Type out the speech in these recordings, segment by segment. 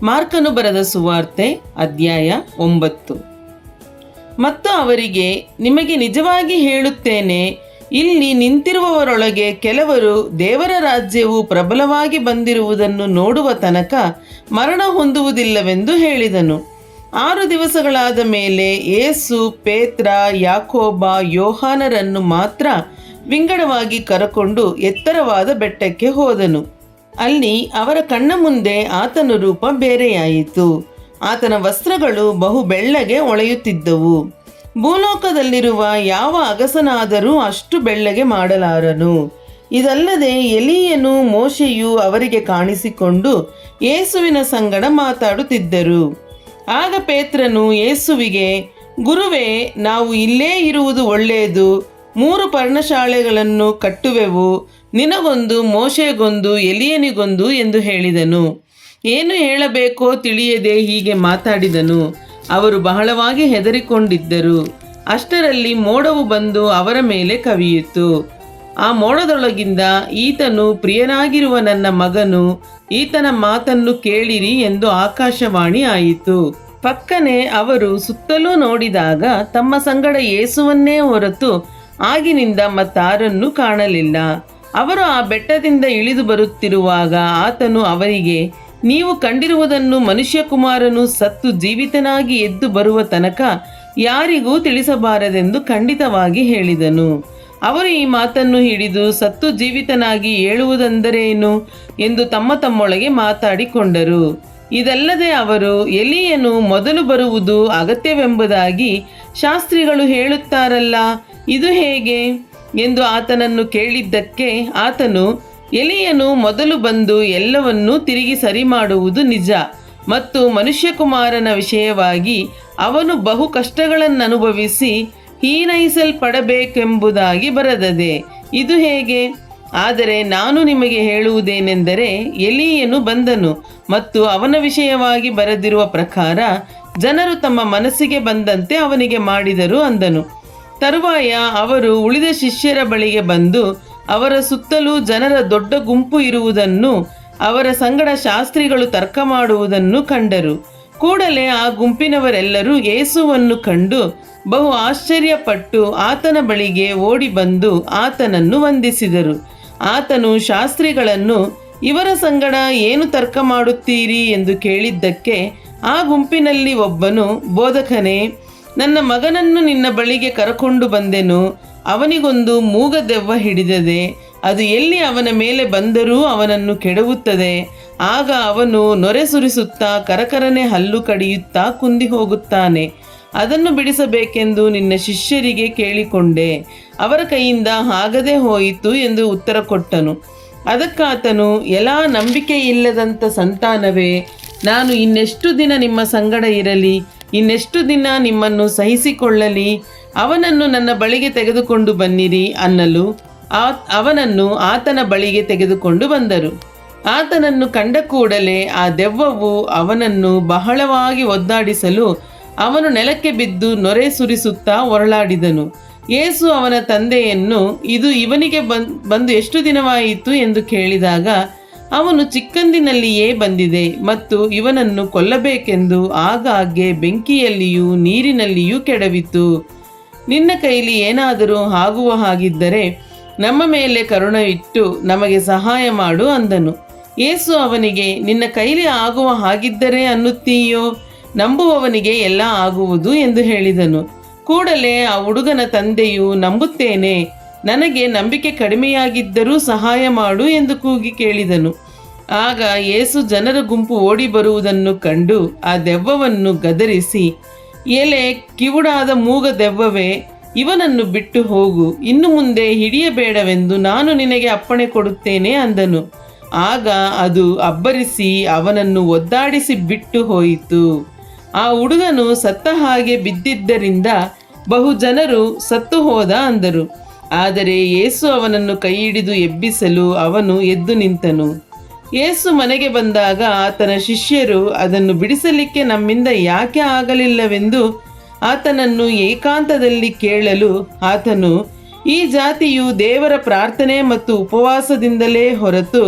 ಮಾರ್ಕನು ಬರೆದ ಸುವಾರ್ತೆ ಅಧ್ಯಾಯ 9. ಮತ್ತು ಅವರಿಗೆ, ನಿಮಗೆ ನಿಜವಾಗಿ ಹೇಳುತ್ತೇನೆ, ಇಲ್ಲಿ ನಿಂತಿರುವವರೊಳಗೆ ಕೆಲವರು ದೇವರ ರಾಜ್ಯವು ಪ್ರಬಲವಾಗಿ ಬಂದಿರುವುದನ್ನು ನೋಡುವ ತನಕ ಮರಣ ಹೊಂದುವುದಿಲ್ಲವೆಂದು ಹೇಳಿದನು. 6 ದಿವಸಗಳಾದ ಮೇಲೆ ಯೇಸು ಪೇತ್ರ, ಯಾಕೋಬ, ಯೋಹಾನರನ್ನು ಮಾತ್ರ ವಿಂಗಡವಾಗಿ ಕರಕೊಂಡು ಎತ್ತರವಾದ ಬೆಟ್ಟಕ್ಕೆ ಹೋದನು. ಅಲ್ಲಿ ಅವರ ಕಣ್ಣ ಮುಂದೆ ಆತನ ರೂಪ ಬೇರೆಯಾಯಿತು. ಆತನ ವಸ್ತ್ರಗಳು ಬಹು ಬೆಳ್ಳಗೆ ಹೊಳೆಯುತ್ತಿದ್ದವು. ಭೂಲೋಕದಲ್ಲಿರುವ ಯಾವ ಅಗಸನಾದರೂ ಅಷ್ಟು ಬೆಳ್ಳಗೆ ಮಾಡಲಾರನು. ಇದಲ್ಲದೆ ಎಲೀಯನು, ಮೋಶೆಯು ಅವರಿಗೆ ಕಾಣಿಸಿಕೊಂಡು ಯೇಸುವಿನ ಸಂಗಡ ಮಾತಾಡುತ್ತಿದ್ದರು. ಆಗ ಪೇತ್ರನು ಯೇಸುವಿಗೆ, ಗುರುವೇ, ನಾವು ಇಲ್ಲೇ ಇರುವುದು ಒಳ್ಳೆಯದು. 3 ಪರ್ಣಶಾಲೆಗಳನ್ನು ಕಟ್ಟುವೆವು, ನಿನಗೊಂದು, ಮೋಶೆಗೊಂದು, ಎಲೀಯನಿಗೊಂದು ಎಂದು ಹೇಳಿದನು. ಏನು ಹೇಳಬೇಕೋ ತಿಳಿಯದೆ ಹೀಗೆ ಮಾತಾಡಿದನು. ಅವರು ಬಹಳವಾಗಿ ಹೆದರಿಕೊಂಡಿದ್ದರು. ಅಷ್ಟರಲ್ಲಿ ಮೋಡವು ಬಂದು ಅವರ ಮೇಲೆ ಕವಿಯಿತು. ಆ ಮೋಡದೊಳಗಿಂದ, ಈತನು ಪ್ರಿಯನಾಗಿರುವ ನನ್ನ ಮಗನು, ಈತನ ಮಾತನ್ನು ಕೇಳಿರಿ ಎಂದು ಆಕಾಶವಾಣಿ ಆಯಿತು. ಪಕ್ಕನೆ ಅವರು ಸುತ್ತಲೂ ನೋಡಿದಾಗ ತಮ್ಮ ಸಂಗಡ ಯೇಸುವನ್ನೇ ಹೊರತು ಆಗಿನಿಂದ ಮತ್ತಾರನ್ನೂ ಕಾಣಲಿಲ್ಲ. ಅವರು ಆ ಬೆಟ್ಟದಿಂದ ಇಳಿದು ಬರುತ್ತಿರುವಾಗ ಆತನು ಅವರಿಗೆ, ನೀವು ಕಂಡಿರುವುದನ್ನು ಮನುಷ್ಯಕುಮಾರನು ಸತ್ತು ಜೀವಿತನಾಗಿ ಎದ್ದು ಬರುವ ತನಕ ಯಾರಿಗೂ ತಿಳಿಸಬಾರದೆಂದು ಖಂಡಿತವಾಗಿ ಹೇಳಿದನು. ಅವರು ಈ ಮಾತನ್ನು ಹಿಡಿದು, ಸತ್ತು ಜೀವಿತನಾಗಿ ಏಳುವುದೆಂದರೇನು ಎಂದು ತಮ್ಮೊಳಗೆ ಮಾತಾಡಿಕೊಂಡರು. ಇದಲ್ಲದೆ ಅವರು, ಎಲೀಯನು ಮೊದಲು ಬರುವುದು ಅಗತ್ಯವೆಂಬುದಾಗಿ ಶಾಸ್ತ್ರಿಗಳು ಹೇಳುತ್ತಾರಲ್ಲ, ಇದು ಹೇಗೆ ಎಂದು ಆತನನ್ನು ಕೇಳಿದ್ದಕ್ಕೆ ಆತನು, ಎಲೀಯನು ಮೊದಲು ಬಂದು ಎಲ್ಲವನ್ನೂ ತಿರುಗಿ ಸರಿ ಮಾಡುವುದು ನಿಜ, ಮತ್ತು ಮನುಷ್ಯಕುಮಾರನ ವಿಷಯವಾಗಿ ಅವನು ಬಹು ಕಷ್ಟಗಳನ್ನು ಅನುಭವಿಸಿ ಹೀನೈಸಲ್ಪಡಬೇಕೆಂಬುದಾಗಿ ಬರೆದದೆ, ಇದು ಹೇಗೆ? ಆದರೆ ನಾನು ನಿಮಗೆ ಹೇಳುವುದೇನೆಂದರೆ, ಎಲೀಯನು ಬಂದನು ಮತ್ತು ಅವನ ವಿಷಯವಾಗಿ ಬರೆದಿರುವ ಪ್ರಕಾರ ಜನರು ತಮ್ಮ ಮನಸ್ಸಿಗೆ ಬಂದಂತೆ ಅವನಿಗೆ ಮಾಡಿದರು ಅಂದನು. ತರುವಾಯ ಅವರು ಉಳಿದ ಶಿಷ್ಯರ ಬಳಿಗೆ ಬಂದು ಅವರ ಸುತ್ತಲೂ ಜನರ ದೊಡ್ಡ ಗುಂಪು ಇರುವುದನ್ನು, ಅವರ ಸಂಗಡ ಶಾಸ್ತ್ರಿಗಳು ತರ್ಕ ಮಾಡುವುದನ್ನು ಕಂಡರು. ಕೂಡಲೇ ಆ ಗುಂಪಿನವರೆಲ್ಲರೂ ಯೇಸುವನ್ನು ಕಂಡು ಬಹು ಆಶ್ಚರ್ಯಪಟ್ಟು ಆತನ ಬಳಿಗೆ ಓಡಿ ಬಂದು ಆತನನ್ನು ವಂದಿಸಿದರು. ಆತನು ಶಾಸ್ತ್ರಿಗಳನ್ನು, ಇವರ ಸಂಗಡ ಏನು ತರ್ಕ ಮಾಡುತ್ತೀರಿ ಎಂದು ಕೇಳಿದ್ದಕ್ಕೆ ಆ ಗುಂಪಿನಲ್ಲಿ ಒಬ್ಬನು, ಬೋಧಕನೇ, ನನ್ನ ಮಗನನ್ನು ನಿನ್ನ ಬಳಿಗೆ ಕರಕೊಂಡು ಬಂದೆನು. ಅವನಿಗೊಂದು ಮೂಗ ದೆವ್ವ ಹಿಡಿದದೆ. ಅದು ಎಲ್ಲಿ ಅವನ ಮೇಲೆ ಬಂದರೂ ಅವನನ್ನು ಕೆಡವುತ್ತದೆ. ಆಗ ಅವನು ನೊರೆ ಸುರಿಸುತ್ತಾ ಕರಕರನೆ ಹಲ್ಲು ಕಡಿಯುತ್ತಾ ಕುಂದಿ ಹೋಗುತ್ತಾನೆ. ಅದನ್ನು ಬಿಡಿಸಬೇಕೆಂದು ನಿನ್ನ ಶಿಷ್ಯರಿಗೆ ಕೇಳಿಕೊಂಡೆ, ಅವರ ಕೈಯಿಂದ ಆಗದೆ ಹೋಯಿತು ಎಂದು ಉತ್ತರ ಕೊಟ್ಟನು. ಅದಕ್ಕಾತನು, ಎಲಾ ನಂಬಿಕೆಯಿಲ್ಲದಂಥ ಸಂತಾನವೇ, ನಾನು ಇನ್ನೆಷ್ಟು ದಿನ ನಿಮ್ಮ ಸಂಗಡ ಇರಲಿ, ಇನ್ನೆಷ್ಟು ದಿನ ನಿಮ್ಮನ್ನು ಸಹಿಸಿಕೊಳ್ಳಲಿ? ಅವನನ್ನು ನನ್ನ ಬಳಿಗೆ ತೆಗೆದುಕೊಂಡು ಬನ್ನಿರಿ ಅನ್ನಲು ಅವನನ್ನು ಆತನ ಬಳಿಗೆ ತೆಗೆದುಕೊಂಡು ಬಂದರು. ಆತನನ್ನು ಕಂಡ ಕೂಡಲೇ ಆ ದೆವ್ವವು ಅವನನ್ನು ಬಹಳವಾಗಿ ಒದ್ದಾಡಿಸಲು ಅವನು ನೆಲಕ್ಕೆ ಬಿದ್ದು ನೊರೆ ಸುರಿಸುತ್ತಾ ಹೊರಳಾಡಿದನು. ಯೇಸು ಅವನ ತಂದೆಯನ್ನು, ಇದು ಇವನಿಗೆ ಬಂದು ಎಷ್ಟು ದಿನವಾಯಿತು ಎಂದು ಕೇಳಿದಾಗ ಅವನು, ಚಿಕ್ಕಂದಿನಲ್ಲಿಯೇ ಬಂದಿದೆ ಮತ್ತು ಇವನನ್ನು ಕೊಲ್ಲಬೇಕೆಂದು ಆಗಾಗ್ಗೆ ಬೆಂಕಿಯಲ್ಲಿಯೂ ನೀರಿನಲ್ಲಿಯೂ ಕೆಡವಿತು. ನಿನ್ನ ಕೈಲಿ ಏನಾದರೂ ಆಗುವ ಹಾಗಿದ್ದರೆ ನಮ್ಮ ಮೇಲೆ ಕರುಣವಿಟ್ಟು ನಮಗೆ ಸಹಾಯ ಮಾಡು ಅಂದನು. ಯೇಸು ಅವನಿಗೆ, ನಿನ್ನ ಕೈಲಿ ಆಗುವ ಹಾಗಿದ್ದರೆ ಅನ್ನುತ್ತೀಯೋ? ನಂಬುವವನಿಗೆ ಎಲ್ಲ ಆಗುವುದು ಎಂದು ಹೇಳಿದನು. ಕೂಡಲೇ ಆ ಹುಡುಗನ ತಂದೆಯು, ನಂಬುತ್ತೇನೆ, ನನಗೆ ನಂಬಿಕೆ ಕಡಿಮೆಯಾಗಿದ್ದರೂ ಸಹಾಯ ಮಾಡು ಎಂದು ಕೂಗಿ ಕೇಳಿದನು. ಆಗ ಯೇಸು ಜನರ ಗುಂಪು ಓಡಿ ಬರುವುದನ್ನು ಕಂಡು ಆ ದೆವ್ವವನ್ನು ಗದರಿಸಿ, ಎಲೆ ಕಿವುಡಾದ ಮೂಗ ದೆವ್ವವೇ, ಇವನನ್ನು ಬಿಟ್ಟು ಹೋಗು, ಇನ್ನು ಮುಂದೆ ಹಿಡಿಯಬೇಡವೆಂದು ನಾನು ನಿನಗೆ ಅಪ್ಪಣೆ ಕೊಡುತ್ತೇನೆ ಅಂದನು. ಆಗ ಅದು ಅಬ್ಬರಿಸಿ ಅವನನ್ನು ಒದ್ದಾಡಿಸಿ ಬಿಟ್ಟು ಹೋಯಿತು. ಆ ಹುಡುಗನು ಸತ್ತ ಹಾಗೆ ಬಿದ್ದಿದ್ದರಿಂದ ಬಹು ಜನರು ಸತ್ತು ಹೋದ ಅಂದರು. ಆದರೆ ಯೇಸು ಅವನನ್ನು ಕೈಹಿಡಿದು ಎಬ್ಬಿಸಲು ಅವನು ಎದ್ದು ನಿಂತನು. ಯೇಸು ಮನೆಗೆ ಬಂದಾಗ ಆತನ ಶಿಷ್ಯರು ಅದನ್ನು ಬಿಡಿಸಲಿಕ್ಕೆ ನಮ್ಮಿಂದ ಯಾಕೆ ಆಗಲಿಲ್ಲವೆಂದು ಆತನನ್ನು ಏಕಾಂತದಲ್ಲಿ ಕೇಳಲು ಆತನು, ಈ ಜಾತಿಯು ದೇವರ ಪ್ರಾರ್ಥನೆ ಮತ್ತು ಉಪವಾಸದಿಂದಲೇ ಹೊರತು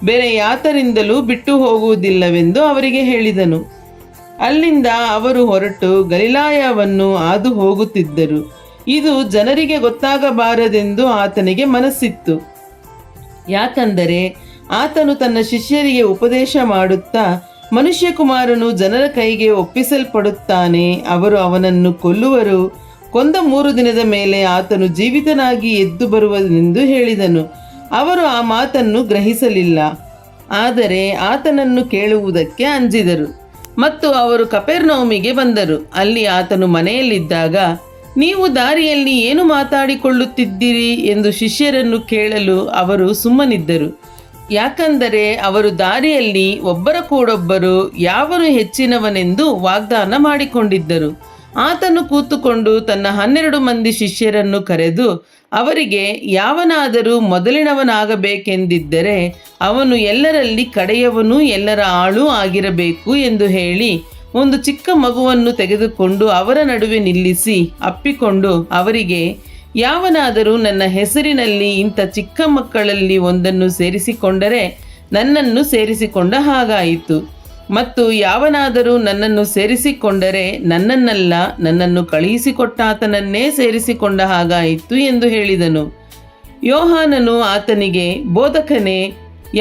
ಬೇರೆ ಯಾತರಿಂದಲೂ ಬಿಟ್ಟು ಹೋಗುವುದಿಲ್ಲವೆಂದು ಅವರಿಗೆ ಹೇಳಿದನು. ಅಲ್ಲಿಂದ ಅವರು ಹೊರಟು ಗಲಿಲಾಯವನ್ನು ಹಾದು ಹೋಗುತ್ತಿದ್ದರು. ಇದು ಜನರಿಗೆ ಗೊತ್ತಾಗಬಾರದೆಂದು ಆತನಿಗೆ ಮನಸ್ಸಿತ್ತು. ಯಾಕಂದರೆ ಆತನು ತನ್ನ ಶಿಷ್ಯರಿಗೆ ಉಪದೇಶ ಮಾಡುತ್ತಾ, ಮನುಷ್ಯಕುಮಾರನು ಜನರ ಕೈಗೆ ಒಪ್ಪಿಸಲ್ಪಡುತ್ತಾನೆ, ಅವರು ಅವನನ್ನು ಕೊಲ್ಲುವರು, ಕೊಂದ 3 ದಿನದ ಮೇಲೆ ಆತನು ಜೀವಿತನಾಗಿ ಎದ್ದು ಬರುವನೆಂದು ಹೇಳಿದನು. ಅವರು ಆ ಮಾತನ್ನು ಗ್ರಹಿಸಲಿಲ್ಲ, ಆದರೆ ಆತನನ್ನು ಕೇಳುವುದಕ್ಕೆ ಅಂಜಿದರು. ಮತ್ತು ಅವರು ಕಪೆರ್ನೌಮಿಗೆ ಬಂದರು. ಅಲ್ಲಿ ಆತನು ಮನೆಯಲ್ಲಿದ್ದಾಗ, ನೀವು ದಾರಿಯಲ್ಲಿ ಏನು ಮಾತಾಡಿಕೊಳ್ಳುತ್ತಿದ್ದೀರಿ ಎಂದು ಶಿಷ್ಯರನ್ನು ಕೇಳಲು ಅವರು ಸುಮ್ಮನಿದ್ದರು. ಯಾಕಂದರೆ ಅವರು ದಾರಿಯಲ್ಲಿ ಒಬ್ಬರ ಕೂಡೊಬ್ಬರು ಯಾವನು ಹೆಚ್ಚಿನವನೆಂದು ವಾಗ್ದಾನ ಮಾಡಿಕೊಂಡಿದ್ದರು. ಆತನು ಕೂತುಕೊಂಡು ತನ್ನ 12 ಮಂದಿ ಶಿಷ್ಯರನ್ನು ಕರೆದು ಅವರಿಗೆ, ಯಾವನಾದರೂ ಮೊದಲಿನವನಾಗಬೇಕೆಂದಿದ್ದರೆ ಅವನು ಎಲ್ಲರಲ್ಲಿ ಕಡೆಯವನೂ ಎಲ್ಲರ ಆಳೂ ಆಗಿರಬೇಕು ಎಂದು ಹೇಳಿ, ಒಂದು ಚಿಕ್ಕ ಮಗುವನ್ನು ತೆಗೆದುಕೊಂಡು ಅವರ ನಡುವೆ ನಿಲ್ಲಿಸಿ ಅಪ್ಪಿಕೊಂಡು ಅವರಿಗೆ, ಯಾವನಾದರೂ ನನ್ನ ಹೆಸರಿನಲ್ಲಿ ಇಂಥ ಚಿಕ್ಕ ಮಕ್ಕಳಲ್ಲಿ ಒಂದನ್ನು ಸೇರಿಸಿಕೊಂಡರೆ ನನ್ನನ್ನು ಸೇರಿಸಿಕೊಂಡ ಹಾಗಾಯಿತು. ಮತ್ತು ಯಾವನಾದರೂ ನನ್ನನ್ನು ಸೇರಿಸಿಕೊಂಡರೆ ನನ್ನನ್ನಲ್ಲ, ನನ್ನನ್ನು ಕಳುಹಿಸಿಕೊಟ್ಟಾತನನ್ನೇ ಸೇರಿಸಿಕೊಂಡ ಹಾಗಾಯಿತು ಎಂದು ಹೇಳಿದನು. ಯೋಹಾನನು ಆತನಿಗೆ, ಬೋಧಕನೇ,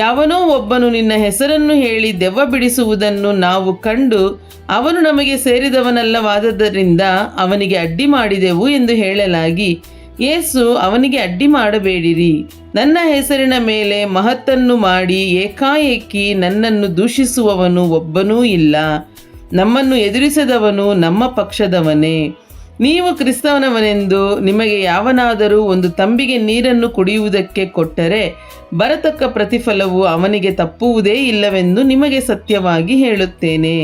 ಯಾವನೋ ಒಬ್ಬನು ನಿನ್ನ ಹೆಸರನ್ನು ಹೇಳಿ ದೆವ್ವ ಬಿಡಿಸುವುದನ್ನು ನಾವು ಕಂಡು ಅವನು ನಮಗೆ ಸೇರಿದವನಲ್ಲವಾದ್ದರಿಂದ ಅವನಿಗೆ ಅಡ್ಡಿ ಮಾಡಿದೆವು ಎಂದು ಹೇಳಲಾಗಿ, ಯೇಸು ಅವನಿಗೆ, ಅಡ್ಡಿ ಮಾಡಬೇಡಿರಿ, ನನ್ನ ಹೆಸರಿನ ಮೇಲೆ ಮಹತ್ತನ್ನು ಮಾಡಿ ಏಕಾಏಕಿ ನನ್ನನ್ನು ದೂಷಿಸುವವನು ಒಬ್ಬನೂ ಇಲ್ಲ. ನಮ್ಮನ್ನು ಎದುರಿಸದವನು ನಮ್ಮ ಪಕ್ಷದವನೇ. ನೀವು ಕ್ರಿಸ್ತವನವನೆಂದು ನಿಮಗೆ ಯಾವನಾದರೂ ಒಂದು ತಂಬಿಗೆ ನೀರನ್ನು ಕುಡಿಯುವುದಕ್ಕೆ ಕೊಟ್ಟರೆ ಬರತಕ್ಕ ಪ್ರತಿಫಲವು ಅವನಿಗೆ ತಪ್ಪುವುದೇ ಇಲ್ಲವೆಂದು ನಿಮಗೆ ಸತ್ಯವಾಗಿ ಹೇಳುತ್ತೇನೆ.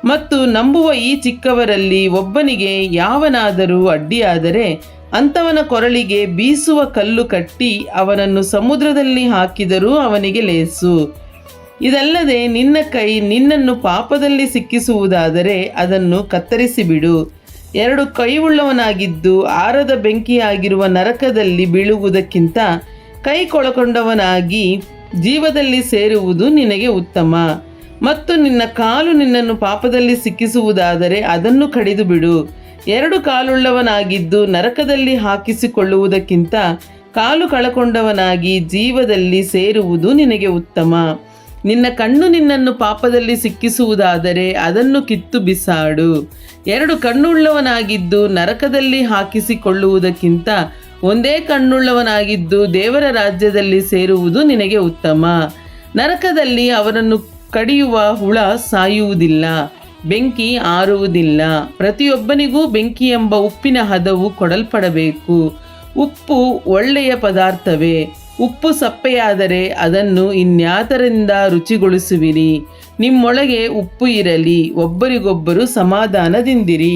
ಮತ್ತು ನಂಬುವ ಈ ಚಿಕ್ಕವರಲ್ಲಿ ಒಬ್ಬನಿಗೆ ಯಾವನಾದರೂ ಅಡ್ಡಿಯಾದರೆ ಅಂಥವನ ಕೊರಳಿಗೆ ಬೀಸುವ ಕಲ್ಲು ಕಟ್ಟಿ ಅವನನ್ನು ಸಮುದ್ರದಲ್ಲಿ ಹಾಕಿದರೂ ಅವನಿಗೆ ಲೇಸು. ಇದಲ್ಲದೆ ನಿನ್ನ ಕೈ ನಿನ್ನನ್ನು ಪಾಪದಲ್ಲಿ ಸಿಕ್ಕಿಸುವುದಾದರೆ ಅದನ್ನು ಕತ್ತರಿಸಿಬಿಡು. 2 ಕೈಯುಳ್ಳವನಾಗಿದ್ದು ಆರದ ಬೆಂಕಿಯಾಗಿರುವ ನರಕದಲ್ಲಿ ಬೀಳುವುದಕ್ಕಿಂತ ಕೈ ಕೊಳಕೊಂಡವನಾಗಿ ಜೀವದಲ್ಲಿ ಸೇರುವುದು ನಿನಗೆ ಉತ್ತಮ. ಮತ್ತು ನಿನ್ನ ಕಾಲು ನಿನ್ನನ್ನು ಪಾಪದಲ್ಲಿ ಸಿಕ್ಕಿಸುವುದಾದರೆ ಅದನ್ನು ಕಡಿದು ಬಿಡು. 2 ಕಾಲುಳ್ಳವನಾಗಿದ್ದು ನರಕದಲ್ಲಿ ಹಾಕಿಸಿಕೊಳ್ಳುವುದಕ್ಕಿಂತ ಕಾಲು ಕಳಕೊಂಡವನಾಗಿ ಜೀವದಲ್ಲಿ ಸೇರುವುದು ನಿನಗೆ ಉತ್ತಮ. ನಿನ್ನ ಕಣ್ಣು ನಿನ್ನನ್ನು ಪಾಪದಲ್ಲಿ ಸಿಕ್ಕಿಸುವುದಾದರೆ ಅದನ್ನು ಕಿತ್ತು ಬಿಸಾಡು. 2 ಕಣ್ಣುಳ್ಳವನಾಗಿದ್ದು ನರಕದಲ್ಲಿ ಹಾಕಿಸಿಕೊಳ್ಳುವುದಕ್ಕಿಂತ ಒಂದೇ ಕಣ್ಣುಳ್ಳವನಾಗಿದ್ದು ದೇವರ ರಾಜ್ಯದಲ್ಲಿ ಸೇರುವುದು ನಿನಗೆ ಉತ್ತಮ. ನರಕದಲ್ಲಿ ಅವರನ್ನು ಕಡಿಯುವ ಹುಳ ಸಾಯುವುದಿಲ್ಲ, ಬೆಂಕಿ ಆರುವುದಿಲ್ಲ. ಪ್ರತಿಯೊಬ್ಬನಿಗೂ ಬೆಂಕಿ ಎಂಬ ಉಪ್ಪಿನ ಹದವು ಕೊಡಲ್ಪಡಬೇಕು. ಉಪ್ಪು ಒಳ್ಳೆಯ ಪದಾರ್ಥವೇ. ಉಪ್ಪು ಸಪ್ಪೆಯಾದರೆ ಅದನ್ನು ಇನ್ಯಾತರಿಂದ ರುಚಿಗೊಳಿಸುವಿರಿ? ನಿಮ್ಮೊಳಗೆ ಉಪ್ಪು ಇರಲಿ, ಒಬ್ಬರಿಗೊಬ್ಬರು ಸಮಾಧಾನದಿಂದಿರಿ.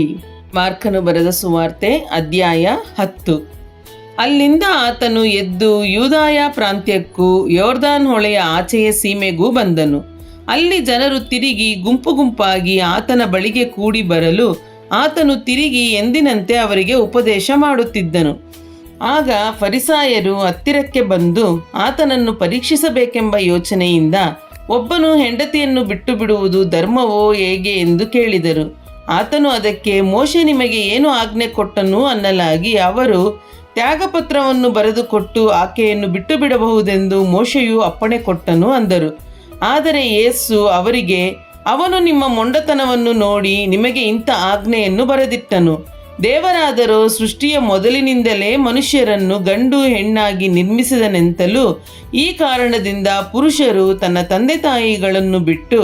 ಮಾರ್ಕನು ಬರೆದ ಸುವಾರ್ತೆ ಅಧ್ಯಾಯ 10. ಅಲ್ಲಿಂದ ಆತನು ಎದ್ದು ಯೂದಾಯ ಪ್ರಾಂತ್ಯಕ್ಕೂ ಯೋರ್ದಾನ್ ಹೊಳೆಯ ಆಚೆಯ ಸೀಮೆಗೂ ಬಂದನು. ಅಲ್ಲಿ ಜನರು ತಿರುಗಿ ಗುಂಪು ಗುಂಪಾಗಿ ಆತನ ಬಳಿಗೆ ಕೂಡಿ ಬರಲು ಆತನು ತಿರುಗಿ ಎಂದಿನಂತೆ ಅವರಿಗೆ ಉಪದೇಶ ಮಾಡುತ್ತಿದ್ದನು. ಆಗ ಫರಿಸಾಯರು ಹತ್ತಿರಕ್ಕೆ ಬಂದು ಆತನನ್ನು ಪರೀಕ್ಷಿಸಬೇಕೆಂಬ ಯೋಚನೆಯಿಂದ, ಒಬ್ಬನು ಹೆಂಡತಿಯನ್ನು ಬಿಟ್ಟು ಬಿಡುವುದು ಧರ್ಮವೋ ಹೇಗೆ ಎಂದು ಕೇಳಿದರು. ಆತನು ಅದಕ್ಕೆ, ಮೋಶೆ ನಿಮಗೆ ಏನು ಆಜ್ಞೆ ಕೊಟ್ಟನು ಅನ್ನಲಾಗಿ ಅವರು, ತ್ಯಾಗಪತ್ರವನ್ನು ಬರೆದುಕೊಟ್ಟು ಆಕೆಯನ್ನು ಬಿಟ್ಟು ಬಿಡಬಹುದೆಂದು ಮೋಶೆಯು ಅಪ್ಪಣೆ ಕೊಟ್ಟನು ಅಂದರು. ಆದರೆ ಯೇಸು ಅವರಿಗೆ, ಅವನು ನಿಮ್ಮ ಮೊಂಡತನವನ್ನು ನೋಡಿ ನಿಮಗೆ ಇಂಥ ಆಜ್ಞೆಯನ್ನು ಬರೆದಿಟ್ಟನು. ದೇವರಾದರೋ ಸೃಷ್ಟಿಯ ಮೊದಲಿನಿಂದಲೇ ಮನುಷ್ಯರನ್ನು ಗಂಡು ಹೆಣ್ಣಾಗಿ ನಿರ್ಮಿಸಿದನೆಂತಲೂ, ಈ ಕಾರಣದಿಂದ ಪುರುಷರು ತನ್ನ ತಂದೆ ತಾಯಿಗಳನ್ನು ಬಿಟ್ಟು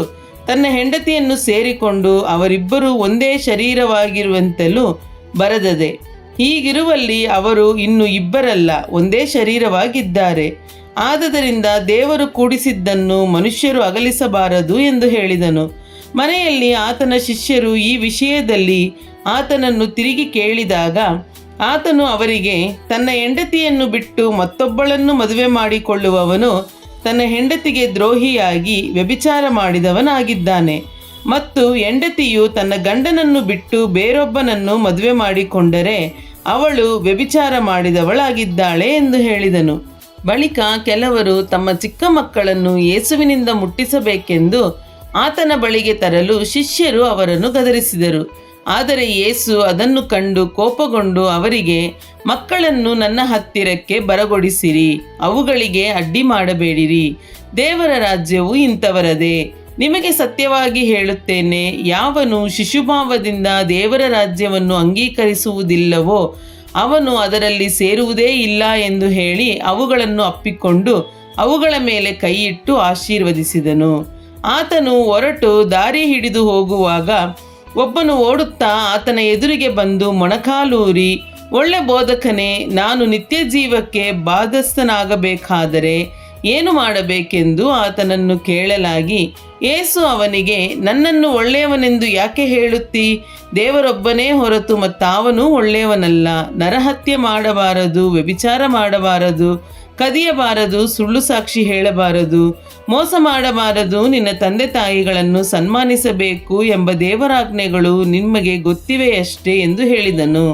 ತನ್ನ ಹೆಂಡತಿಯನ್ನು ಸೇರಿಕೊಂಡು ಅವರಿಬ್ಬರು ಒಂದೇ ಶರೀರವಾಗಿರುವಂತೆಲೂ ಬರೆದದೆ. ಹೀಗಿರುವಲ್ಲಿ ಅವರು ಇನ್ನು ಇಬ್ಬರಲ್ಲ, ಒಂದೇ ಶರೀರವಾಗಿದ್ದಾರೆ. ಆದದರಿಂದ ದೇವರು ಕೂಡಿಸಿದ್ದನ್ನು ಮನುಷ್ಯರು ಅಗಲಿಸಬಾರದು ಎಂದು ಹೇಳಿದನು. ಮನೆಯಲ್ಲಿ ಆತನ ಶಿಷ್ಯರು ಈ ವಿಷಯದಲ್ಲಿ ಆತನನ್ನು ತಿರುಗಿ ಕೇಳಿದಾಗ ಆತನು ಅವರಿಗೆ, ತನ್ನ ಹೆಂಡತಿಯನ್ನು ಬಿಟ್ಟು ಮತ್ತೊಬ್ಬಳನ್ನು ಮದುವೆ ಮಾಡಿಕೊಳ್ಳುವವನು ತನ್ನ ಹೆಂಡತಿಗೆ ದ್ರೋಹಿಯಾಗಿ ವ್ಯಭಿಚಾರ ಮಾಡಿದವನಾಗಿದ್ದಾನೆ. ಮತ್ತು ಹೆಂಡತಿಯು ತನ್ನ ಗಂಡನನ್ನು ಬಿಟ್ಟು ಬೇರೊಬ್ಬನನ್ನು ಮದುವೆ ಮಾಡಿಕೊಂಡರೆ ಅವಳು ವ್ಯಭಿಚಾರ ಮಾಡಿದವಳಾಗಿದ್ದಾಳೆ ಎಂದು ಹೇಳಿದನು. ಬಳಿಕ ಕೆಲವರು ತಮ್ಮ ಚಿಕ್ಕ ಮಕ್ಕಳನ್ನು ಯೇಸುವಿನಿಂದ ಮುಟ್ಟಿಸಬೇಕೆಂದು ಆತನ ಬಳಿಗೆ ತರಲು ಶಿಷ್ಯರು ಅವರನ್ನು ಗದರಿಸಿದರು. ಆದರೆ ಯೇಸು ಅದನ್ನು ಕಂಡು ಕೋಪಗೊಂಡು ಅವರಿಗೆ, ಮಕ್ಕಳನ್ನು ನನ್ನ ಹತ್ತಿರಕ್ಕೆ ಬರಗೊಡಿಸಿರಿ, ಅವುಗಳಿಗೆ ಅಡ್ಡಿ ಮಾಡಬೇಡಿರಿ. ದೇವರ ರಾಜ್ಯವು ಇಂಥವರದೇ. ನಿಮಗೆ ಸತ್ಯವಾಗಿ ಹೇಳುತ್ತೇನೆ, ಯಾವನು ಶಿಶುಭಾವದಿಂದ ದೇವರ ರಾಜ್ಯವನ್ನು ಅಂಗೀಕರಿಸುವುದಿಲ್ಲವೋ ಅವನು ಅದರಲ್ಲಿ ಸೇರುವುದೇ ಇಲ್ಲ ಎಂದು ಹೇಳಿ ಅವುಗಳನ್ನು ಅಪ್ಪಿಕೊಂಡು ಅವುಗಳ ಮೇಲೆ ಕೈಯಿಟ್ಟು ಆಶೀರ್ವದಿಸಿದನು. ಆತನು ಹೊರಟು ದಾರಿ ಹಿಡಿದು ಹೋಗುವಾಗ ಒಬ್ಬನು ಓಡುತ್ತಾ ಆತನ ಎದುರಿಗೆ ಬಂದು ಮೊಣಕಾಲೂರಿ, ಒಳ್ಳೆ ಬೋಧಕನೇ, ನಾನು ನಿತ್ಯ ಜೀವಕ್ಕೆ ಬಾಧ್ಯಸ್ಥನಾಗಬೇಕಾದರೆ ಏನು ಮಾಡಬೇಕೆಂದು ಆತನನ್ನು ಕೇಳಲಾಗಿ, ಯೇಸು ಅವನಿಗೆ, ನನ್ನನ್ನು ಒಳ್ಳೆಯವನೆಂದು ಯಾಕೆ ಹೇಳುತ್ತೀ? ದೇವರೊಬ್ಬನೇ ಹೊರತು ಮತ್ತಾವನೂ ಒಳ್ಳೆಯವನಲ್ಲ. ನರಹತ್ಯೆ ಮಾಡಬಾರದು, ವ್ಯಭಿಚಾರ ಮಾಡಬಾರದು, ಕದಿಯಬಾರದು, ಸುಳ್ಳು ಸಾಕ್ಷಿ ಹೇಳಬಾರದು, ಮೋಸ ಮಾಡಬಾರದು, ನಿನ್ನ ತಂದೆ ತಾಯಿಗಳನ್ನು ಸನ್ಮಾನಿಸಬೇಕು ಎಂಬ ದೇವರಾಜ್ಞೆಗಳು ನಿಮಗೆ ಗೊತ್ತಿವೆಯಷ್ಟೇ ಎಂದು ಹೇಳಿದನು.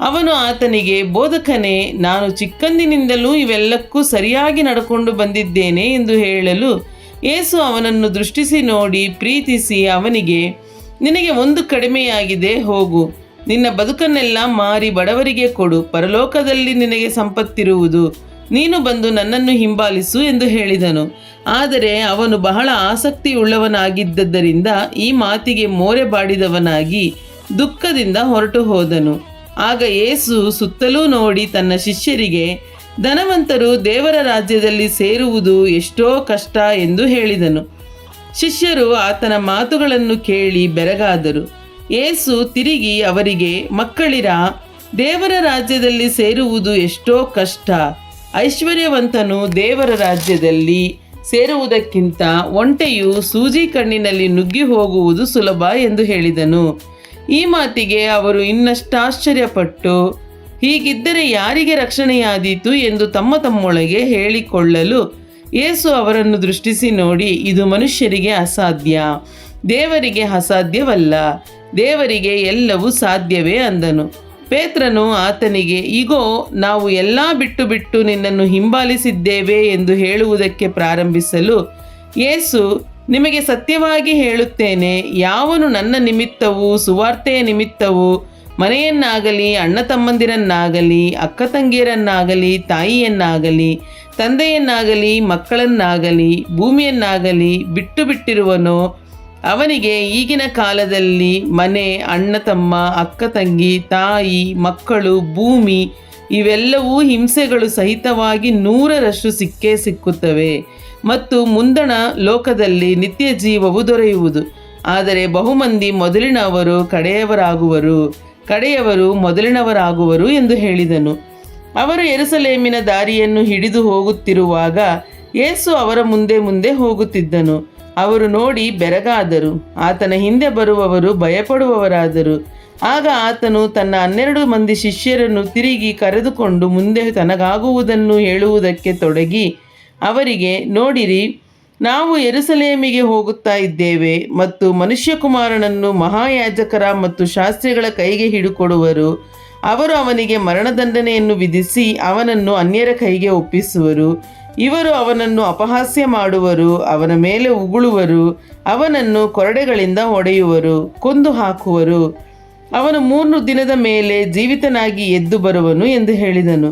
ಅವನು ಆತನಿಗೆ, ಬೋಧಕನೇ, ನಾನು ಚಿಕ್ಕಂದಿನಿಂದಲೂ ಇವೆಲ್ಲಕ್ಕೂ ಸರಿಯಾಗಿ ನಡ್ಕೊಂಡು ಬಂದಿದ್ದೇನೆ ಎಂದು ಹೇಳಲು, ಯೇಸು ಅವನನ್ನು ದೃಷ್ಟಿಸಿ ನೋಡಿ ಪ್ರೀತಿಸಿ ಅವನಿಗೆ, ನಿನಗೆ ಒಂದು ಕಡಿಮೆಯಾಗಿದೆ, ಹೋಗು, ನಿನ್ನ ಬದುಕನ್ನೆಲ್ಲ ಮಾರಿ ಬಡವರಿಗೆ ಕೊಡು, ಪರಲೋಕದಲ್ಲಿ ನಿನಗೆ ಸಂಪತ್ತಿರುವುದು, ನೀನು ಬಂದು ನನ್ನನ್ನು ಹಿಂಬಾಲಿಸು ಎಂದು ಹೇಳಿದನು. ಆದರೆ ಅವನು ಬಹಳ ಆಸಕ್ತಿಯುಳ್ಳವನಾಗಿದ್ದರಿಂದ ಈ ಮಾತಿಗೆ ಮೋರೆ ಬಾಡಿದವನಾಗಿ ದುಃಖದಿಂದ ಹೊರಟು ಹೋದನು. ಆಗ ಯೇಸು ಸುತ್ತಲೂ ನೋಡಿ ತನ್ನ ಶಿಷ್ಯರಿಗೆ, ಧನವಂತರು ದೇವರ ರಾಜ್ಯದಲ್ಲಿ ಸೇರುವುದು ಎಷ್ಟೋ ಕಷ್ಟ ಎಂದು ಹೇಳಿದನು. ಶಿಷ್ಯರು ಆತನ ಮಾತುಗಳನ್ನು ಕೇಳಿ ಬೆರಗಾದರು. ಯೇಸು ತಿರುಗಿ ಅವರಿಗೆ, ಮಕ್ಕಳಿರ, ದೇವರ ರಾಜ್ಯದಲ್ಲಿ ಸೇರುವುದು ಎಷ್ಟೋ ಕಷ್ಟ. ಐಶ್ವರ್ಯವಂತನು ದೇವರ ರಾಜ್ಯದಲ್ಲಿ ಸೇರುವುದಕ್ಕಿಂತ ಒಂಟೆಯು ಸೂಜಿ ಕಣ್ಣಿನಲ್ಲಿ ನುಗ್ಗಿ ಹೋಗುವುದು ಸುಲಭ ಎಂದು ಹೇಳಿದನು. ಈ ಮಾತಿಗೆ ಅವರು ಇನ್ನಷ್ಟು ಆಶ್ಚರ್ಯಪಟ್ಟು, ಹೀಗಿದ್ದರೆ ಯಾರಿಗೆ ರಕ್ಷಣೆಯಾದೀತು ಎಂದು ತಮ್ಮೊಳಗೆ ಹೇಳಿಕೊಳ್ಳಲು, ಯೇಸು ಅವರನ್ನು ದೃಷ್ಟಿಸಿ ನೋಡಿ, ಇದು ಮನುಷ್ಯರಿಗೆ ಅಸಾಧ್ಯ, ದೇವರಿಗೆ ಅಸಾಧ್ಯವಲ್ಲ, ದೇವರಿಗೆ ಎಲ್ಲವೂ ಸಾಧ್ಯವೇ ಅಂದನು. ಪೇತ್ರನು ಆತನಿಗೆ, ಇಗೋ, ನಾವು ಎಲ್ಲ ಬಿಟ್ಟು ನಿನ್ನನ್ನು ಹಿಂಬಾಲಿಸಿದ್ದೇವೆ ಎಂದು ಹೇಳುವುದಕ್ಕೆ ಪ್ರಾರಂಭಿಸಲು, ಯೇಸು, ನಿಮಗೆ ಸತ್ಯವಾಗಿ ಹೇಳುತ್ತೇನೆ, ಯಾವನು ನನ್ನ ನಿಮಿತ್ತವೂ ಸುವಾರ್ತೆಯ ನಿಮಿತ್ತವೂ ಮನೆಯನ್ನಾಗಲಿ, ಅಣ್ಣ ತಮ್ಮಂದಿರನ್ನಾಗಲಿ, ಅಕ್ಕ ತಂಗಿಯರನ್ನಾಗಲಿ, ತಾಯಿಯನ್ನಾಗಲಿ, ತಂದೆಯನ್ನಾಗಲಿ, ಮಕ್ಕಳನ್ನಾಗಲಿ, ಭೂಮಿಯನ್ನಾಗಲಿ ಬಿಟ್ಟಿರುವನೋ ಅವನಿಗೆ ಈಗಿನ ಕಾಲದಲ್ಲಿ ಮನೆ, ಅಣ್ಣ ತಮ್ಮ, ಅಕ್ಕ ತಂಗಿ, ತಾಯಿ, ಮಕ್ಕಳು, ಭೂಮಿ ಇವೆಲ್ಲವೂ ಹಿಂಸೆಗಳು ಸಹಿತವಾಗಿ 100ರಷ್ಟು ಸಿಕ್ಕುತ್ತವೆ ಮತ್ತು ಮುಂದಣ ಲೋಕದಲ್ಲಿ ನಿತ್ಯ ಜೀವವು ದೊರೆಯುವುದು. ಆದರೆ ಬಹುಮಂದಿ ಮೊದಲಿನವರು ಕಡೆಯವರಾಗುವರು, ಕಡೆಯವರು ಮೊದಲಿನವರಾಗುವರು ಎಂದು ಹೇಳಿದನು. ಅವರು ಯೆರೂಸಲೇಮಿನ ದಾರಿಯನ್ನು ಹಿಡಿದು ಹೋಗುತ್ತಿರುವಾಗ ಯೇಸು ಅವರ ಮುಂದೆ ಹೋಗುತ್ತಿದ್ದನು. ಅವರು ನೋಡಿ ಬೆರಗಾದರು. ಆತನ ಹಿಂದೆ ಬರುವವರು ಭಯಪಡುವವರಾದರು. ಆಗ ಆತನು ತನ್ನ 12 ಮಂದಿ ಶಿಷ್ಯರನ್ನು ತಿರುಗಿ ಕರೆದುಕೊಂಡು ಮುಂದೆ ತನಗಾಗುವುದನ್ನು ಹೇಳುವುದಕ್ಕೆ ತೊಡಗಿ ಅವರಿಗೆ, ನೋಡಿರಿ, ನಾವು ಯೆರೂಸಲೇಮಿಗೆ ಹೋಗುತ್ತಾ ಇದ್ದೇವೆ ಮತ್ತು ಮನುಷ್ಯಕುಮಾರನನ್ನು ಮಹಾಯಾಜಕರ ಮತ್ತು ಶಾಸ್ತ್ರಿಗಳ ಕೈಗೆ ಹಿಡುಕೊಡುವರು. ಅವರು ಅವನಿಗೆ ಮರಣದಂಡನೆಯನ್ನು ವಿಧಿಸಿ ಅವನನ್ನು ಅನ್ಯರ ಕೈಗೆ ಒಪ್ಪಿಸುವರು. ಇವರು ಅವನನ್ನು ಅಪಹಾಸ್ಯ ಮಾಡುವರು, ಅವನ ಮೇಲೆ ಉಗುಳುವರು, ಅವನನ್ನು ಕೊರಡೆಗಳಿಂದ ಹೊಡೆಯುವರು, ಕೊಂದು ಹಾಕುವರು. ಅವನು 3 ದಿನದ ಮೇಲೆ ಜೀವಿತನಾಗಿ ಎದ್ದು ಬರುವನು ಎಂದು ಹೇಳಿದನು.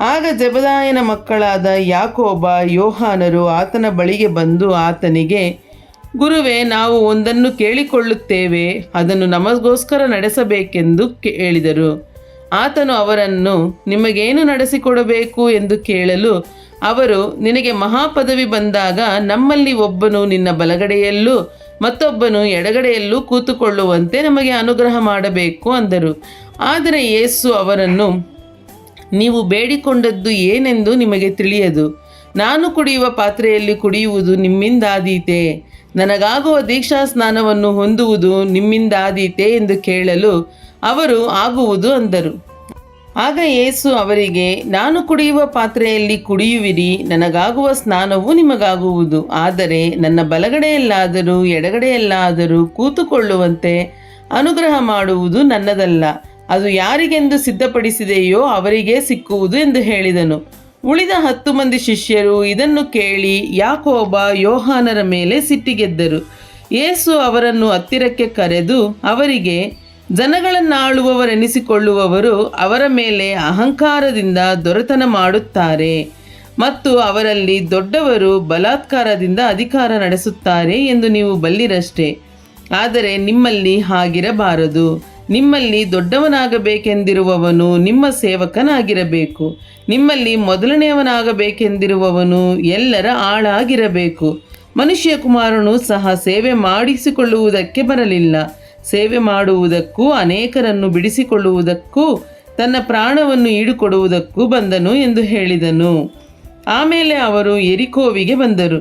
ಆಗ ಜೆಬೆದಾಯನ ಮಕ್ಕಳಾದ ಯಾಕೋಬ, ಯೋಹಾನರು ಆತನ ಬಳಿಗೆ ಬಂದು ಆತನಿಗೆ, ಗುರುವೇ, ನಾವು ಒಂದನ್ನು ಕೇಳಿಕೊಳ್ಳುತ್ತೇವೆ, ಅದನ್ನು ನಮಗೋಸ್ಕರ ನಡೆಸಬೇಕೆಂದು ಹೇಳಿದರು. ಆತನು ಅವರನ್ನು, ನಿಮಗೇನು ನಡೆಸಿಕೊಡಬೇಕು ಎಂದು ಕೇಳಲು ಅವರು, ನಿನಗೆ ಮಹಾಪದವಿ ಬಂದಾಗ ನಮ್ಮಲ್ಲಿ ಒಬ್ಬನು ನಿನ್ನ ಬಲಗಡೆಯಲ್ಲೂ ಮತ್ತೊಬ್ಬನು ಎಡಗಡೆಯಲ್ಲೂ ಕೂತುಕೊಳ್ಳುವಂತೆ ನಮಗೆ ಅನುಗ್ರಹ ಮಾಡಬೇಕು ಅಂದರು. ಆದರೆ ಯೇಸು ಅವರನ್ನು, ನೀವು ಬೇಡಿಕೊಂಡದ್ದು ಏನೆಂದು ನಿಮಗೆ ತಿಳಿಯದು. ನಾನು ಕುಡಿಯುವ ಪಾತ್ರೆಯಲ್ಲಿ ಕುಡಿಯುವುದು ನಿಮ್ಮಿಂದಾದೀತೆ, ನನಗಾಗುವ ದೀಕ್ಷಾ ಸ್ನಾನವನ್ನು ಹೊಂದುವುದು ನಿಮ್ಮಿಂದಾದೀತೆ ಎಂದು ಕೇಳಲು ಅವರು, ಆಗುವುದು ಅಂದರು. ಆಗ ಯೇಸು ಅವರಿಗೆ, ನಾನು ಕುಡಿಯುವ ಪಾತ್ರೆಯಲ್ಲಿ ಕುಡಿಯುವಿರಿ, ನನಗಾಗುವ ಸ್ನಾನವು ನಿಮಗಾಗುವುದು. ಆದರೆ ನನ್ನ ಬಲಗಡೆಯಲ್ಲಾದರೂ ಎಡಗಡೆಯಲ್ಲಾದರೂ ಕೂತುಕೊಳ್ಳುವಂತೆ ಅನುಗ್ರಹ ಮಾಡುವುದು ನನ್ನದಲ್ಲ, ಅದು ಯಾರಿಗೆಂದು ಸಿದ್ಧಪಡಿಸಿದೆಯೋ ಅವರಿಗೇ ಸಿಕ್ಕುವುದು ಎಂದು ಹೇಳಿದನು. ಉಳಿದ 10 ಮಂದಿ ಶಿಷ್ಯರು ಇದನ್ನು ಕೇಳಿ ಯಾಕೋಬ, ಯೋಹಾನರ ಮೇಲೆ ಸಿಟ್ಟಿಗೆದ್ದರು. ಯೇಸು ಅವರನ್ನು ಹತ್ತಿರಕ್ಕೆ ಕರೆದು ಅವರಿಗೆ, ಜನಗಳನ್ನಾಳುವವರೆನಿಸಿಕೊಳ್ಳುವವರು ಅವರ ಮೇಲೆ ಅಹಂಕಾರದಿಂದ ದೊರೆತನ ಮಾಡುತ್ತಾರೆ ಮತ್ತು ಅವರಲ್ಲಿ ದೊಡ್ಡವರು ಬಲಾತ್ಕಾರದಿಂದ ಅಧಿಕಾರ ನಡೆಸುತ್ತಾರೆ ಎಂದು ನೀವು ಬಲ್ಲಿರಷ್ಟೇ. ಆದರೆ ನಿಮ್ಮಲ್ಲಿ ಹಾಗಿರಬಾರದು. ನಿಮ್ಮಲ್ಲಿ ದೊಡ್ಡವನಾಗಬೇಕೆಂದಿರುವವನು ನಿಮ್ಮ ಸೇವಕನಾಗಿರಬೇಕು. ನಿಮ್ಮಲ್ಲಿ ಮೊದಲನೆಯವನಾಗಬೇಕೆಂದಿರುವವನು ಎಲ್ಲರ ಆಳಾಗಿರಬೇಕು. ಮನುಷ್ಯಕುಮಾರನು ಸಹ ಸೇವೆ ಮಾಡಿಸಿಕೊಳ್ಳುವುದಕ್ಕೆ ಬರಲಿಲ್ಲ, ಸೇವೆ ಮಾಡುವುದಕ್ಕೂ ಅನೇಕರನ್ನು ಬಿಡಿಸಿಕೊಳ್ಳುವುದಕ್ಕೂ ತನ್ನ ಪ್ರಾಣವನ್ನು ಈಡುಕೊಡುವುದಕ್ಕೂ ಬಂದನು ಎಂದು ಹೇಳಿದನು. ಆಮೇಲೆ ಅವರು ಯೆರಿಕೋವಿಗೆ ಬಂದರು.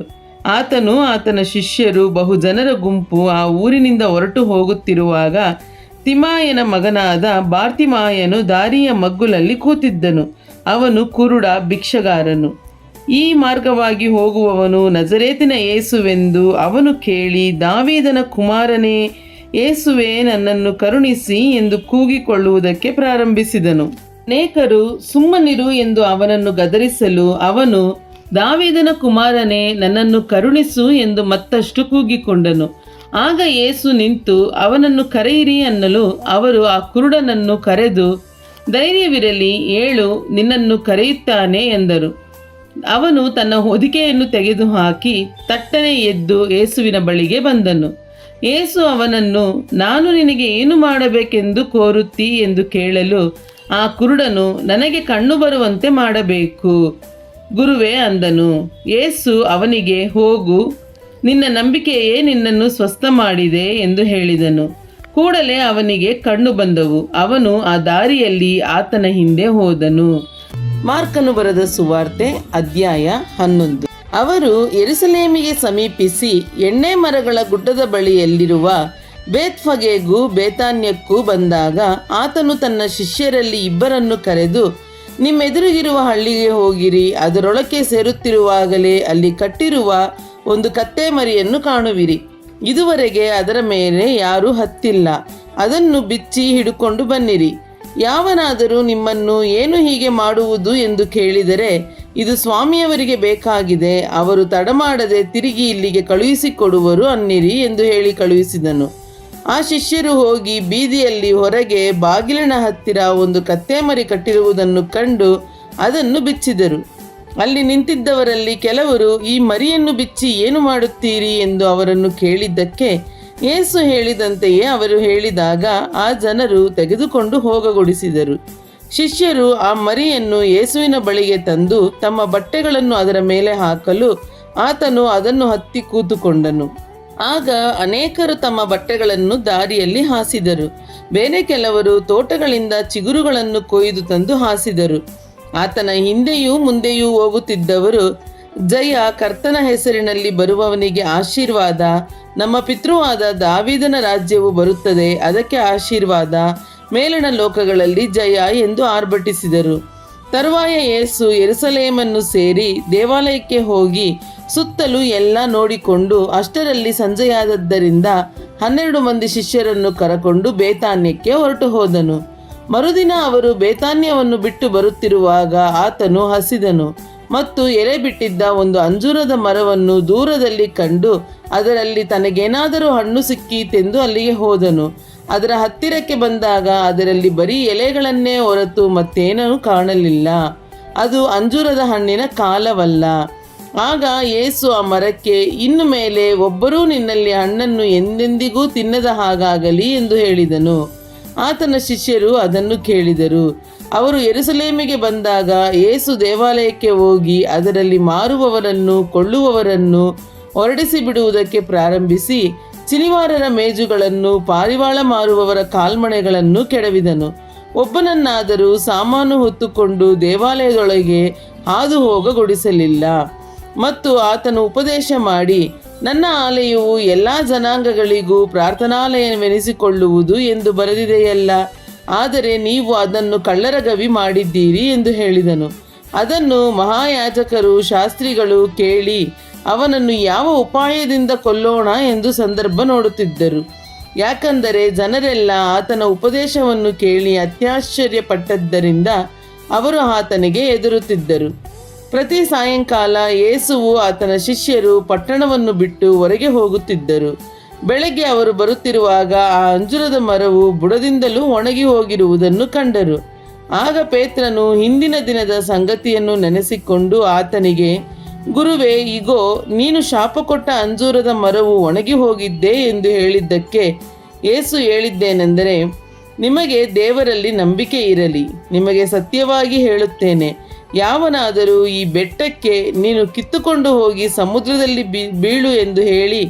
ಆತನು, ಆತನ ಶಿಷ್ಯರು, ಬಹುಜನರ ಗುಂಪು ಆ ಊರಿನಿಂದ ಹೊರಟು ಹೋಗುತ್ತಿರುವಾಗ ತಿಮಾಯನ ಮಗನಾದ ಬಾರ್ತಿಮಾಯನು ದಾರಿಯ ಮಗ್ಗುಲಲ್ಲಿ ಕೂತಿದ್ದನು. ಅವನು ಕುರುಡ, ಭಿಕ್ಷಗಾರನು. ಈ ಮಾರ್ಗವಾಗಿ ಹೋಗುವವನು ನಜರೇತಿನ ಯೇಸುವೆಂದು ಅವನು ಕೇಳಿ, ದಾವೀದನ ಕುಮಾರನೇ ಯೇಸುವೇ, ನನ್ನನ್ನು ಕರುಣಿಸಿ ಎಂದು ಕೂಗಿಕೊಳ್ಳುವುದಕ್ಕೆ ಪ್ರಾರಂಭಿಸಿದನು. ಅನೇಕರು ಸುಮ್ಮನಿರು ಎಂದು ಅವನನ್ನು ಗದರಿಸಲು ಅವನು, ದಾವೀದನ ಕುಮಾರನೇ, ನನ್ನನ್ನು ಕರುಣಿಸು ಎಂದು ಮತ್ತಷ್ಟು ಕೂಗಿಕೊಂಡನು. ಆಗ ಯೇಸು ನಿಂತು ಅವನನ್ನು ಕರೆಯಿರಿ ಅನ್ನಲು ಅವರು ಆ ಕುರುಡನನ್ನು ಕರೆದು, ಧೈರ್ಯವಿರಲಿ, ಏಳು, ನಿನ್ನನ್ನು ಕರೆಯುತ್ತಾನೆ ಎಂದರು. ಅವನು ತನ್ನ ಹೊದಿಕೆಯನ್ನು ತೆಗೆದುಹಾಕಿ ತಟ್ಟನೆ ಎದ್ದು ಯೇಸುವಿನ ಬಳಿಗೆ ಬಂದನು. ಯೇಸು ಅವನನ್ನು, ನಾನು ನಿನಗೆ ಏನು ಮಾಡಬೇಕೆಂದು ಕೋರುತ್ತೀ ಎಂದು ಕೇಳಲು ಆ ಕುರುಡನು, ನನಗೆ ಕಣ್ಣು ಬರುವಂತೆ ಮಾಡಬೇಕು ಗುರುವೇ ಅಂದನು. ಯೇಸು ಅವನಿಗೆ, ಹೋಗು, ನಿನ್ನ ನಂಬಿಕೆಯೇ ನಿನ್ನನ್ನು ಸ್ವಸ್ಥ ಮಾಡಿದೆ ಎಂದು ಹೇಳಿದನು. ಕೂಡಲೇ ಅವನಿಗೆ ಕಣ್ಣು ಬಂದವು. ಅವನು ಆ ದಾರಿಯಲ್ಲಿ ಆತನ ಹಿಂದೆ ಹೋದನು. ಮಾರ್ಕನು ಬರೆದ ಸುವಾರ್ತೆ ಅಧ್ಯಾಯ 11. ಅವರು ಯೆರೂಸಲೇಮಿಗೆ ಸಮೀಪಿಸಿ ಎಣ್ಣೆ ಮರಗಳ ಗುಡ್ಡದ ಬಳಿಯಲ್ಲಿರುವ ಬೇತ್ಫಗೆಗೂ ಬೇತಾನ್ಯಕ್ಕೂ ಬಂದಾಗ ಆತನು ತನ್ನ ಶಿಷ್ಯರಲ್ಲಿ 2 ಕರೆದು, ನಿಮ್ಮೆದುರಿಗಿರುವ ಹಳ್ಳಿಗೆ ಹೋಗಿರಿ. ಅದರೊಳಕ್ಕೆ ಸೇರುತ್ತಿರುವಾಗಲೇ ಅಲ್ಲಿ ಕಟ್ಟಿರುವ ಒಂದು ಕತ್ತೆ ಮರಿಯನ್ನು ಕಾಣುವಿರಿ. ಇದುವರೆಗೆ ಅದರ ಮೇಲೆ ಯಾರೂ ಹತ್ತಿಲ್ಲ. ಅದನ್ನು ಬಿಚ್ಚಿ ಹಿಡುಕೊಂಡು ಬನ್ನಿರಿ. ಯಾವನಾದರೂ ನಿಮ್ಮನ್ನು ಏನು ಹೀಗೆ ಮಾಡುವುದು ಎಂದು ಕೇಳಿದರೆ, ಇದು ಸ್ವಾಮಿಯವರಿಗೆ ಬೇಕಾಗಿದೆ, ಅವರು ತಡಮಾಡದೆ ತಿರುಗಿ ಇಲ್ಲಿಗೆ ಕಳುಹಿಸಿಕೊಡುವರು ಅನ್ನಿರಿ ಎಂದು ಹೇಳಿ ಕಳುಹಿಸಿದನು. ಆ ಶಿಷ್ಯರು ಹೋಗಿ ಬೀದಿಯಲ್ಲಿ ಹೊರಗೆ ಬಾಗಿಲಿನ ಹತ್ತಿರ ಒಂದು ಕತ್ತೆ ಮರಿ ಕಟ್ಟಿರುವುದನ್ನು ಕಂಡು ಅದನ್ನು ಬಿಚ್ಚಿದರು. ಅಲ್ಲಿ ನಿಂತಿದ್ದವರಲ್ಲಿ ಕೆಲವರು, ಈ ಮರಿಯನ್ನು ಬಿಚ್ಚಿ ಏನು ಮಾಡುತ್ತೀರಿ ಎಂದು ಅವರನ್ನು ಕೇಳಿದ್ದಕ್ಕೆ ಯೇಸು ಹೇಳಿದಂತೆಯೇ ಅವರು ಹೇಳಿದಾಗ ಆ ಜನರು ತೆಗೆದುಕೊಂಡು ಹೋಗಗೊಡಿಸಿದರು. ಶಿಷ್ಯರು ಆ ಮರಿಯನ್ನು ಯೇಸುವಿನ ಬಳಿಗೆ ತಂದು ತಮ್ಮ ಬಟ್ಟೆಗಳನ್ನು ಅದರ ಮೇಲೆ ಹಾಕಲು ಆತನು ಅದನ್ನು ಹತ್ತಿ ಕೂತುಕೊಂಡನು. ಆಗ ಅನೇಕರು ತಮ್ಮ ಬಟ್ಟೆಗಳನ್ನು ದಾರಿಯಲ್ಲಿ ಹಾಸಿದರು. ಬೇರೆ ಕೆಲವರು ತೋಟಗಳಿಂದ ಚಿಗುರುಗಳನ್ನು ಕೊಯ್ದು ತಂದು ಹಾಸಿದರು. ಆತನ ಹಿಂದೆಯೂ ಮುಂದೆಯೂ ಹೋಗುತ್ತಿದ್ದವರು, ಜಯ, ಕರ್ತನ ಹೆಸರಿನಲ್ಲಿ ಬರುವವನಿಗೆ ಆಶೀರ್ವಾದ, ನಮ್ಮ ಪಿತೃವಾದ ದಾವೀದನ ರಾಜ್ಯವು ಬರುತ್ತದೆ, ಅದಕ್ಕೆ ಆಶೀರ್ವಾದ, ಮೇಲಣ ಲೋಕಗಳಲ್ಲಿ ಜಯ ಎಂದು ಆರ್ಭಟಿಸಿದರು. ತರುವಾಯ ಯೇಸು ಯೆರೂಸಲೇಮನ್ನು ಸೇರಿ ದೇವಾಲಯಕ್ಕೆ ಹೋಗಿ ಸುತ್ತಲೂ ಎಲ್ಲ ನೋಡಿಕೊಂಡು ಅಷ್ಟರಲ್ಲಿ ಸಂಜೆಯಾದದ್ದರಿಂದ 12 ಮಂದಿ ಶಿಷ್ಯರನ್ನು ಕರಕೊಂಡು ಬೇತಾನ್ಯಕ್ಕೆ ಹೊರಟು ಹೋದನು. ಮರುದಿನ ಅವರು ಬೇತಾನ್ಯವನ್ನು ಬಿಟ್ಟು ಬರುತ್ತಿರುವಾಗ ಆತನು ಹಸಿದನು ಮತ್ತು ಎಲೆ ಬಿಟ್ಟಿದ್ದ ಒಂದು ಅಂಜೂರದ ಮರವನ್ನು ದೂರದಲ್ಲಿ ಕಂಡು ಅದರಲ್ಲಿ ತನಗೇನಾದರೂ ಹಣ್ಣು ಸಿಕ್ಕೀತೆಂದು ಅಲ್ಲಿಗೆ ಹೋದನು. ಅದರ ಹತ್ತಿರಕ್ಕೆ ಬಂದಾಗ ಅದರಲ್ಲಿ ಬರೀ ಎಲೆಗಳನ್ನೇ ಹೊರತು ಮತ್ತೇನೂ ಕಾಣಲಿಲ್ಲ. ಅದು ಅಂಜೂರದ ಹಣ್ಣಿನ ಕಾಲವಲ್ಲ. ಆಗ ಯೇಸು ಆ ಮರಕ್ಕೆ, ಇನ್ನು ಮೇಲೆ ಒಬ್ಬರೂ ನಿನ್ನಲ್ಲಿ ಹಣ್ಣನ್ನು ಎಂದೆಂದಿಗೂ ತಿನ್ನದ ಹಾಗಾಗಲಿ ಎಂದು ಹೇಳಿದನು. ಆತನ ಶಿಷ್ಯರು ಅದನ್ನು ಕೇಳಿದರು. ಅವರು ಯೆರೂಸಲೇಮಿಗೆ ಬಂದಾಗ ಯೇಸು ದೇವಾಲಯಕ್ಕೆ ಹೋಗಿ ಅದರಲ್ಲಿ ಮಾರುವವರನ್ನು ಕೊಳ್ಳುವವರನ್ನು ಹೊರಡಿಸಿ ಬಿಡುವುದಕ್ಕೆ ಪ್ರಾರಂಭಿಸಿ ಚಿನಿವಾರರ ಮೇಜುಗಳನ್ನು, ಪಾರಿವಾಳ ಮಾರುವವರ ಕಾಲ್ಮಣೆಗಳನ್ನು ಕೆಡವಿದನು. ಒಬ್ಬನನ್ನಾದರೂ ಸಾಮಾನು ಹೊತ್ತುಕೊಂಡು ದೇವಾಲಯದೊಳಗೆ ಹಾದು ಹೋಗಗೊಡಿಸಲಿಲ್ಲ. ಮತ್ತು ಆತನು ಉಪದೇಶ ಮಾಡಿ, ನನ್ನ ಆಲಯವು ಎಲ್ಲ ಜನಾಂಗಗಳಿಗೂ ಪ್ರಾರ್ಥನಾಲಯವೆನಿಸಿಕೊಳ್ಳುವುದು ಎಂದು ಬರೆದಿದೆಯಲ್ಲ, ಆದರೆ ನೀವು ಅದನ್ನು ಕಳ್ಳರ ಗವಿ ಮಾಡಿದ್ದೀರಿ ಎಂದು ಹೇಳಿದನು. ಅದನ್ನು ಮಹಾಯಾಜಕರು, ಶಾಸ್ತ್ರಿಗಳು ಕೇಳಿ ಅವನನ್ನು ಯಾವ ಉಪಾಯದಿಂದ ಕೊಲ್ಲೋಣ ಎಂದು ಸಂದರ್ಭ ನೋಡುತ್ತಿದ್ದರು. ಯಾಕಂದರೆ ಜನರೆಲ್ಲ ಆತನ ಉಪದೇಶವನ್ನು ಕೇಳಿ ಅತ್ಯಾಶ್ಚರ್ಯಪಟ್ಟದ್ದರಿಂದ ಅವರು ಆತನಿಗೆ ಹೆದರುತ್ತಿದ್ದರು. ಪ್ರತಿ ಸಾಯಂಕಾಲ ಯೇಸುವು ಆತನ ಶಿಷ್ಯರು ಪಟ್ಟಣವನ್ನು ಬಿಟ್ಟು ಹೊರಗೆ ಹೋಗುತ್ತಿದ್ದರು. ಬೆಳಗ್ಗೆ ಅವರು ಬರುತ್ತಿರುವಾಗ ಆ ಅಂಜೂರದ ಮರವು ಬುಡದಿಂದಲೂ ಒಣಗಿ ಹೋಗಿರುವುದನ್ನು ಕಂಡರು. ಆಗ ಪೇತ್ರನು ಹಿಂದಿನ ದಿನದ ಸಂಗತಿಯನ್ನು ನೆನೆಸಿಕೊಂಡು ಆತನಿಗೆ, ಗುರುವೇ, ಇಗೋ, ನೀನು ಶಾಪ ಕೊಟ್ಟ ಅಂಜೂರದ ಮರವು ಒಣಗಿ ಹೋಗಿದ್ದೆ ಎಂದು ಹೇಳಿದ್ದಕ್ಕೆ ಯೇಸು ಹೇಳಿದ್ದೇನೆಂದರೆ, ನಿಮಗೆ ದೇವರಲ್ಲಿ ನಂಬಿಕೆ ಇರಲಿ. ನಿಮಗೆ ಸತ್ಯವಾಗಿ ಹೇಳುತ್ತೇನೆ, ಯಾವನಾದರೂ ಈ ಬೆಟ್ಟಕ್ಕೆ ನೀನು ಕಿತ್ತುಕೊಂಡು ಹೋಗಿ ಸಮುದ್ರದಲ್ಲಿ ಬೀಳು ಎಂದು ಹೇಳಿ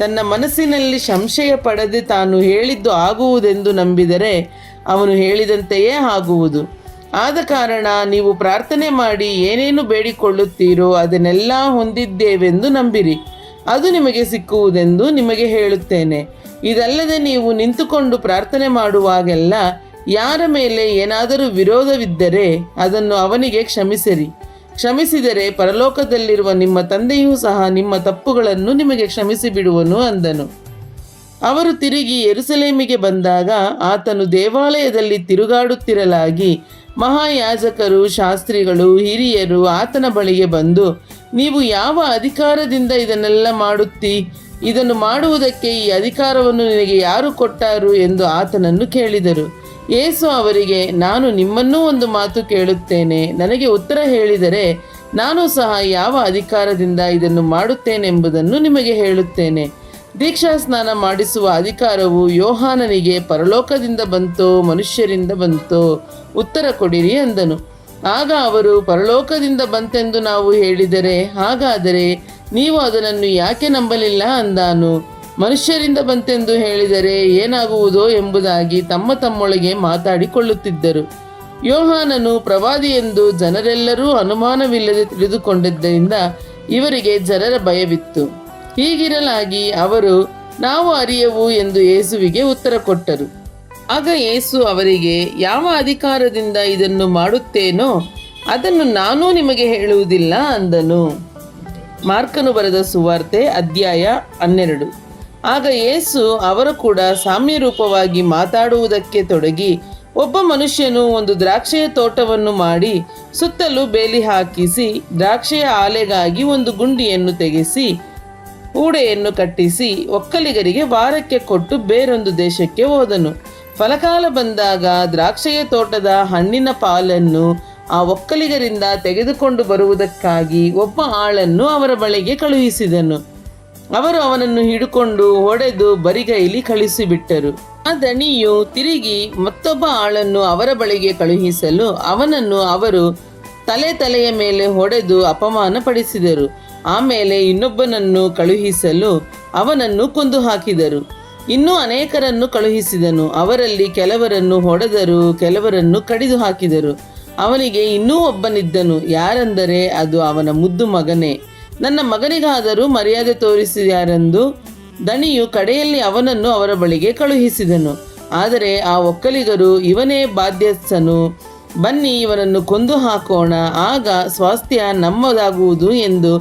ತನ್ನ ಮನಸ್ಸಿನಲ್ಲಿ ಸಂಶಯ ಪಡದೆ ತಾನು ಹೇಳಿದ್ದು ಆಗುವುದೆಂದು ನಂಬಿದರೆ ಅವನು ಹೇಳಿದಂತೆಯೇ ಆಗುವುದು. ಆದ ಕಾರಣ ನೀವು ಪ್ರಾರ್ಥನೆ ಮಾಡಿ ಏನೇನು ಬೇಡಿಕೊಳ್ಳುತ್ತೀರೋ ಅದನ್ನೆಲ್ಲ ಹೊಂದಿದ್ದೇವೆಂದು ನಂಬಿರಿ, ಅದು ನಿಮಗೆ ಸಿಕ್ಕುವುದೆಂದು ನಿಮಗೆ ಹೇಳುತ್ತೇನೆ. ಇದಲ್ಲದೆ ನೀವು ನಿಂತುಕೊಂಡು ಪ್ರಾರ್ಥನೆ ಮಾಡುವಾಗೆಲ್ಲ ಯಾರ ಮೇಲೆ ಏನಾದರೂ ವಿರೋಧವಿದ್ದರೆ ಅದನ್ನು ಅವನಿಗೆ ಕ್ಷಮಿಸಿರಿ. ಕ್ಷಮಿಸಿದರೆ ಪರಲೋಕದಲ್ಲಿರುವ ನಿಮ್ಮ ತಂದೆಯೂ ಸಹ ನಿಮ್ಮ ತಪ್ಪುಗಳನ್ನು ನಿಮಗೆ ಕ್ಷಮಿಸಿಬಿಡುವನು ಅಂದನು. ಅವರು ತಿರುಗಿ ಯೆರೂಸಲೇಮಿಗೆ ಬಂದಾಗ ಆತನು ದೇವಾಲಯದಲ್ಲಿ ತಿರುಗಾಡುತ್ತಿರಲಾಗಿ ಮಹಾಯಾಜಕರು, ಶಾಸ್ತ್ರಿಗಳು, ಹಿರಿಯರು ಆತನ ಬಳಿಗೆ ಬಂದು, ನೀವು ಯಾವ ಅಧಿಕಾರದಿಂದ ಇದನ್ನೆಲ್ಲ ಮಾಡುತ್ತೀ? ಇದನ್ನು ಮಾಡುವುದಕ್ಕೆ ಈ ಅಧಿಕಾರವನ್ನು ನಿನಗೆ ಯಾರು ಕೊಟ್ಟಾರು ಎಂದು ಆತನನ್ನು ಕೇಳಿದರು. ಯೇಸು ಅವರಿಗೆ, ನಾನು ನಿಮ್ಮನ್ನೂ ಒಂದು ಮಾತು ಕೇಳುತ್ತೇನೆ. ನನಗೆ ಉತ್ತರ ಹೇಳಿದರೆ ನಾನು ಸಹ ಯಾವ ಅಧಿಕಾರದಿಂದ ಇದನ್ನು ಮಾಡುತ್ತೇನೆಂಬುದನ್ನು ನಿಮಗೆ ಹೇಳುತ್ತೇನೆ. ದೀಕ್ಷಾಸ್ನಾನ ಮಾಡಿಸುವ ಅಧಿಕಾರವು ಯೋಹಾನನಿಗೆ ಪರಲೋಕದಿಂದ ಬಂತೋ ಮನುಷ್ಯರಿಂದ ಬಂತೋ? ಉತ್ತರ ಕೊಡಿರಿ ಅಂದನು. ಆಗ ಅವರು, ಪರಲೋಕದಿಂದ ಬಂತೆಂದು ನಾವು ಹೇಳಿದರೆ ಹಾಗಾದರೆ ನೀವು ಅದನ್ನು ಯಾಕೆ ನಂಬಲಿಲ್ಲ ಅಂದಾನು. ಮನುಷ್ಯರಿಂದ ಬಂತೆಂದು ಹೇಳಿದರೆ ಏನಾಗುವುದೋ ಎಂಬುದಾಗಿ ತಮ್ಮೊಳಗೆ ಮಾತಾಡಿಕೊಳ್ಳುತ್ತಿದ್ದರು. ಯೋಹಾನನು ಪ್ರವಾದಿಯೆಂದು ಜನರೆಲ್ಲರೂ ಅನುಮಾನವಿಲ್ಲದೆ ತಿಳಿದುಕೊಂಡಿದ್ದರಿಂದ ಇವರಿಗೆ ಜನರ ಭಯವಿತ್ತು. ಹೀಗಿರಲಾಗಿ ಅವರು, ನಾವು ಅರಿಯವು ಎಂದು ಯೇಸುವಿಗೆ ಉತ್ತರ ಕೊಟ್ಟರು. ಆಗ ಯೇಸು ಅವರಿಗೆ, ಯಾವ ಅಧಿಕಾರದಿಂದ ಇದನ್ನು ಮಾಡುತ್ತೇನೋ ಅದನ್ನು ನಾನೂ ನಿಮಗೆ ಹೇಳುವುದಿಲ್ಲ ಅಂದನು. ಮಾರ್ಕನು ಬರೆದ ಸುವಾರ್ತೆ ಅಧ್ಯಾಯ 12. ಆಗ ಯೇಸು ಅವರು ಕೂಡ ಸಾಮ್ಯರೂಪವಾಗಿ ಮಾತಾಡುವುದಕ್ಕೆ ತೊಡಗಿ, ಒಬ್ಬ ಮನುಷ್ಯನು ಒಂದು ದ್ರಾಕ್ಷೆಯ ತೋಟವನ್ನು ಮಾಡಿ ಸುತ್ತಲೂ ಬೇಲಿ ಹಾಕಿಸಿ ದ್ರಾಕ್ಷೆಯ ಆಲೆಗಾಗಿ ಒಂದು ಗುಂಡಿಯನ್ನು ತೆಗೆಸಿ ಊಡೆಯನ್ನು ಕಟ್ಟಿಸಿ ಒಕ್ಕಲಿಗರಿಗೆ ವಾರಕ್ಕೆ ಕೊಟ್ಟು ಬೇರೊಂದು ದೇಶಕ್ಕೆ ಹೋದನು. ಫಲಕಾಲ ಬಂದಾಗ ದ್ರಾಕ್ಷೆಯ ತೋಟದ ಹಣ್ಣಿನ ಪಾಲನ್ನು ಆ ಒಕ್ಕಲಿಗರಿಂದ ತೆಗೆದುಕೊಂಡು ಬರುವುದಕ್ಕಾಗಿ ಒಬ್ಬ ಆಳನ್ನು ಅವರ ಬಳಿಗೆ ಕಳುಹಿಸಿದನು. ಅವರು ಅವನನ್ನು ಹಿಡುಕೊಂಡು ಹೊಡೆದು ಬರಿಗೈಲಿ ಕಳುಹಿಸಿಬಿಟ್ಟರು. ಆ ದಣಿಯು ತಿರುಗಿ ಮತ್ತೊಬ್ಬ ಆಳನ್ನು ಅವರ ಬಳಿಗೆ ಕಳುಹಿಸಲು ಅವನನ್ನು ಅವರು ತಲೆಯ ಮೇಲೆ ಹೊಡೆದು ಅಪಮಾನ ಪಡಿಸಿದರು. ಆಮೇಲೆ ಇನ್ನೊಬ್ಬನನ್ನು ಕಳುಹಿಸಲು ಅವನನ್ನು ಕೊಂದು ಹಾಕಿದರು. ಇನ್ನೂ ಅನೇಕರನ್ನು ಕಳುಹಿಸಿದನು. ಅವರಲ್ಲಿ ಕೆಲವರನ್ನು ಹೊಡೆದರು, ಕೆಲವರನ್ನು ಕಡಿದು ಹಾಕಿದರು. ಅವನಿಗೆ ಇನ್ನೂ ಒಬ್ಬನಿದ್ದನು, ಯಾರೆಂದರೆ ಅದು ಅವನ ಮುದ್ದು ಮಗನೇ. ನನ್ನ ಮಗನಿಗಾದರೂ ಮರ್ಯಾದೆ ತೋರಿಸಿಯಾರೆಂದು ದಣಿಯು ಕಡೆಯಲ್ಲಿ ಅವನನ್ನು ಅವರ ಬಳಿಗೆ ಕಳುಹಿಸಿದನು. ಆದರೆ ಆ ಒಕ್ಕಲಿಗರು, ಇವನೇ ಬಾಧ್ಯಸ್ಥನು, ಬನ್ನಿ ಇವನನ್ನು ಕೊಂದು ಹಾಕೋಣ, ಆಗ ಸ್ವಾಸ್ಥ್ಯ ನಮ್ಮದಾಗುವುದು ಎಂದು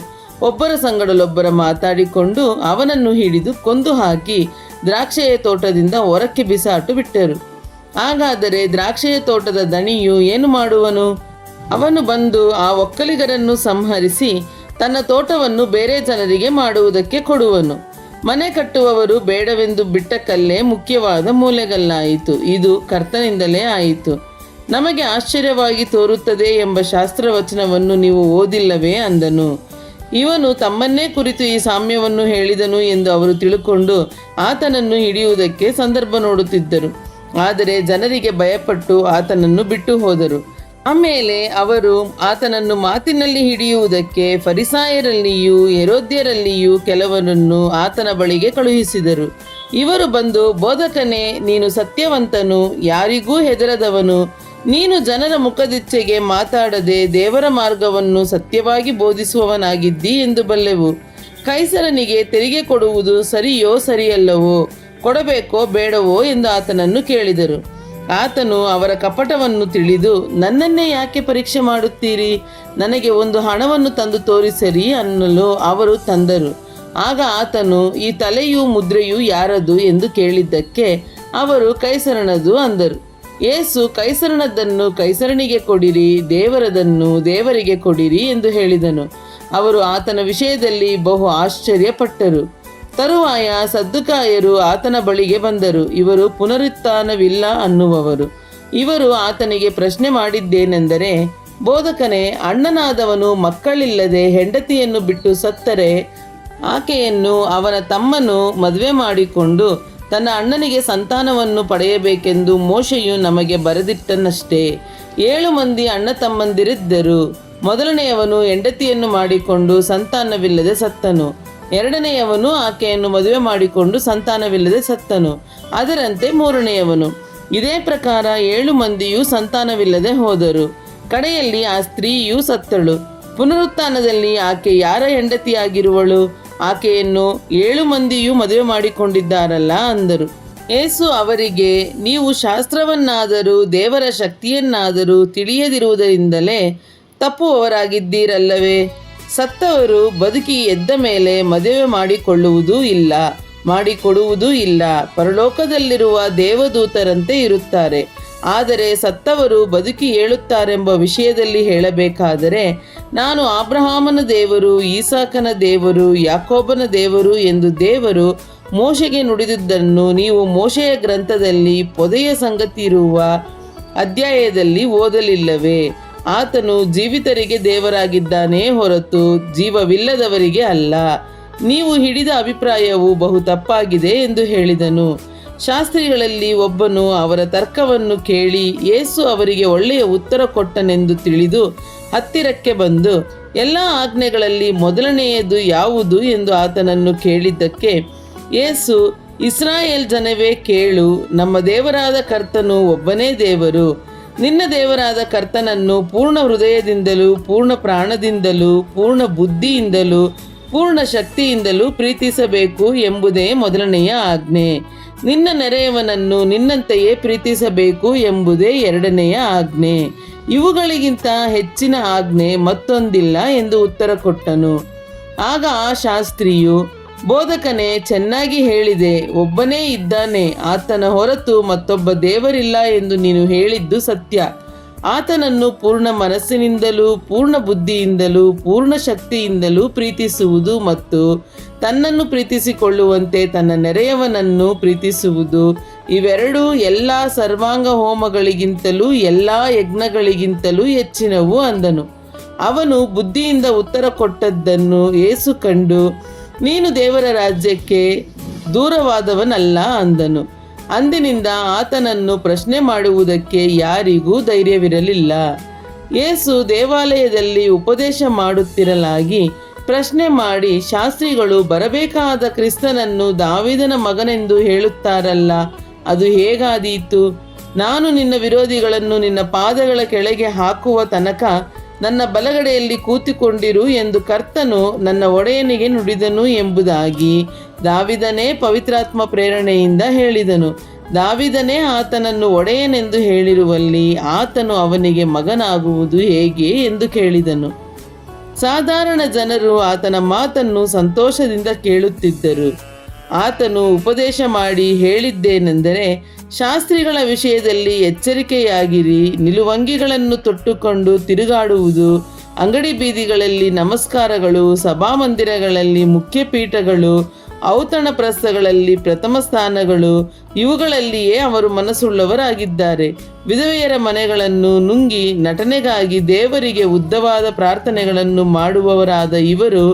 ಒಬ್ಬರ ಸಂಗಡಲೊಬ್ಬರ ಮಾತಾಡಿಕೊಂಡು ಅವನನ್ನು ಹಿಡಿದು ಕೊಂದು ಹಾಕಿ ದ್ರಾಕ್ಷೆಯ ತೋಟದಿಂದ ಹೊರಕ್ಕೆ ಬಿಸಾಟು ಬಿಟ್ಟರು. ಹಾಗಾದರೆ ದ್ರಾಕ್ಷೆಯ ತೋಟದ ದಣಿಯು ಏನು ಮಾಡುವನು? ಅವನು ಬಂದು ಆ ಒಕ್ಕಲಿಗರನ್ನು ಸಂಹರಿಸಿ ತನ್ನ ತೋಟವನ್ನು ಬೇರೆ ಜನರಿಗೆ ಮಾಡುವುದಕ್ಕೆ ಕೊಡುವನು. ಮನೆ ಕಟ್ಟುವವರು ಬೇಡವೆಂದು ಬಿಟ್ಟ ಕಲ್ಲೇ ಮುಖ್ಯವಾದ ಮೂಲೆಗಲ್ಲಾಯಿತು. ಇದು ಕರ್ತನಿಂದಲೇ ಆಯಿತು. ನಮಗೆ ಆಶ್ಚರ್ಯವಾಗಿ ತೋರುತ್ತದೆ ಎಂಬ ಶಾಸ್ತ್ರವಚನವನ್ನು ನೀವು ಓದಿಲ್ಲವೇ ಅಂದನು. ಇವನು ತಮ್ಮನ್ನೇ ಕುರಿತು ಈ ಸಾಮ್ಯವನ್ನು ಹೇಳಿದನು ಎಂದು ಅವರು ತಿಳುಕೊಂಡು ಆತನನ್ನು ಹಿಡಿಯುವುದಕ್ಕೆ ಸಂದರ್ಭ ನೋಡುತ್ತಿದ್ದರು. ಆದರೆ ಜನರಿಗೆ ಭಯಪಟ್ಟು ಆತನನ್ನು ಬಿಟ್ಟು ಹೋದರು. ಆಮೇಲೆ ಅವರು ಆತನನ್ನು ಮಾತಿನಲ್ಲಿ ಹಿಡಿಯುವುದಕ್ಕೆ ಫರಿಸಾಯರಲ್ಲಿಯೂ ಹೆರೋದ್ಯರಲ್ಲಿಯೂ ಕೆಲವರನ್ನು ಆತನ ಬಳಿಗೆ ಕಳುಹಿಸಿದರು. ಇವರು ಬಂದು, ಬೋಧಕನೇ, ನೀನು ಸತ್ಯವಂತನು, ಯಾರಿಗೂ ಹೆದರದವನು, ನೀನು ಜನರ ಮುಖದಿಚ್ಛೆಗೆ ಮಾತಾಡದೆ ದೇವರ ಮಾರ್ಗವನ್ನು ಸತ್ಯವಾಗಿ ಬೋಧಿಸುವವನಾಗಿದ್ದಿ ಎಂದು ಬಲ್ಲೆವು. ಕೈಸರನಿಗೆ ತೆರಿಗೆ ಕೊಡುವುದು ಸರಿಯೋ ಸರಿಯಲ್ಲವೋ, ಕೊಡಬೇಕೋ ಬೇಡವೋ ಎಂದು ಆತನನ್ನು ಕೇಳಿದರು. ಆತನು ಅವರ ಕಪಟವನ್ನು ತಿಳಿದು, ನನ್ನನ್ನೇ ಯಾಕೆ ಪರೀಕ್ಷೆ ಮಾಡುತ್ತೀರಿ? ನನಗೆ ಒಂದು ಹಣವನ್ನು ತಂದು ತೋರಿಸಿರಿ ಅನ್ನಲು ಅವರು ತಂದರು. ಆಗ ಆತನು, ಈ ತಲೆಯೂ ಮುದ್ರೆಯೂ ಯಾರದು ಎಂದು ಕೇಳಿದ್ದಕ್ಕೆ ಅವರು ಕೈಸರನದು ಅಂದರು. ಯೇಸು ಕೈಸರನದ್ದನ್ನು ಕೈಸರನಿಗೆ ಕೊಡಿರಿ, ದೇವರದನ್ನು ದೇವರಿಗೆ ಕೊಡಿರಿ ಎಂದು ಹೇಳಿದನು. ಅವರು ಆತನ ವಿಷಯದಲ್ಲಿ ಬಹು ಆಶ್ಚರ್ಯಪಟ್ಟರು. ತರುವಾಯ ಸದ್ದುಕಾಯರು ಆತನ ಬಳಿಗೆ ಬಂದರು. ಇವರು ಪುನರುತ್ಥಾನವಿಲ್ಲ ಅನ್ನುವವರು. ಇವರು ಆತನಿಗೆ ಪ್ರಶ್ನೆ ಮಾಡಿದ್ದೇನೆಂದರೆ, ಬೋಧಕನೇ, ಅಣ್ಣನಾದವನು ಮಕ್ಕಳಿಲ್ಲದೆ ಹೆಂಡತಿಯನ್ನು ಬಿಟ್ಟು ಸತ್ತರೆ ಆಕೆಯನ್ನು ಅವನ ತಮ್ಮನು ಮದುವೆ ಮಾಡಿಕೊಂಡು ತನ್ನ ಅಣ್ಣನಿಗೆ ಸಂತಾನವನ್ನು ಪಡೆಯಬೇಕೆಂದು ಮೋಶೆಯು ನಮಗೆ ಬರೆದಿಟ್ಟನಷ್ಟೇ. 7 ಮಂದಿ ಅಣ್ಣ ತಮ್ಮಂದಿರಿದ್ದರು. ಮೊದಲನೆಯವನು ಹೆಂಡತಿಯನ್ನು ಮಾಡಿಕೊಂಡು ಸಂತಾನವಿಲ್ಲದೆ ಸತ್ತನು. ಎರಡನೆಯವನು ಆಕೆಯನ್ನು ಮದುವೆ ಮಾಡಿಕೊಂಡು ಸಂತಾನವಿಲ್ಲದೆ ಸತ್ತನು. ಅದರಂತೆ ಮೂರನೆಯವನು. ಇದೇ ಪ್ರಕಾರ 7 ಮಂದಿಯೂ ಸಂತಾನವಿಲ್ಲದೆ ಹೋದರು. ಕಡೆಯಲ್ಲಿ ಆ ಸ್ತ್ರೀಯೂ ಸತ್ತಳು. ಪುನರುತ್ಥಾನದಲ್ಲಿ ಆಕೆ ಯಾರ ಹೆಂಡತಿಯಾಗಿರುವಳು? ಆಕೆಯನ್ನು 7 ಮಂದಿಯೂ ಮದುವೆ ಮಾಡಿಕೊಂಡಿದ್ದಾರಲ್ಲ ಅಂದರು. ಯೇಸು ಅವರಿಗೆ, ನೀವು ಶಾಸ್ತ್ರವನ್ನಾದರೂ ದೇವರ ಶಕ್ತಿಯನ್ನಾದರೂ ತಿಳಿಯದಿರುವುದರಿಂದಲೇ ತಪ್ಪುವವರಾಗಿದ್ದೀರಲ್ಲವೇ? ಸತ್ತವರು ಬದುಕಿ ಎದ್ದ ಮೇಲೆ ಮದುವೆ ಮಾಡಿಕೊಳ್ಳುವುದೂ ಇಲ್ಲ, ಮಾಡಿಕೊಡುವುದೂ ಇಲ್ಲ. ಪರಲೋಕದಲ್ಲಿರುವ ದೇವದೂತರಂತೆ ಇರುತ್ತಾರೆ. ಆದರೆ ಸತ್ತವರು ಬದುಕಿ ಏಳುತ್ತಾರೆಂಬ ವಿಷಯದಲ್ಲಿ ಹೇಳಬೇಕಾದರೆ, ನಾನು ಅಬ್ರಹಾಮನ ದೇವರು, ಈಸಾಕನ ದೇವರು, ಯಾಕೋಬನ ದೇವರು ಎಂದು ದೇವರು ಮೋಶೆಗೆ ನುಡಿದಿದ್ದನ್ನು ನೀವು ಮೋಶೆಯ ಗ್ರಂಥದಲ್ಲಿ ಪೊದೆಯ ಸಂಗತಿ ಇರುವ ಅಧ್ಯಾಯದಲ್ಲಿ ಓದಲಿಲ್ಲವೇ? ಆತನು ಜೀವಿತರಿಗೆ ದೇವರಾಗಿದ್ದಾನೇ ಹೊರತು ಜೀವವಿಲ್ಲದವರಿಗೆ ಅಲ್ಲ. ನೀವು ಹಿಡಿದ ಅಭಿಪ್ರಾಯವು ಬಹು ತಪ್ಪಾಗಿದೆ ಎಂದು ಹೇಳಿದನು. ಶಾಸ್ತ್ರಿಗಳಲ್ಲಿ ಒಬ್ಬನು ಅವರ ತರ್ಕವನ್ನು ಕೇಳಿ ಯೇಸು ಅವರಿಗೆ ಒಳ್ಳೆಯ ಉತ್ತರ ಕೊಟ್ಟನೆಂದು ತಿಳಿದು ಹತ್ತಿರಕ್ಕೆ ಬಂದು, ಎಲ್ಲ ಆಜ್ಞೆಗಳಲ್ಲಿ ಮೊದಲನೆಯದು ಯಾವುದು ಎಂದು ಆತನನ್ನು ಕೇಳಿದ್ದಕ್ಕೆ ಯೇಸು, ಇಸ್ರಾಯೇಲ್ ಜನವೇ ಕೇಳು, ನಮ್ಮ ದೇವರಾದ ಕರ್ತನು ಒಬ್ಬನೇ ದೇವರು. ನಿನ್ನ ದೇವರಾದ ಕರ್ತನನ್ನು ಪೂರ್ಣ ಹೃದಯದಿಂದಲೂ, ಪೂರ್ಣ ಪ್ರಾಣದಿಂದಲೂ, ಪೂರ್ಣ ಬುದ್ಧಿಯಿಂದಲೂ, ಪೂರ್ಣ ಶಕ್ತಿಯಿಂದಲೂ ಪ್ರೀತಿಸಬೇಕು ಎಂಬುದೇ ಮೊದಲನೆಯ ಆಜ್ಞೆ. ನಿನ್ನ ನೆರೆಯವನನ್ನು ನಿನ್ನಂತೆಯೇ ಪ್ರೀತಿಸಬೇಕು ಎಂಬುದೇ ಎರಡನೆಯ ಆಜ್ಞೆ. ಇವುಗಳಿಗಿಂತ ಹೆಚ್ಚಿನ ಆಜ್ಞೆ ಮತ್ತೊಂದಿಲ್ಲ ಎಂದು ಉತ್ತರ ಕೊಟ್ಟನು. ಆಗ ಆ ಶಾಸ್ತ್ರಿಯು, ಬೋಧಕನೇ, ಚೆನ್ನಾಗಿ ಹೇಳಿದೆ. ಒಬ್ಬನೇ ಇದ್ದಾನೆ, ಆತನ ಹೊರತು ಮತ್ತೊಬ್ಬ ದೇವರಿಲ್ಲ ಎಂದು ನೀನು ಹೇಳಿದ್ದು ಸತ್ಯ. ಆತನನ್ನು ಪೂರ್ಣ ಮನಸ್ಸಿನಿಂದಲೂ, ಪೂರ್ಣ ಬುದ್ಧಿಯಿಂದಲೂ, ಪೂರ್ಣ ಶಕ್ತಿಯಿಂದಲೂ ಪ್ರೀತಿಸುವುದು ಮತ್ತು ತನ್ನನ್ನು ಪ್ರೀತಿಸಿಕೊಳ್ಳುವಂತೆ ತನ್ನ ನೆರೆಯವನನ್ನು ಪ್ರೀತಿಸುವುದು, ಇವೆರಡೂ ಎಲ್ಲ ಸರ್ವಾಂಗ ಹೋಮಗಳಿಗಿಂತಲೂ ಎಲ್ಲ ಯಜ್ಞಗಳಿಗಿಂತಲೂ ಹೆಚ್ಚಿನವು ಅಂದನು. ಅವನು ಬುದ್ಧಿಯಿಂದ ಉತ್ತರ ಕೊಟ್ಟದ್ದನ್ನು ಯೇಸು ಕಂಡು, ನೀನು ದೇವರ ರಾಜ್ಯಕ್ಕೆ ದೂರವಾದವನಲ್ಲ ಅಂದನು. ಅಂದಿನಿಂದ ಆತನನ್ನು ಪ್ರಶ್ನೆ ಮಾಡುವುದಕ್ಕೆ ಯಾರಿಗೂ ಧೈರ್ಯವಿರಲಿಲ್ಲ. ಯೇಸು ದೇವಾಲಯದಲ್ಲಿ ಉಪದೇಶ ಮಾಡುತ್ತಿರಲಾಗಿ ಪ್ರಶ್ನೆ ಮಾಡಿ, ಶಾಸ್ತ್ರಿಗಳು ಬರಬೇಕಾದ ಕ್ರಿಸ್ತನನ್ನು ದಾವೀದನ ಮಗನೆಂದು ಹೇಳುತ್ತಾರಲ್ಲ, ಅದು ಹೇಗಾದೀತು? ನಾನು ನಿನ್ನ ವಿರೋಧಿಗಳನ್ನು ನಿನ್ನ ಪಾದಗಳ ಕೆಳಗೆ ಹಾಕುವ ತನಕ ನನ್ನ ಬಲಗಡೆಯಲ್ಲಿ ಕೂತಿಕೊಂಡಿರು ಎಂದು ಕರ್ತನು ನನ್ನ ಒಡೆಯನಿಗೆ ನುಡಿದನು ಎಂಬುದಾಗಿ ದಾವೀದನೇ ಪವಿತ್ರಾತ್ಮ ಪ್ರೇರಣೆಯಿಂದ ಹೇಳಿದನು. ದಾವೀದನೇ ಆತನನ್ನು ಒಡೆಯನೆಂದು ಹೇಳಿರುವಲ್ಲಿ ಆತನು ಅವನಿಗೆ ಮಗನಾಗುವುದು ಹೇಗೆ ಎಂದು ಕೇಳಿದನು. ಸಾಧಾರಣ ಜನರು ಆತನ ಮಾತನ್ನು ಸಂತೋಷದಿಂದ ಕೇಳುತ್ತಿದ್ದರು. ಆತನು ಉಪದೇಶ ಮಾಡಿ ಹೇಳಿದ್ದೇನೆಂದರೆ, ಶಾಸ್ತ್ರಿಗಳ ವಿಷಯದಲ್ಲಿ ಎಚ್ಚರಿಕೆಯಾಗಿರಿ. ನಿಲುವಂಗಿಗಳನ್ನು ತೊಟ್ಟುಕೊಂಡು ತಿರುಗಾಡುವುದು, ಅಂಗಡಿ ಬೀದಿಗಳಲ್ಲಿ ನಮಸ್ಕಾರಗಳು, ಸಭಾಮಂದಿರಗಳಲ್ಲಿ ಮುಖ್ಯಪೀಠಗಳು, ಔತಣ ಪ್ರಸ್ಥಗಳಲ್ಲಿ ಪ್ರಥಮ ಸ್ಥಾನಗಳು, ಇವುಗಳಲ್ಲಿಯೇ ಅವರು ಮನಸ್ಸುಳ್ಳವರಾಗಿದ್ದಾರೆ. ವಿಧವೆಯರ ಮನೆಗಳನ್ನು ನುಂಗಿ ನಟನೆಗಾಗಿ ದೇವರಿಗೆ ಉದ್ದವಾದ ಪ್ರಾರ್ಥನೆಗಳನ್ನು ಮಾಡುವವರಾದ ಇವರು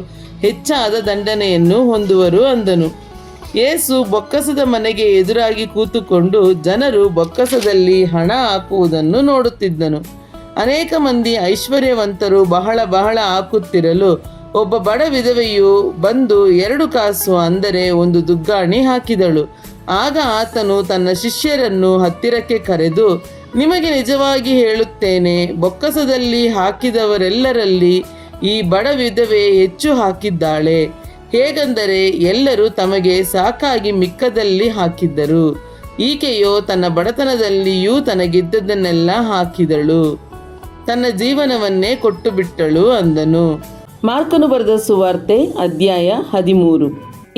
ಹೆಚ್ಚಾದ ದಂಡನೆಯನ್ನು ಹೊಂದುವರು ಅಂದನು. ಯೇಸು ಬೊಕ್ಕಸದ ಮನೆಗೆ ಎದುರಾಗಿ ಕೂತುಕೊಂಡು ಜನರು ಬೊಕ್ಕಸದಲ್ಲಿ ಹಣ ಹಾಕುವುದನ್ನು ನೋಡುತ್ತಿದ್ದನು. ಅನೇಕ ಮಂದಿ ಐಶ್ವರ್ಯವಂತರು ಬಹಳ ಹಾಕುತ್ತಿರಲು ಒಬ್ಬ ಬಡ ವಿಧವೆಯು ಬಂದು 2 ಕಾಸು, ಅಂದರೆ 1 ದುಗ್ಗಾಣಿ ಹಾಕಿದಳು. ಆಗ ಆತನು ತನ್ನ ಶಿಷ್ಯರನ್ನು ಹತ್ತಿರಕ್ಕೆ ಕರೆದು, ನಿಮಗೆ ನಿಜವಾಗಿ ಹೇಳುತ್ತೇನೆ, ಬೊಕ್ಕಸದಲ್ಲಿ ಹಾಕಿದವರೆಲ್ಲರಲ್ಲಿ ಈ ಬಡ ವಿಧವೆ ಹೆಚ್ಚು ಹಾಕಿದ್ದಾಳೆ. ಹೇಗೆಂದರೆ ಎಲ್ಲರೂ ತಮಗೆ ಸಾಕಾಗಿ ಮಿಕ್ಕದಲ್ಲಿ ಹಾಕಿದ್ದರು, ಈಕೆಯೋ ತನ್ನ ಬಡತನದಲ್ಲಿಯೂ ತನಗಿದ್ದದನ್ನೆಲ್ಲ ಹಾಕಿದಳು, ತನ್ನ ಜೀವನವನ್ನೇ ಕೊಟ್ಟು ಬಿಟ್ಟಳು ಅಂದನು. ಮಾರ್ಕನು ಬರೆದ ಸುವಾರ್ತೆ ಅಧ್ಯಾಯ 13.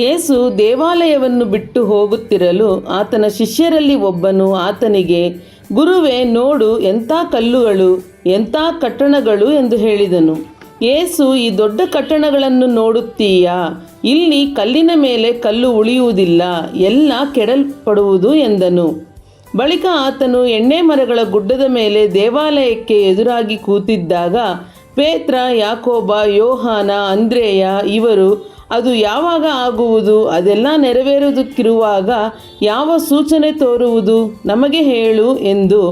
ಯೇಸು ದೇವಾಲಯವನ್ನು ಬಿಟ್ಟು ಹೋಗುತ್ತಿರಲು ಆತನ ಶಿಷ್ಯರಲ್ಲಿ ಒಬ್ಬನು ಆತನಿಗೆ, ಗುರುವೇ, ನೋಡು, ಎಂಥ ಕಲ್ಲುಗಳು, ಎಂಥ ಕಟ್ಟಡಗಳು ಎಂದು ಹೇಳಿದನು. ಯೇಸು, ಈ ದೊಡ್ಡ ಕಟ್ಟಡಗಳನ್ನು ನೋಡುತ್ತೀಯಾ? ಇಲ್ಲಿ ಕಲ್ಲಿನ ಮೇಲೆ ಕಲ್ಲು ಉಳಿಯುವುದಿಲ್ಲ, ಎಲ್ಲ ಕೆಡಲ್ಪಡುವುದು ಎಂದನು. ಬಳಿಕ ಆತನು ಎಣ್ಣೆ ಮರಗಳ ಗುಡ್ಡದ ಮೇಲೆ ದೇವಾಲಯಕ್ಕೆ ಎದುರಾಗಿ ಕೂತಿದ್ದಾಗ ಪೇತ್ರ, ಯಾಕೋಬ, ಯೋಹಾನ, ಅಂದ್ರೇಯ ಇವರು, ಅದು ಯಾವಾಗ ಆಗುವುದು? ಅದೆಲ್ಲ ನೆರವೇರುವುದಕ್ಕಿರುವಾಗ ಯಾವ ಸೂಚನೆ ತೋರುವುದು? ನಮಗೆ ಹೇಳು ಎಂದು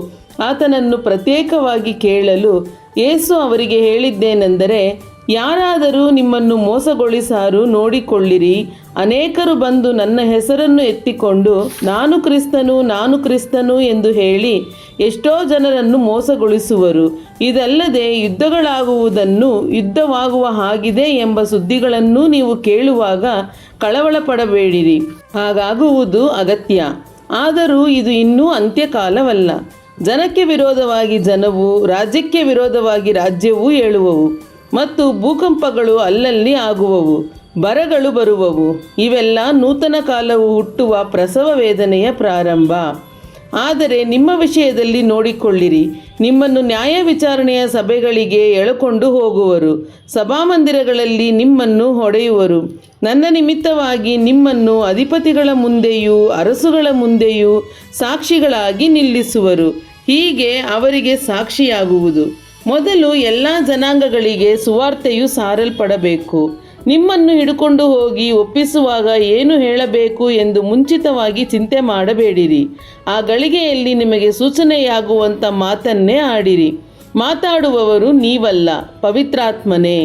ಆತನನ್ನು ಪ್ರತ್ಯೇಕವಾಗಿ ಕೇಳಲು ಯೇಸು ಅವರಿಗೆ ಹೇಳಿದ್ದೇನೆಂದರೆ, ಯಾರಾದರೂ ನಿಮ್ಮನ್ನು ಮೋಸಗೊಳಿಸಾರು ನೋಡಿಕೊಳ್ಳಿರಿ. ಅನೇಕರು ಬಂದು ನನ್ನ ಹೆಸರನ್ನು ಎತ್ತಿಕೊಂಡು ನಾನು ಕ್ರಿಸ್ತನು, ನಾನು ಕ್ರಿಸ್ತನು ಎಂದು ಹೇಳಿ ಎಷ್ಟೋ ಜನರನ್ನು ಮೋಸಗೊಳಿಸುವರು. ಇದಲ್ಲದೆ ಯುದ್ಧವಾಗುವ ಹಾಗಿದೆ ಎಂಬ ಸುದ್ದಿಗಳನ್ನು ನೀವು ಕೇಳುವಾಗ ಕಳವಳ ಪಡಬೇಡಿರಿ. ಹಾಗಾಗುವುದು ಅಗತ್ಯ. ಆದರೂ ಇದು ಇನ್ನೂ ಅಂತ್ಯಕಾಲವಲ್ಲ. ಜನಕ್ಕೆ ವಿರೋಧವಾಗಿ ಜನವು, ರಾಜ್ಯಕ್ಕೆ ವಿರೋಧವಾಗಿ ರಾಜ್ಯವೂ ಏಳುವವು, ಮತ್ತು ಭೂಕಂಪಗಳು ಅಲ್ಲಲ್ಲಿ ಆಗುವವು, ಬರಗಳು ಬರುವವು. ಇವೆಲ್ಲ ನೂತನ ಕಾಲವು ಹುಟ್ಟುವ ಪ್ರಸವ ವೇದನೆಯ ಪ್ರಾರಂಭ. ಆದರೆ ನಿಮ್ಮ ವಿಷಯದಲ್ಲಿ ನೋಡಿಕೊಳ್ಳಿರಿ, ನಿಮ್ಮನ್ನು ನ್ಯಾಯ ವಿಚಾರಣೆಯ ಸಭೆಗಳಿಗೆ ಎಳೆಕೊಂಡು ಹೋಗುವರು, ಸಭಾಮಂದಿರಗಳಲ್ಲಿ ನಿಮ್ಮನ್ನು ಹೊಡೆಯುವರು. ನನ್ನ ನಿಮಿತ್ತವಾಗಿ ನಿಮ್ಮನ್ನು ಅಧಿಪತಿಗಳ ಮುಂದೆಯೂ ಅರಸುಗಳ ಮುಂದೆಯೂ ಸಾಕ್ಷಿಗಳಾಗಿ ನಿಲ್ಲಿಸುವರು. ಹೀಗೆ ಅವರಿಗೆ ಸಾಕ್ಷಿಯಾಗುವುದು. ಮೊದಲು ಎಲ್ಲ ಜನಾಂಗಗಳಿಗೆ ಸುವಾರ್ತೆಯು ಸಾರಲ್ಪಡಬೇಕು. ನಿಮ್ಮನ್ನು ಹಿಡ್ಕೊಂಡು ಹೋಗಿ ಒಪ್ಪಿಸುವಾಗ ಏನು ಹೇಳಬೇಕು ಎಂದು ಮುಂಚಿತವಾಗಿ ಚಿಂತೆ ಮಾಡಬೇಡಿರಿ. ಆ ಗಳಿಗೆಯಲ್ಲಿ ನಿಮಗೆ ಸೂಚನೆಯಾಗುವಂಥ ಮಾತನ್ನೇ ಆಡಿರಿ. ಮಾತಾಡುವವರು ನೀವಲ್ಲ, ಪವಿತ್ರಾತ್ಮನೇ.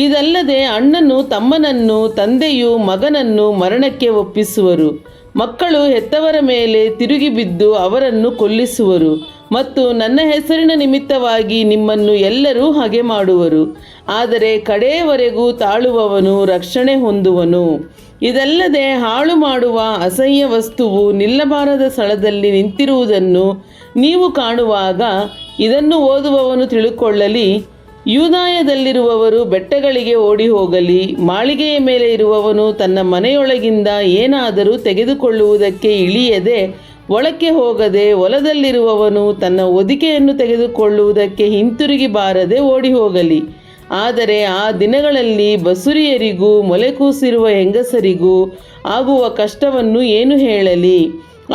ಇದಲ್ಲದೆ ಅಣ್ಣನು ತಮ್ಮನನ್ನು, ತಂದೆಯು ಮಗನನ್ನು ಮರಣಕ್ಕೆ ಒಪ್ಪಿಸುವರು. ಮಕ್ಕಳು ಹೆತ್ತವರ ಮೇಲೆ ತಿರುಗಿ ಬಿದ್ದು ಅವರನ್ನು ಕೊಲ್ಲಿಸುವರು. ಮತ್ತು ನನ್ನ ಹೆಸರಿನ ನಿಮಿತ್ತವಾಗಿ ನಿಮ್ಮನ್ನು ಎಲ್ಲರೂ ಹಾಗೆ ಮಾಡುವರು. ಆದರೆ ಕಡೆಯವರೆಗೂ ತಾಳುವವನು ರಕ್ಷಣೆ ಹೊಂದುವನು. ಇದಲ್ಲದೆ ಹಾಳು ಮಾಡುವ ಅಸಹ್ಯ ವಸ್ತುವು ನಿಲ್ಲಬಾರದ ಸ್ಥಳದಲ್ಲಿ ನಿಂತಿರುವುದನ್ನು ನೀವು ಕಾಣುವಾಗ ಇದನ್ನು ಓದುವವನು ತಿಳುಕೊಳ್ಳಲಿ. ಯೂದಾಯದಲ್ಲಿರುವವರು ಬೆಟ್ಟಗಳಿಗೆ ಓಡಿ ಹೋಗಲಿ. ಮಾಳಿಗೆಯ ಮೇಲೆ ಇರುವವನು ತನ್ನ ಮನೆಯೊಳಗಿಂದ ಏನಾದರೂ ತೆಗೆದುಕೊಳ್ಳುವುದಕ್ಕೆ ಇಳಿಯದೆ ಒಳಕ್ಕೆ ಹೋಗದೆ, ಹೊಲದಲ್ಲಿರುವವನು ತನ್ನ ಹೊದಿಕೆಯನ್ನು ತೆಗೆದುಕೊಳ್ಳುವುದಕ್ಕೆ ಹಿಂತಿರುಗಿ ಬಾರದೆ ಓಡಿ ಹೋಗಲಿ. ಆದರೆ ಆ ದಿನಗಳಲ್ಲಿ ಬಸುರಿಯರಿಗೂ ಮೊಲೆ ಕೂಸಿರುವ ಹೆಂಗಸರಿಗೂ ಆಗುವ ಕಷ್ಟವನ್ನು ಏನು ಹೇಳಲಿ?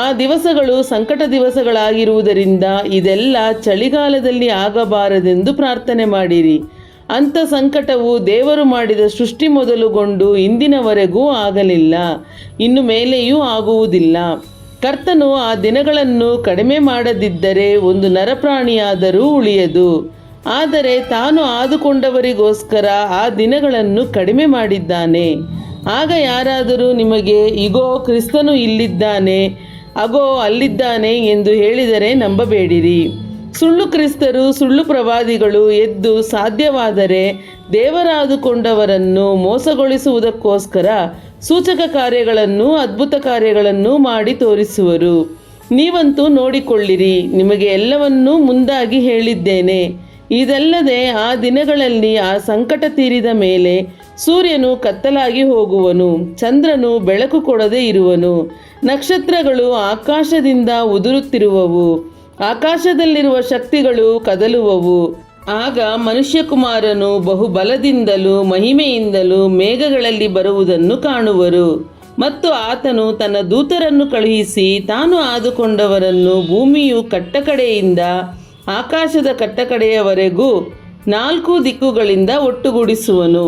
ಆ ದಿವಸಗಳು ಸಂಕಟ ದಿವಸಗಳಾಗಿರುವುದರಿಂದ ಇದೆಲ್ಲ ಚಳಿಗಾಲದಲ್ಲಿ ಆಗಬಾರದೆಂದು ಪ್ರಾರ್ಥನೆ ಮಾಡಿರಿ. ಅಂಥ ಸಂಕಟವು ದೇವರು ಮಾಡಿದ ಸೃಷ್ಟಿ ಮೊದಲುಗೊಂಡು ಇಂದಿನವರೆಗೂ ಆಗಲಿಲ್ಲ, ಇನ್ನು ಮೇಲೆಯೂ ಆಗುವುದಿಲ್ಲ. ಕರ್ತನು ಆ ದಿನಗಳನ್ನು ಕಡಿಮೆ ಮಾಡದಿದ್ದರೆ ಒಂದು ನರಪ್ರಾಣಿಯಾದರೂ ಉಳಿಯದು. ಆದರೆ ತಾನು ಆದುಕೊಂಡವರಿಗೋಸ್ಕರ ಆ ದಿನಗಳನ್ನು ಕಡಿಮೆ ಮಾಡಿದ್ದಾನೆ. ಆಗ ಯಾರಾದರೂ ನಿಮಗೆ, ಇಗೋ ಕ್ರಿಸ್ತನು ಇಲ್ಲಿದ್ದಾನೆ, ಅಗೋ ಅಲ್ಲಿದ್ದಾನೆ ಎಂದು ಹೇಳಿದರೆ ನಂಬಬೇಡಿರಿ. ಸುಳ್ಳು ಕ್ರಿಸ್ತರು, ಸುಳ್ಳು ಪ್ರವಾದಿಗಳು ಎದ್ದು ಸಾಧ್ಯವಾದರೆ ದೇವರಾದುಕೊಂಡವರನ್ನು ಮೋಸಗೊಳಿಸುವುದಕ್ಕೋಸ್ಕರ ಸೂಚಕ ಕಾರ್ಯಗಳನ್ನು, ಅದ್ಭುತ ಕಾರ್ಯಗಳನ್ನು ಮಾಡಿ ತೋರಿಸುವರು. ನೀವಂತೂ ನೋಡಿಕೊಳ್ಳಿರಿ, ನಿಮಗೆ ಎಲ್ಲವನ್ನೂ ಮುಂದಾಗಿ ಹೇಳಿದ್ದೇನೆ. ಇದಲ್ಲದೆ ಆ ದಿನಗಳಲ್ಲಿ ಆ ಸಂಕಟ ತೀರಿದ ಮೇಲೆ ಸೂರ್ಯನು ಕತ್ತಲಾಗಿ ಹೋಗುವನು, ಚಂದ್ರನು ಬೆಳಕು ಕೊಡದೆ ಇರುವನು, ನಕ್ಷತ್ರಗಳು ಆಕಾಶದಿಂದ ಉದುರುತ್ತಿರುವವು, ಆಕಾಶದಲ್ಲಿರುವ ಶಕ್ತಿಗಳು ಕದಲುವವು. ಆಗ ಮನುಷ್ಯಕುಮಾರನು ಬಹುಬಲದಿಂದಲೂ ಮಹಿಮೆಯಿಂದಲೂ ಮೇಘಗಳಲ್ಲಿ ಬರುವುದನ್ನು ಕಾಣುವರು. ಮತ್ತು ಆತನು ತನ್ನ ದೂತರನ್ನು ಕಳುಹಿಸಿ ತಾನು ಆದುಕೊಂಡವರನ್ನು ಭೂಮಿಯು ಕಟ್ಟಕಡೆಯಿಂದ ಆಕಾಶದ ಕಟ್ಟಕಡೆಯವರೆಗೂ 4 ದಿಕ್ಕುಗಳಿಂದ ಒಟ್ಟುಗೂಡಿಸುವನು.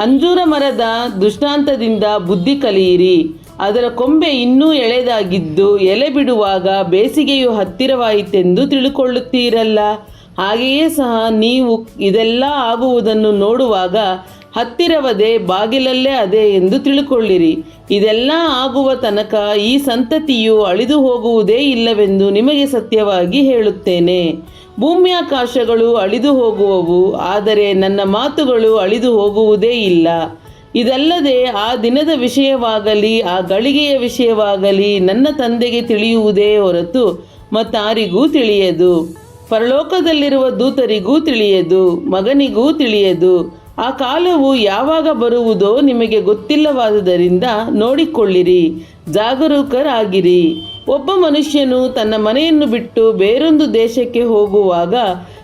ಅಂಜೂರ ಮರದ ದೃಷ್ಟಾಂತದಿಂದ ಬುದ್ಧಿ ಕಲಿಯಿರಿ. ಅದರ ಕೊಂಬೆ ಇನ್ನೂ ಎಳೆದಾಗಿದ್ದು ಎಲೆ ಬಿಡುವಾಗ ಬೇಸಿಗೆಯು ಹತ್ತಿರವಾಯಿತೆಂದು ತಿಳುಕೊಳ್ಳುತ್ತೀರಲ್ಲ. ಹಾಗೆಯೇ ಸಹ ನೀವು ಇದೆಲ್ಲ ಆಗುವುದನ್ನು ನೋಡುವಾಗ ಹತ್ತಿರವದೇ, ಬಾಗಿಲಲ್ಲೇ ಅದೇ ಎಂದು ತಿಳುಕೊಳ್ಳಿರಿ. ಇದೆಲ್ಲ ಆಗುವ ತನಕ ಈ ಸಂತತಿಯು ಅಳಿದು ಹೋಗುವುದೇ ಇಲ್ಲವೆಂದು ನಿಮಗೆ ಸತ್ಯವಾಗಿ ಹೇಳುತ್ತೇನೆ. ಭೂಮ್ಯಾಕಾಶಗಳು ಅಳಿದು ಹೋಗುವವು, ಆದರೆ ನನ್ನ ಮಾತುಗಳು ಅಳಿದು ಹೋಗುವುದೇ ಇಲ್ಲ. ಇದಲ್ಲದೆ ಆ ದಿನದ ವಿಷಯವಾಗಲಿ ಆ ಗಳಿಗೆಯ ವಿಷಯವಾಗಲಿ ನನ್ನ ತಂದೆಗೆ ತಿಳಿಯುವುದೇ ಹೊರತು ಮತ್ತಾರಿಗೂ ತಿಳಿಯದು. ಪರಲೋಕದಲ್ಲಿರುವ ದೂತರಿಗೂ ತಿಳಿಯದು, ಮಗನಿಗೂ ತಿಳಿಯದು, ಆ ಕಾಲವು ಯಾವಾಗ ಬರುವುದೋ ನಿಮಗೆ ಗೊತ್ತಿಲ್ಲವಾದುದರಿಂದ ನೋಡಿಕೊಳ್ಳಿರಿ, ಜಾಗರೂಕರಾಗಿರಿ. ಒಬ್ಬ ಮನುಷ್ಯನು ತನ್ನ ಮನೆಯನ್ನು ಬಿಟ್ಟು ಬೇರೊಂದು ದೇಶಕ್ಕೆ ಹೋಗುವಾಗ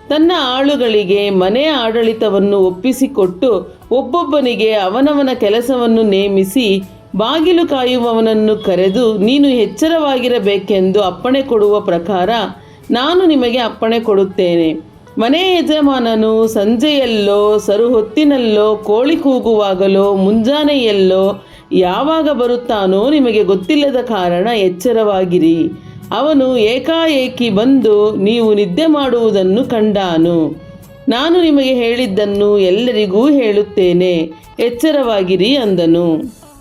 ತನ್ನ ಆಳುಗಳಿಗೆ ಮನೆಯ ಆಡಳಿತವನ್ನು ಒಪ್ಪಿಸಿಕೊಟ್ಟು ಒಬ್ಬೊಬ್ಬನಿಗೆ ಅವನವನ ಕೆಲಸವನ್ನು ನೇಮಿಸಿ ಬಾಗಿಲು ಕಾಯುವವನನ್ನು ಕರೆದು, ನೀನು ಎಚ್ಚರವಾಗಿರಬೇಕೆಂದು ಅಪ್ಪಣೆ ಕೊಡುವ ಪ್ರಕಾರ ನಾನು ನಿಮಗೆ ಅಪ್ಪಣೆ ಕೊಡುತ್ತೇನೆ. ಮನೆಯ ಯಜಮಾನನು ಸಂಜೆಯಲ್ಲೋ ಸರುಹೊತ್ತಿನಲ್ಲೋ ಕೋಳಿ ಕೂಗುವಾಗಲೋ ಮುಂಜಾನೆಯಲ್ಲೋ ಯಾವಾಗ ಬರುತ್ತಾನೋ ನಿಮಗೆ ಗೊತ್ತಿಲ್ಲದ ಕಾರಣ ಎಚ್ಚರವಾಗಿರಿ. ಅವನು ಏಕಾಏಕಿ ಬಂದು ನೀವು ನಿದ್ದೆ ಮಾಡುವುದನ್ನು ಕಂಡಾನು. ನಾನು ನಿಮಗೆ ಹೇಳಿದ್ದನ್ನು ಎಲ್ಲರಿಗೂ ಹೇಳುತ್ತೇನೆ, ಎಚ್ಚರವಾಗಿರಿ ಅಂದನು.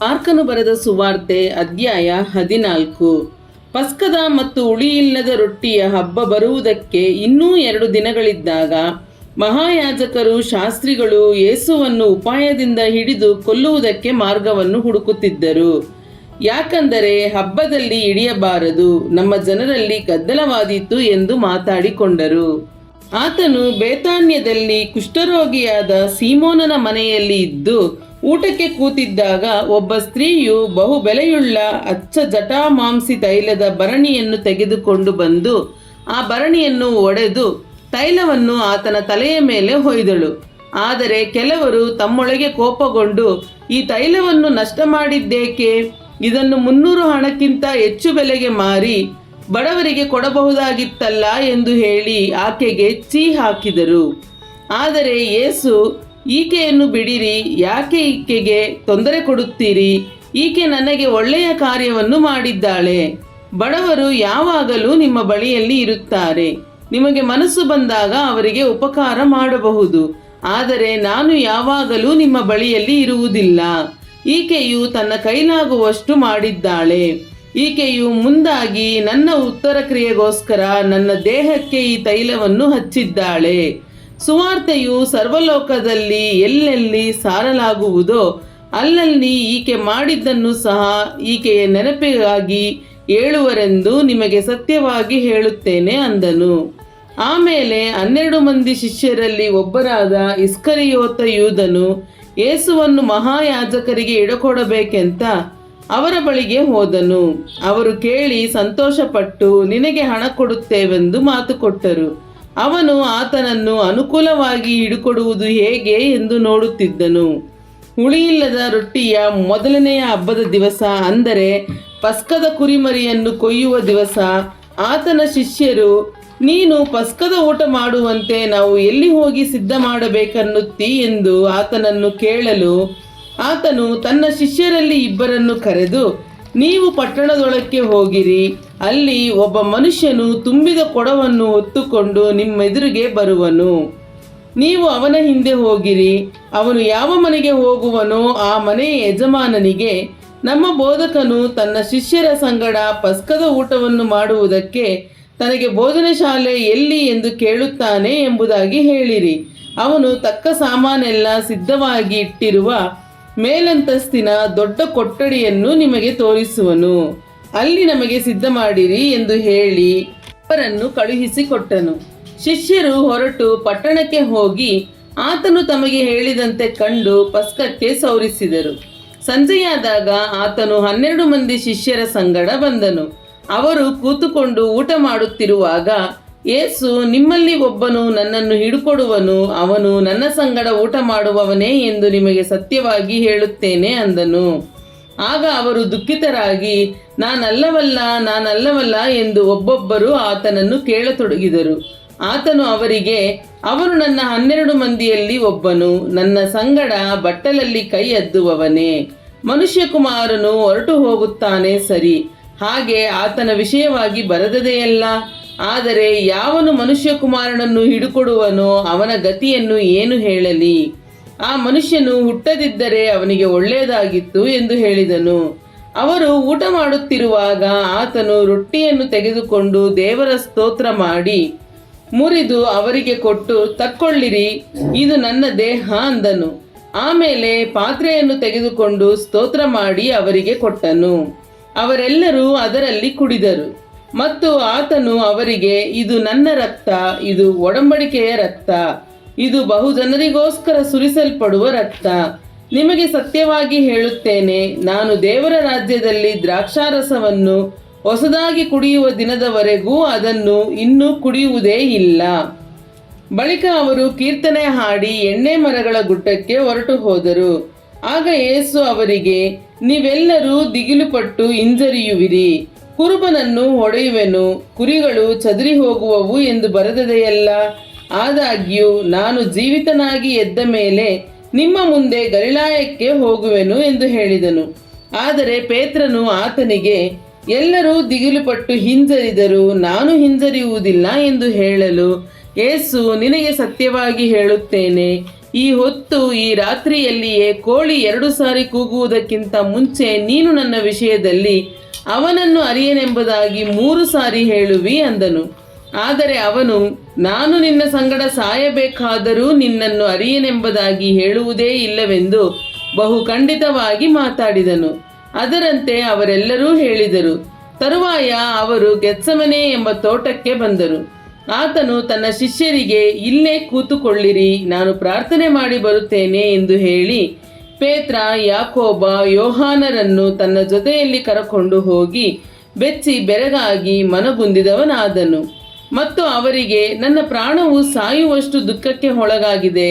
ಮಾರ್ಕನು ಬರೆದ ಸುವಾರ್ತೆ ಅಧ್ಯಾಯ 14. ಪಸ್ಕದ ಮತ್ತು ಹುಳಿಯಿಲ್ಲದ ರೊಟ್ಟಿಯ ಹಬ್ಬ ಬರುವುದಕ್ಕೆ ಇನ್ನೂ 2 ದಿನಗಳಿದ್ದಾಗ ಮಹಾಯಾಜಕರು ಶಾಸ್ತ್ರಿಗಳು ಯೇಸುವನ್ನು ಉಪಾಯದಿಂದ ಹಿಡಿದು ಕೊಲ್ಲುವುದಕ್ಕೆ ಮಾರ್ಗವನ್ನು ಹುಡುಕುತ್ತಿದ್ದರು. ಯಾಕಂದರೆ ಹಬ್ಬದಲ್ಲಿ ಹಿಡಿಯಬಾರದು, ನಮ್ಮ ಜನರಲ್ಲಿ ಗದ್ದಲವಾದೀತು ಎಂದು ಮಾತಾಡಿಕೊಂಡರು. ಆತನು ಬೇತಾನ್ಯದಲ್ಲಿ ಕುಷ್ಠರೋಗಿಯಾದ ಸೀಮೋನನ ಮನೆಯಲ್ಲಿ ಇದ್ದು ಊಟಕ್ಕೆ ಕೂತಿದ್ದಾಗ ಒಬ್ಬ ಸ್ತ್ರೀಯು ಬಹು ಬೆಲೆಯುಳ್ಳ ಅಚ್ಚ ಜಟಾಮಾಂಸಿ ತೈಲದ ಭರಣಿಯನ್ನು ತೆಗೆದುಕೊಂಡು ಬಂದು ಆ ಭರಣಿಯನ್ನು ಒಡೆದು ತೈಲವನ್ನು ಆತನ ತಲೆಯ ಮೇಲೆ ಹೊಯ್ದಳು. ಆದರೆ ಕೆಲವರು ತಮ್ಮೊಳಗೆ ಕೋಪಗೊಂಡು, ಈ ತೈಲವನ್ನು ನಷ್ಟ ಮಾಡಿದ್ದೇಕೆ? ಇದನ್ನು 300 ಹಣಕ್ಕಿಂತ ಹೆಚ್ಚು ಬೆಲೆಗೆ ಮಾರಿ ಬಡವರಿಗೆ ಕೊಡಬಹುದಾಗಿತ್ತಲ್ಲ ಎಂದು ಹೇಳಿ ಆಕೆಗೆ ಛೀ ಹಾಕಿದರು. ಆದರೆ ಯೇಸು, ಈಕೆಯನ್ನು ಬಿಡಿರಿ, ಯಾಕೆ ಈಕೆಗೆ ತೊಂದರೆ ಕೊಡುತ್ತೀರಿ? ಈಕೆ ನನಗೆ ಒಳ್ಳೆಯ ಕಾರ್ಯವನ್ನು ಮಾಡಿದ್ದಾಳೆ. ಬಡವರು ಯಾವಾಗಲೂ ನಿಮ್ಮ ಬಳಿಯಲ್ಲಿ ಇರುತ್ತಾರೆ, ನಿಮಗೆ ಮನಸ್ಸು ಬಂದಾಗ ಅವರಿಗೆ ಉಪಕಾರ ಮಾಡಬಹುದು, ಆದರೆ ನಾನು ಯಾವಾಗಲೂ ನಿಮ್ಮ ಬಳಿಯಲ್ಲಿ ಇರುವುದಿಲ್ಲ. ಈಕೆಯು ತನ್ನ ಕೈಲಾಗುವಷ್ಟು ಮಾಡಿದ್ದಾಳೆ. ಈಕೆಯು ಮುಂದಾಗಿ ನನ್ನ ಉತ್ತರ ಕ್ರಿಯೆಗೋಸ್ಕರ ನನ್ನ ದೇಹಕ್ಕೆ ಈ ತೈಲವನ್ನು ಹಚ್ಚಿದ್ದಾಳೆ. ಸುವಾರ್ತೆಯು ಸರ್ವಲೋಕದಲ್ಲಿ ಎಲ್ಲೆಲ್ಲಿ ಸಾರಲಾಗುವುದೋ ಅಲ್ಲಲ್ಲಿ ಈಕೆ ಮಾಡಿದ್ದನ್ನು ಸಹ ಈಕೆಯ ನೆನಪಿಗಾಗಿ ಹೇಳುವರೆಂದು ನಿಮಗೆ ಸತ್ಯವಾಗಿ ಹೇಳುತ್ತೇನೆ ಅಂದನು. ಆಮೇಲೆ 12 ಮಂದಿ ಶಿಷ್ಯರಲ್ಲಿ ಒಬ್ಬರಾದ ಇಸ್ಕರಿಯೋತ ಯೂದನು ಯೇಸುವನ್ನು ಮಹಾಯಾಜಕರಿಗೆ ಇಡಕೊಡಬೇಕೆಂತ ಅವರ ಬಳಿಗೆ ಹೋದನು. ಅವರು ಕೇಳಿ ಸಂತೋಷಪಟ್ಟು ನಿನಗೆ ಹಣ ಕೊಡುತ್ತೇವೆಂದು ಮಾತು ಕೊಟ್ಟರು. ಅವನು ಆತನನ್ನು ಅನುಕೂಲವಾಗಿ ಹಿಡುಕೊಡುವುದು ಹೇಗೆ ಎಂದು ನೋಡುತ್ತಿದ್ದನು. ಹುಳಿಯಿಲ್ಲದ ರೊಟ್ಟಿಯ ಮೊದಲನೆಯ ಹಬ್ಬದ ದಿವಸ, ಅಂದರೆ ಪಸ್ಕದ ಕುರಿಮರಿಯನ್ನು ಕೊಯ್ಯುವ ದಿವಸ, ಆತನ ಶಿಷ್ಯರು, ನೀನು ಪಸ್ಕದ ಊಟ ಮಾಡುವಂತೆ ನಾವು ಎಲ್ಲಿ ಹೋಗಿ ಸಿದ್ಧ ಮಾಡಬೇಕನ್ನುತ್ತೀ ಎಂದು ಆತನನ್ನು ಕೇಳಲು, ಆತನು ತನ್ನ ಶಿಷ್ಯರಲ್ಲಿ 2 ಕರೆದು, ನೀವು ಪಟ್ಟಣದೊಳಕ್ಕೆ ಹೋಗಿರಿ, ಅಲ್ಲಿ ಒಬ್ಬ ಮನುಷ್ಯನು ತುಂಬಿದ ಕೊಡವನ್ನು ಹೊತ್ತುಕೊಂಡು ನಿಮ್ಮೆದುರಿಗೆ ಬರುವನು. ನೀವು ಅವನ ಹಿಂದೆ ಹೋಗಿರಿ. ಅವನು ಯಾವ ಮನೆಗೆ ಹೋಗುವನೋ ಆ ಮನೆಯ ಯಜಮಾನನಿಗೆ, ನಮ್ಮ ಬೋಧಕನು ತನ್ನ ಶಿಷ್ಯರ ಸಂಗಡ ಪಸ್ಕದ ಊಟವನ್ನು ಮಾಡುವುದಕ್ಕೆ ತನಗೆ ಬೋಧನೆ ಶಾಲೆ ಎಲ್ಲಿ ಎಂದು ಕೇಳುತ್ತಾನೆ ಎಂಬುದಾಗಿ ಹೇಳಿರಿ. ಅವನು ತಕ್ಕ ಸಾಮಾನೆಲ್ಲ ಸಿದ್ಧವಾಗಿ ಇಟ್ಟಿರುವ ಮೇಲಂತಸ್ತಿನ ದೊಡ್ಡ ಕೊಠಡಿಯನ್ನು ನಿಮಗೆ ತೋರಿಸುವನು. ಅಲ್ಲಿ ನಮಗೆ ಸಿದ್ಧ ಮಾಡಿರಿ ಎಂದು ಹೇಳಿ ಅವರನ್ನು ಕಳುಹಿಸಿಕೊಟ್ಟನು. ಶಿಷ್ಯರು ಹೊರಟು ಪಟ್ಟಣಕ್ಕೆ ಹೋಗಿ ಆತನು ತಮಗೆ ಹೇಳಿದಂತೆ ಕಂಡು ಪಸ್ಕಕ್ಕೆ ಸೌರಿಸಿದರು. ಸಂಜೆಯಾದಾಗ ಆತನು 12 ಮಂದಿ ಶಿಷ್ಯರ ಸಂಗಡ ಬಂದನು. ಅವರು ಕೂತುಕೊಂಡು ಊಟ ಮಾಡುತ್ತಿರುವಾಗ ಯೇಸು, ನಿಮ್ಮಲ್ಲಿ ಒಬ್ಬನು ನನ್ನನ್ನು ಹಿಡುಕೊಡುವನು, ಅವನು ನನ್ನ ಸಂಗಡ ಊಟ ಮಾಡುವವನೇ ಎಂದು ನಿಮಗೆ ಸತ್ಯವಾಗಿ ಹೇಳುತ್ತೇನೆ ಅಂದನು. ಆಗ ಅವರು ದುಃಖಿತರಾಗಿ, ನಾನಲ್ಲವಲ್ಲ ಎಂದು ಒಬ್ಬೊಬ್ಬರು ಆತನನ್ನು ಕೇಳತೊಡಗಿದರು. ಆತನು ಅವರಿಗೆ, ಅವನು ನನ್ನ 12 ಮಂದಿಯಲ್ಲಿ ಒಬ್ಬನು, ನನ್ನ ಸಂಗಡ ಬಟ್ಟಲಲ್ಲಿ ಕೈ ಅದ್ದುವವನೇ. ಮನುಷ್ಯಕುಮಾರನು ಹೊರಟು ಹೋಗುತ್ತಾನೆ ಸರಿ, ಹಾಗೆ ಆತನ ವಿಷಯವಾಗಿ ಬರೆದದೆಯಲ್ಲ. ಆದರೆ ಯಾವನು ಮನುಷ್ಯಕುಮಾರನನ್ನು ಹಿಡುಕೊಡುವನೋ ಅವನ ಗತಿಯನ್ನು ಏನು ಹೇಳಲಿ? ಆ ಮನುಷ್ಯನು ಹುಟ್ಟದಿದ್ದರೆ ಅವನಿಗೆ ಒಳ್ಳೆಯದಾಗಿತ್ತು ಎಂದು ಹೇಳಿದನು. ಅವರು ಊಟ ಮಾಡುತ್ತಿರುವಾಗ ಆತನು ರೊಟ್ಟಿಯನ್ನು ತೆಗೆದುಕೊಂಡು ದೇವರ ಸ್ತೋತ್ರ ಮಾಡಿ ಮುರಿದು ಅವರಿಗೆ ಕೊಟ್ಟು, ತಕ್ಕೊಳ್ಳಿರಿ, ಇದು ನನ್ನ ದೇಹ ಅಂದನು. ಆಮೇಲೆ ಪಾತ್ರೆಯನ್ನು ತೆಗೆದುಕೊಂಡು ಸ್ತೋತ್ರ ಮಾಡಿ ಅವರಿಗೆ ಕೊಟ್ಟನು. ಅವರೆಲ್ಲರೂ ಅದರಲ್ಲಿ ಕುಡಿದರು. ಮತ್ತು ಆತನು ಅವರಿಗೆ, ಇದು ನನ್ನ ರಕ್ತ, ಇದು ಒಡಂಬಡಿಕೆಯ ರಕ್ತ, ಇದು ಬಹುಜನರಿಗೋಸ್ಕರ ಸುರಿಸಲ್ಪಡುವ ರಕ್ತ. ನಿಮಗೆ ಸತ್ಯವಾಗಿ ಹೇಳುತ್ತೇನೆ, ನಾನು ದೇವರ ರಾಜ್ಯದಲ್ಲಿ ದ್ರಾಕ್ಷಾರಸವನ್ನು ಹೊಸದಾಗಿ ಕುಡಿಯುವ ದಿನದವರೆಗೂ ಅದನ್ನು ಇನ್ನೂ ಕುಡಿಯುವುದೇ ಇಲ್ಲ. ಬಳಿಕ ಅವರು ಕೀರ್ತನೆ ಹಾಡಿ ಎಣ್ಣೆ ಮರಗಳ ಗುಡ್ಡಕ್ಕೆ ಹೊರಟು ಹೋದರು. ಆಗ ಯೇಸು ಅವರಿಗೆ, ನೀವೆಲ್ಲರೂ ದಿಗಿಲುಪಟ್ಟು ಹಿಂಜರಿಯುವಿರಿ. ಕುರುಬನನ್ನು ಹೊಡೆಯುವೆನು, ಕುರಿಗಳು ಚದುರಿ ಹೋಗುವವು ಎಂದು ಬರೆದದೆಯಲ್ಲ. ಆದಾಗ್ಯೂ ನಾನು ಜೀವಿತನಾಗಿ ಎದ್ದ ಮೇಲೆ ನಿಮ್ಮ ಮುಂದೆ ಗಲಿಲಾಯಕ್ಕೆ ಹೋಗುವೆನು ಎಂದು ಹೇಳಿದನು. ಆದರೆ ಪೇತ್ರನು ಆತನಿಗೆ, ಎಲ್ಲರೂ ದಿಗಿಲುಪಟ್ಟು ಹಿಂಜರಿದರು, ನಾನು ಹಿಂಜರಿಯುವುದಿಲ್ಲ ಎಂದು ಹೇಳಲು, ಯೇಸು, ನಿನಗೆ ಸತ್ಯವಾಗಿ ಹೇಳುತ್ತೇನೆ, ಈ ಹೊತ್ತು ಈ ರಾತ್ರಿಯಲ್ಲಿಯೇ ಕೋಳಿ 2 ಸಾರಿ ಕೂಗುವುದಕ್ಕಿಂತ ಮುಂಚೆ ನೀನು ನನ್ನ ವಿಷಯದಲ್ಲಿ ಅವನನ್ನು ಅರಿಯನೆಂಬುದಾಗಿ 3 ಸಾರಿ ಹೇಳುವಿ ಅಂದನು. ಆದರೆ ಅವನು, ನಾನು ನಿನ್ನ ಸಂಗಡ ಸಾಯಬೇಕಾದರೂ ನಿನ್ನನ್ನು ಅರಿಯನೆಂಬುದಾಗಿ ಹೇಳುವುದೇ ಇಲ್ಲವೆಂದು ಬಹು ಖಂಡಿತವಾಗಿ ಮಾತಾಡಿದನು. ಅದರಂತೆ ಅವರೆಲ್ಲರೂ ಹೇಳಿದರು. ತರುವಾಯ ಅವರು ಗೆತ್ಸಮನೆ ಎಂಬ ತೋಟಕ್ಕೆ ಬಂದರು. ಆತನು ತನ್ನ ಶಿಷ್ಯರಿಗೆ, ಇಲ್ಲೇ ಕೂತುಕೊಳ್ಳಿರಿ, ನಾನು ಪ್ರಾರ್ಥನೆ ಮಾಡಿ ಬರುತ್ತೇನೆ ಎಂದು ಹೇಳಿ ಪೇತ್ರ, ಯಾಕೋಬ, ಯೋಹಾನರನ್ನು ತನ್ನ ಜೊತೆಯಲ್ಲಿ ಕರಕೊಂಡು ಹೋಗಿ ಬೆಚ್ಚಿ ಬೆರಗಾಗಿ ಮನಗುಂದಿದವನಾದನು. ಮತ್ತು ಅವರಿಗೆ, ನನ್ನ ಪ್ರಾಣವು ಸಾಯುವಷ್ಟು ದುಃಖಕ್ಕೆ ಒಳಗಾಗಿದೆ,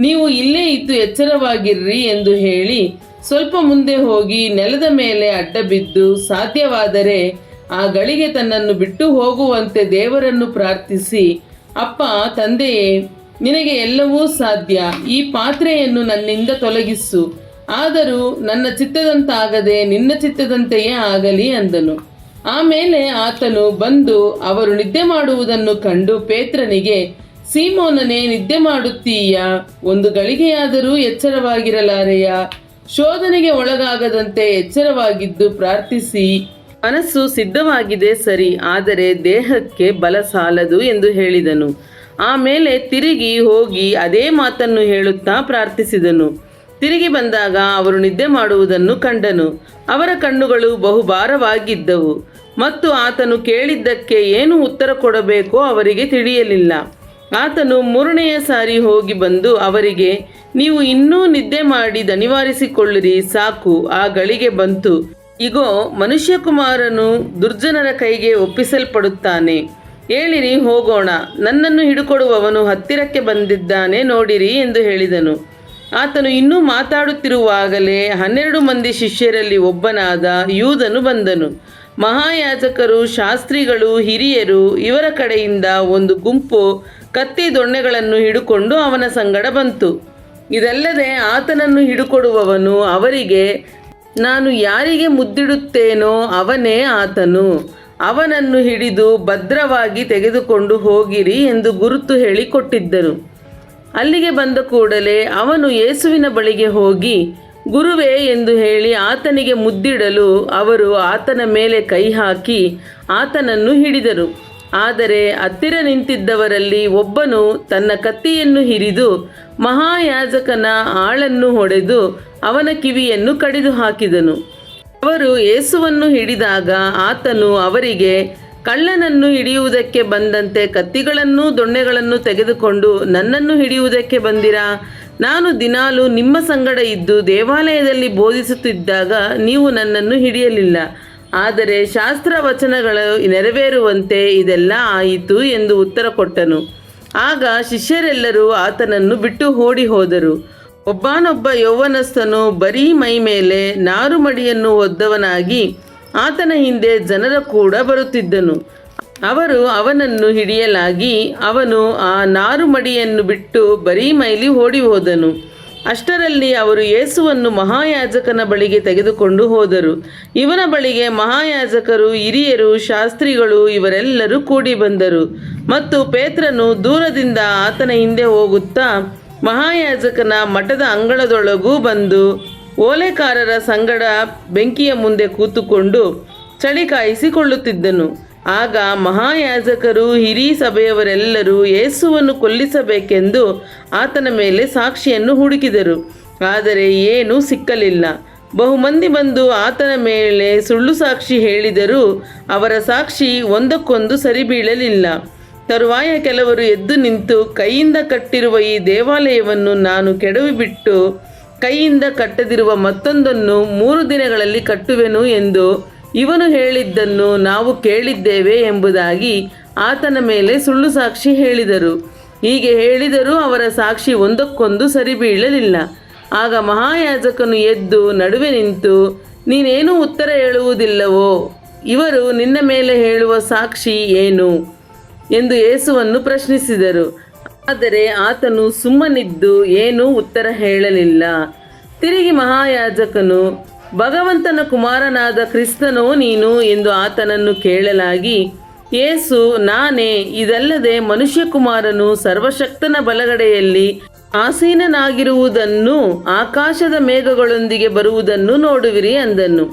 ನೀವು ಇಲ್ಲೇ ಇದ್ದು ಎಚ್ಚರವಾಗಿರ್ರಿ ಎಂದು ಹೇಳಿ ಸ್ವಲ್ಪ ಮುಂದೆ ಹೋಗಿ ನೆಲದ ಮೇಲೆ ಅಡ್ಡಬಿದ್ದು ಸಾಧ್ಯವಾದರೆ ಆ ಗಳಿಗೆ ತನ್ನನ್ನು ಬಿಟ್ಟು ಹೋಗುವಂತೆ ದೇವರನ್ನು ಪ್ರಾರ್ಥಿಸಿ, ಅಪ್ಪ ತಂದೆಯೇ, ನಿನಗೆ ಎಲ್ಲವೂ ಸಾಧ್ಯ, ಈ ಪಾತ್ರೆಯನ್ನು ನನ್ನಿಂದ ತೊಲಗಿಸು, ಆದರೂ ನನ್ನ ಚಿತ್ತದಂತಾಗದೆ ನಿನ್ನ ಚಿತ್ತದಂತೆಯೇ ಆಗಲಿ ಅಂದನು. ಆಮೇಲೆ ಆತನು ಬಂದು ಅವರು ನಿದ್ದೆ ಮಾಡುವುದನ್ನು ಕಂಡು ಪೇತ್ರನಿಗೆ, ಸೀಮೋನನೇ, ನಿದ್ದೆ ಮಾಡುತ್ತೀಯಾ? 1 ಗಳಿಗೆಯಾದರೂ ಎಚ್ಚರವಾಗಿರಲಾರೆಯ? ಶೋಧನೆಗೆ ಒಳಗಾಗದಂತೆ ಎಚ್ಚರವಾಗಿದ್ದು ಪ್ರಾರ್ಥಿಸಿ, ಮನಸ್ಸು ಸಿದ್ಧವಾಗಿದೆ ಸರಿ, ಆದರೆ ದೇಹಕ್ಕೆ ಬಲ ಸಾಲದು ಎಂದು ಹೇಳಿದನು. ಆಮೇಲೆ ತಿರುಗಿ ಹೋಗಿ ಅದೇ ಮಾತನ್ನು ಹೇಳುತ್ತಾ ಪ್ರಾರ್ಥಿಸಿದನು. ತಿರುಗಿ ಬಂದಾಗ ಅವರು ನಿದ್ದೆ ಮಾಡುವುದನ್ನು ಕಂಡನು. ಅವರ ಕಣ್ಣುಗಳು ಬಹುಭಾರವಾಗಿದ್ದವು ಮತ್ತು ಆತನು ಕೇಳಿದ್ದಕ್ಕೆ ಏನು ಉತ್ತರ ಕೊಡಬೇಕೋ ಅವರಿಗೆ ತಿಳಿಯಲಿಲ್ಲ. ಆತನು 3ನೆಯ ಸಾರಿ ಹೋಗಿ ಬಂದು ಅವರಿಗೆ, ನೀವು ಇನ್ನೂ ನಿದ್ದೆ ಮಾಡಿ ದಣಿವಾರಿಸಿಕೊಳ್ಳಿರಿ, ಸಾಕು, ಆ ಗಳಿಗೆ ಬಂತು. ಇಗೋ, ಮನುಷ್ಯಕುಮಾರನು ದುರ್ಜನರ ಕೈಗೆ ಒಪ್ಪಿಸಲ್ಪಡುತ್ತಾನೆ. ಏಳಿರಿ, ಹೋಗೋಣ, ನನ್ನನ್ನು ಹಿಡುಕೊಡುವವನು ಹತ್ತಿರಕ್ಕೆ ಬಂದಿದ್ದಾನೆ, ನೋಡಿರಿ ಎಂದು ಹೇಳಿದನು. ಆತನು ಇನ್ನೂ ಮಾತಾಡುತ್ತಿರುವಾಗಲೇ 12 ಮಂದಿ ಶಿಷ್ಯರಲ್ಲಿ ಒಬ್ಬನಾದ ಯೂದನು ಬಂದನು. ಮಹಾಯಾಜಕರು, ಶಾಸ್ತ್ರಿಗಳು, ಹಿರಿಯರು ಇವರ ಕಡೆಯಿಂದ ಒಂದು ಗುಂಪು ಕತ್ತಿ ದೊಣ್ಣೆಗಳನ್ನು ಹಿಡುಕೊಂಡು ಅವನ ಸಂಗಡ ಬಂತು. ಇದಲ್ಲದೆ ಆತನನ್ನು ಹಿಡುಕೊಡುವವನು ಅವರಿಗೆ, ನಾನು ಯಾರಿಗೆ ಮುದ್ದಿಡುತ್ತೇನೋ ಅವನೇ ಆತನು, ಅವನನ್ನು ಹಿಡಿದು ಭದ್ರವಾಗಿ ತೆಗೆದುಕೊಂಡು ಹೋಗಿರಿ ಎಂದು ಗುರುತು ಹೇಳಿಕೊಟ್ಟಿದ್ದನು. ಅಲ್ಲಿಗೆ ಬಂದ ಕೂಡಲೇ ಅವನು ಯೇಸುವಿನ ಬಳಿಗೆ ಹೋಗಿ, ಗುರುವೇ ಎಂದು ಹೇಳಿ ಆತನಿಗೆ ಮುದ್ದಿಡಲು ಅವರು ಆತನ ಮೇಲೆ ಕೈ ಹಾಕಿ ಆತನನ್ನು ಹಿಡಿದರು. ಆದರೆ ಹತ್ತಿರ ನಿಂತಿದ್ದವರಲ್ಲಿ ಒಬ್ಬನು ತನ್ನ ಕತ್ತಿಯನ್ನು ಹಿರಿದು ಮಹಾಯಾಜಕನ ಆಳನ್ನು ಹೊಡೆದು ಅವನ ಕಿವಿಯನ್ನು ಕಡಿದು ಹಾಕಿದನು. ಅವರು ಯೇಸುವನ್ನು ಹಿಡಿದಾಗ ಆತನು ಅವರಿಗೆ, ಕಳ್ಳನನ್ನು ಹಿಡಿಯುವುದಕ್ಕೆ ಬಂದಂತೆ ಕತ್ತಿಗಳನ್ನೂ ದೊಣ್ಣೆಗಳನ್ನು ತೆಗೆದುಕೊಂಡು ನನ್ನನ್ನು ಹಿಡಿಯುವುದಕ್ಕೆ ಬಂದಿರಾ? ನಾನು ದಿನಾಲೂ ನಿಮ್ಮ ಸಂಗಡ ಇದ್ದು ದೇವಾಲಯದಲ್ಲಿ ಬೋಧಿಸುತ್ತಿದ್ದಾಗ ನೀವು ನನ್ನನ್ನು ಹಿಡಿಯಲಿಲ್ಲ, ಆದರೆ ಶಾಸ್ತ್ರ ವಚನಗಳು ನೆರವೇರುವಂತೆ ಇದೆಲ್ಲ ಆಯಿತು ಎಂದು ಉತ್ತರ ಕೊಟ್ಟನು. ಆಗ ಶಿಷ್ಯರೆಲ್ಲರೂ ಆತನನ್ನು ಬಿಟ್ಟು ಓಡಿ ಹೋದರು. ಒಬ್ಬನೊಬ್ಬ ಯೌವನಸ್ಥನು ಬರೀ ಮೈ ಮೇಲೆ ನಾರುಮಡಿಯನ್ನು ಹೊದ್ದವನಾಗಿ ಆತನ ಹಿಂದೆ ಜನರ ಕೂಡ ಬರುತ್ತಿದ್ದನು. ಅವರು ಅವನನ್ನು ಹಿಡಿಯಲಾಗಿ ಅವನು ಆ ನಾರುಮಡಿಯನ್ನು ಬಿಟ್ಟು ಬರೀ ಮೈಲಿ ಓಡಿ ಹೋದನು. ಅಷ್ಟರಲ್ಲಿ ಅವರು ಯೇಸುವನ್ನು ಮಹಾಯಾಜಕನ ಬಳಿಗೆ ತೆಗೆದುಕೊಂಡು ಹೋದರು. ಇವನ ಬಳಿಗೆ ಮಹಾಯಾಜಕರು, ಹಿರಿಯರು, ಶಾಸ್ತ್ರಿಗಳು ಇವರೆಲ್ಲರೂ ಕೂಡಿ ಬಂದರು. ಮತ್ತು ಪೇತ್ರನು ದೂರದಿಂದ ಆತನ ಹಿಂದೆ ಹೋಗುತ್ತಾ ಮಹಾಯಾಜಕನ ಮಠದ ಅಂಗಳದೊಳಗೂ ಬಂದು ಓಲೆಕಾರರ ಸಂಗಡ ಬೆಂಕಿಯ ಮುಂದೆ ಕೂತುಕೊಂಡು ಚಳಿ ಕಾಯಿಸಿಕೊಳ್ಳುತ್ತಿದ್ದನು. ಆಗ ಮಹಾಯಾಜಕರು, ಹಿರೀ ಸಭೆಯವರೆಲ್ಲರೂ ಯೇಸುವನ್ನು ಕೊಲ್ಲಿಸಬೇಕೆಂದು ಆತನ ಮೇಲೆ ಸಾಕ್ಷಿಯನ್ನು ಹುಡುಕಿದರು, ಆದರೆ ಏನೂ ಸಿಕ್ಕಲಿಲ್ಲ. ಬಹುಮಂದಿ ಬಂದು ಆತನ ಮೇಲೆ ಸುಳ್ಳು ಸಾಕ್ಷಿ ಹೇಳಿದರೂ ಅವರ ಸಾಕ್ಷಿ ಒಂದಕ್ಕೊಂದು ಸರಿಬೀಳಲಿಲ್ಲ. ತರುವಾಯ ಕೆಲವರು ಎದ್ದು ನಿಂತು, ಕೈಯಿಂದ ಕಟ್ಟಿರುವ ಈ ದೇವಾಲಯವನ್ನು ನಾನು ಕೆಡವಿಬಿಟ್ಟು ಕೈಯಿಂದ ಕಟ್ಟದಿರುವ ಮತ್ತೊಂದನ್ನು 3 ದಿನಗಳಲ್ಲಿ ಕಟ್ಟುವೆನು ಎಂದು ಇವನು ಹೇಳಿದ್ದನ್ನು ನಾವು ಕೇಳಿದ್ದೇವೆ ಎಂಬುದಾಗಿ ಆತನ ಮೇಲೆ ಸುಳ್ಳು ಸಾಕ್ಷಿ ಹೇಳಿದರು. ಹೀಗೆ ಹೇಳಿದರೂ ಅವರ ಸಾಕ್ಷಿ ಒಂದಕ್ಕೊಂದು ಸರಿಬೀಳಲಿಲ್ಲ. ಆಗ ಮಹಾಯಾಜಕನು ಎದ್ದು ನಡುವೆ ನಿಂತು, ನೀನೇನೂ ಉತ್ತರ ಹೇಳುವುದಿಲ್ಲವೋ? ಇವರು ನಿನ್ನ ಮೇಲೆ ಹೇಳುವ ಸಾಕ್ಷಿ ಏನು ಎಂದು ಯೇಸುವನ್ನು ಪ್ರಶ್ನಿಸಿದರು. ಆದರೆ ಆತನು ಸುಮ್ಮನಿದ್ದು ಏನೂ ಉತ್ತರ ಹೇಳಲಿಲ್ಲ. ತಿರುಗಿ ಮಹಾಯಾಜಕನು, ಭಗವಂತನ ಕುಮಾರನಾದ ಕ್ರಿಸ್ತನೋ ನೀನು ಎಂದು ಆತನನ್ನು ಕೇಳಲಾಗಿ, ಯೇಸು, ನಾನೇ, ಇದಲ್ಲದೆ ಮನುಷ್ಯಕುಮಾರನು ಸರ್ವಶಕ್ತನ ಬಲಗಡೆಯಲ್ಲಿ ಆಸೀನನಾಗಿರುವುದನ್ನು ಆಕಾಶದ ಮೇಘಗಳೊಂದಿಗೆ ಬರುವುದನ್ನು ನೋಡುವಿರಿ ಅಂದನು.